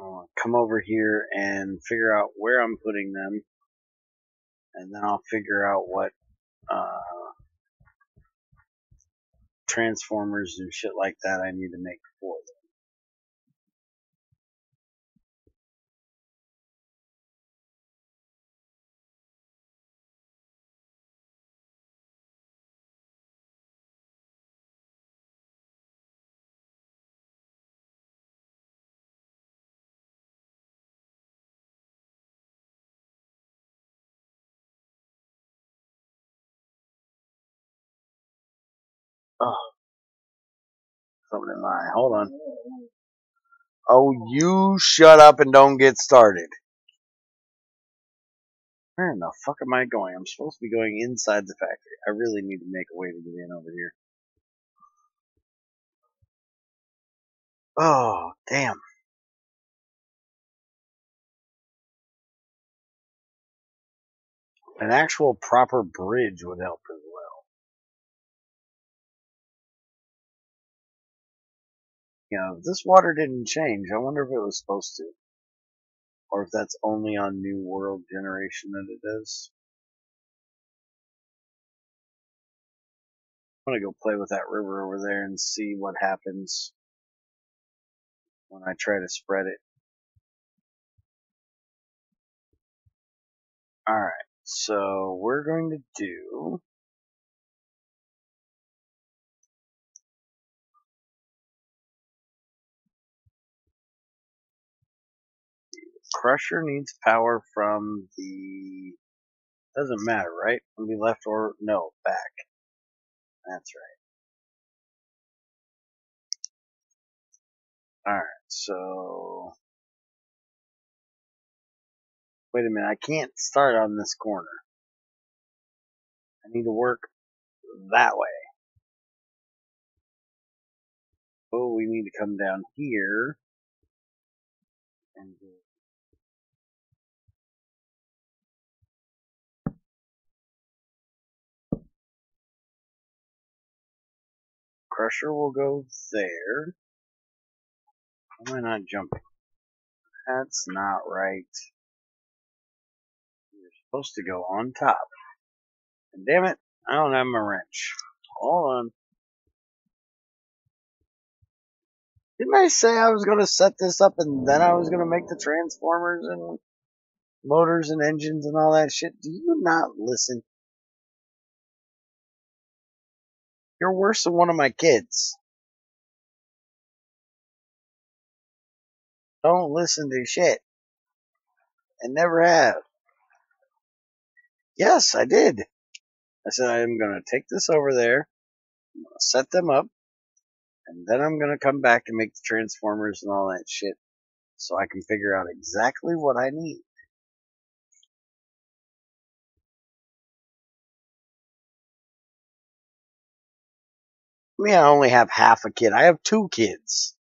I'll come over here and figure out where I'm putting them. And then I'll figure out what transformers and shit like that I need to make for them. Oh, something in my eye. Hold on. Oh, you shut up and don't get started. Where in the fuck am I going? I'm supposed to be going inside the factory. I really need to make a way to get in over here. Oh, damn. An actual proper bridge would help as well. You know, if this water didn't change, I wonder if it was supposed to. Or if that's only on New World Generation that it is. I'm gonna go play with that river over there and see what happens when I try to spread it. Alright, so we're going to do Crusher needs power from the doesn't matter, right? It'll be left or no, back. That's right. Alright, so wait a minute, I can't start on this corner. I need to work that way. Oh, we need to come down here and do Crusher will go there. Why am I not jumping? That's not right. You're supposed to go on top. And damn it, I don't have my wrench. Hold on. Didn't I say I was going to set this up and then I was going to make the transformers and motors and engines and all that shit? Do you not listen? You're worse than one of my kids. Don't listen to shit. And never have. Yes, I did. I said I'm going to take this over there, I'm going to set them up, and then I'm going to come back and make the transformers and all that shit so I can figure out exactly what I need. I mean, I only have half a kid. I have 2 kids.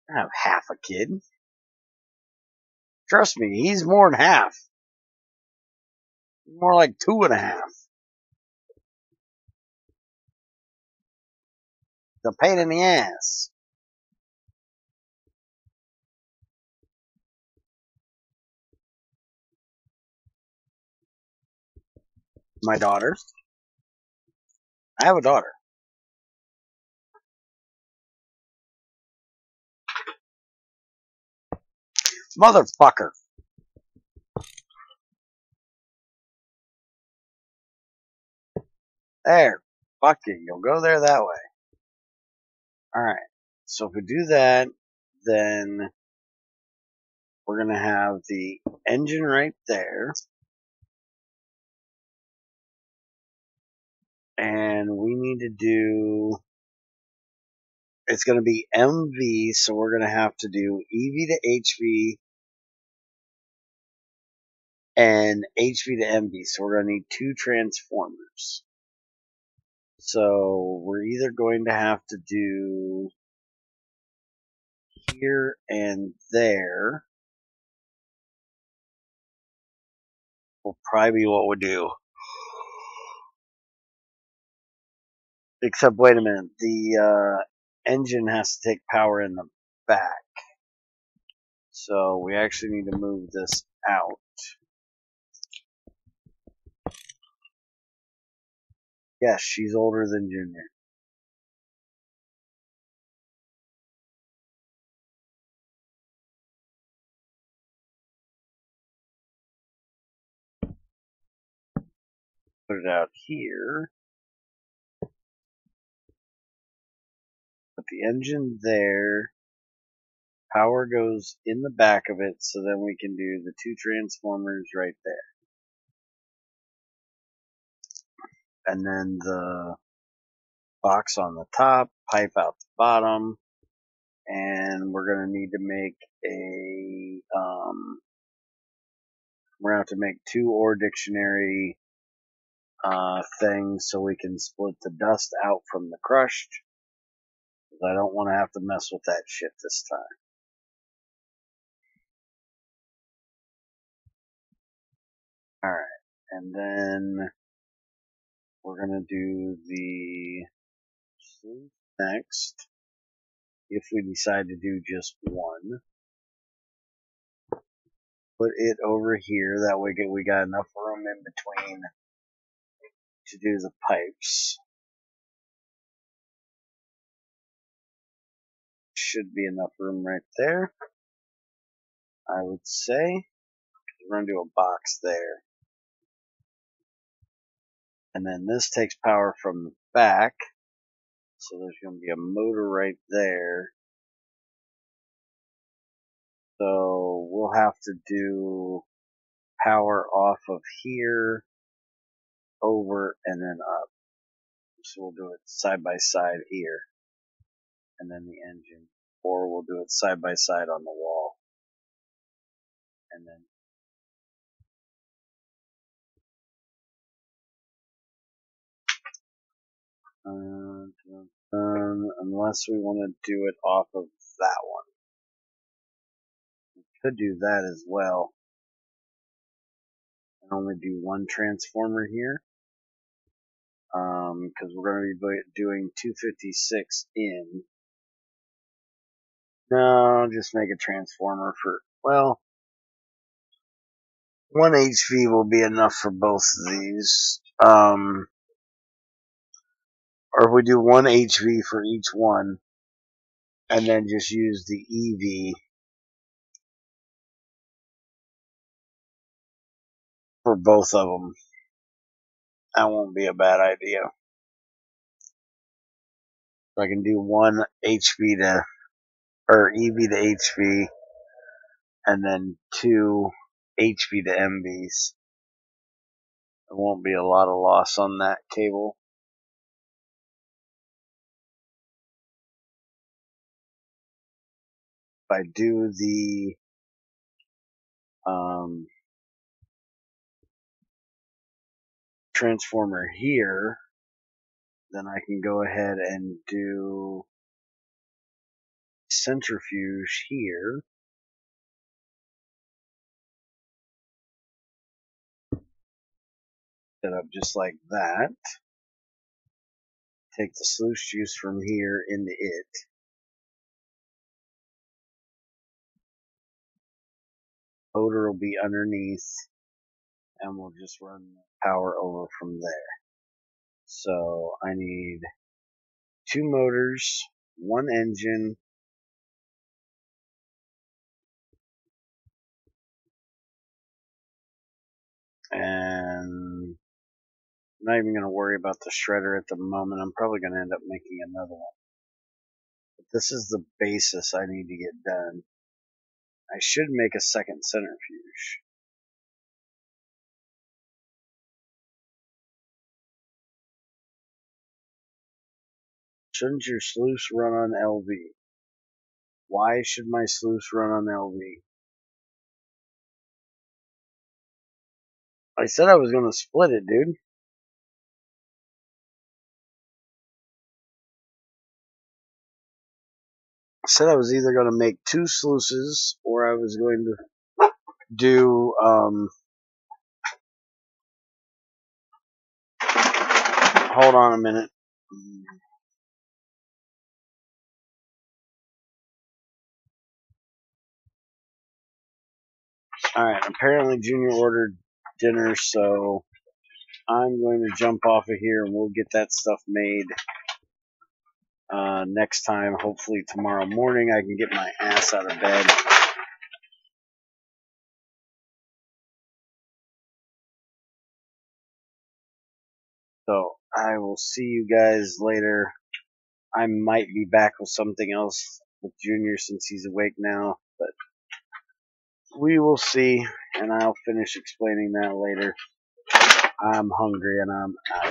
I have half a kid. Trust me, he's more than half. More like 2.5. The pain in the ass. My daughter. I have a daughter. Motherfucker. There. Fuck you. You'll go there that way. Alright. So if we do that, then we're going to have the engine right there. And we need to do, it's going to be MV, so we're going to have to do EV to HV and HV to MV. So we're going to need 2 transformers. So we're either going to have to do here and there. Will probably be what we'll do. Except, wait a minute, the engine has to take power in the back. So we actually need to move this out. Yes, she's older than Junior. Put it out here. Put the engine there. Power goes in the back of it, so then we can do the 2 transformers right there. And then the box on the top, pipe out the bottom, and we're going to need to make we're going to have to make 2 ore dictionary things so we can split the dust out from the crushed. I don't want to have to mess with that shit this time. Alright, and then we're going to do the sleuth next. If we decide to do just one, put it over here. That way we got enough room in between to do the pipes. Should be enough room right there, I would say. We're going to do a box there. And then this takes power from the back. So there's going to be a motor right there. So we'll have to do power off of here, over, and then up. So we'll do it side by side here. And then the engine. Or we'll do it side by side on the wall. And then unless we want to do it off of that one. We could do that as well. And only do 1 transformer here. Because we're going to be doing 256 in. No, just make a transformer for, well, 1 HV will be enough for both of these. Or if we do 1 HV for each one, and then just use the EV for both of them. That won't be a bad idea. So I can do 1 HV to, or EV to HV, and then 2 HV to MVs. There won't be a lot of loss on that cable. If I do the transformer here, then I can go ahead and do centrifuge here. Set up just like that. Take the sluice juice from here into it. Motor will be underneath, and we'll just run power over from there. So I need 2 motors, 1 engine, and I'm not even going to worry about the shredder at the moment. I'm probably going to end up making another one. But this is the basis I need to get done. I should make a second centrifuge. Shouldn't your sluice run on LV? Why should my sluice run on LV? I said I was going to split it, dude. I said I was either going to make 2 sluices, or I was going to do, hold on a minute. Alright, apparently Junior ordered dinner, so I'm going to jump off of here and we'll get that stuff made next time. Hopefully tomorrow morning I can get my ass out of bed. So I will see you guys later. I might be back with something else with Junior since he's awake now, but we will see, and I'll finish explaining that later. I'm hungry and I'm out.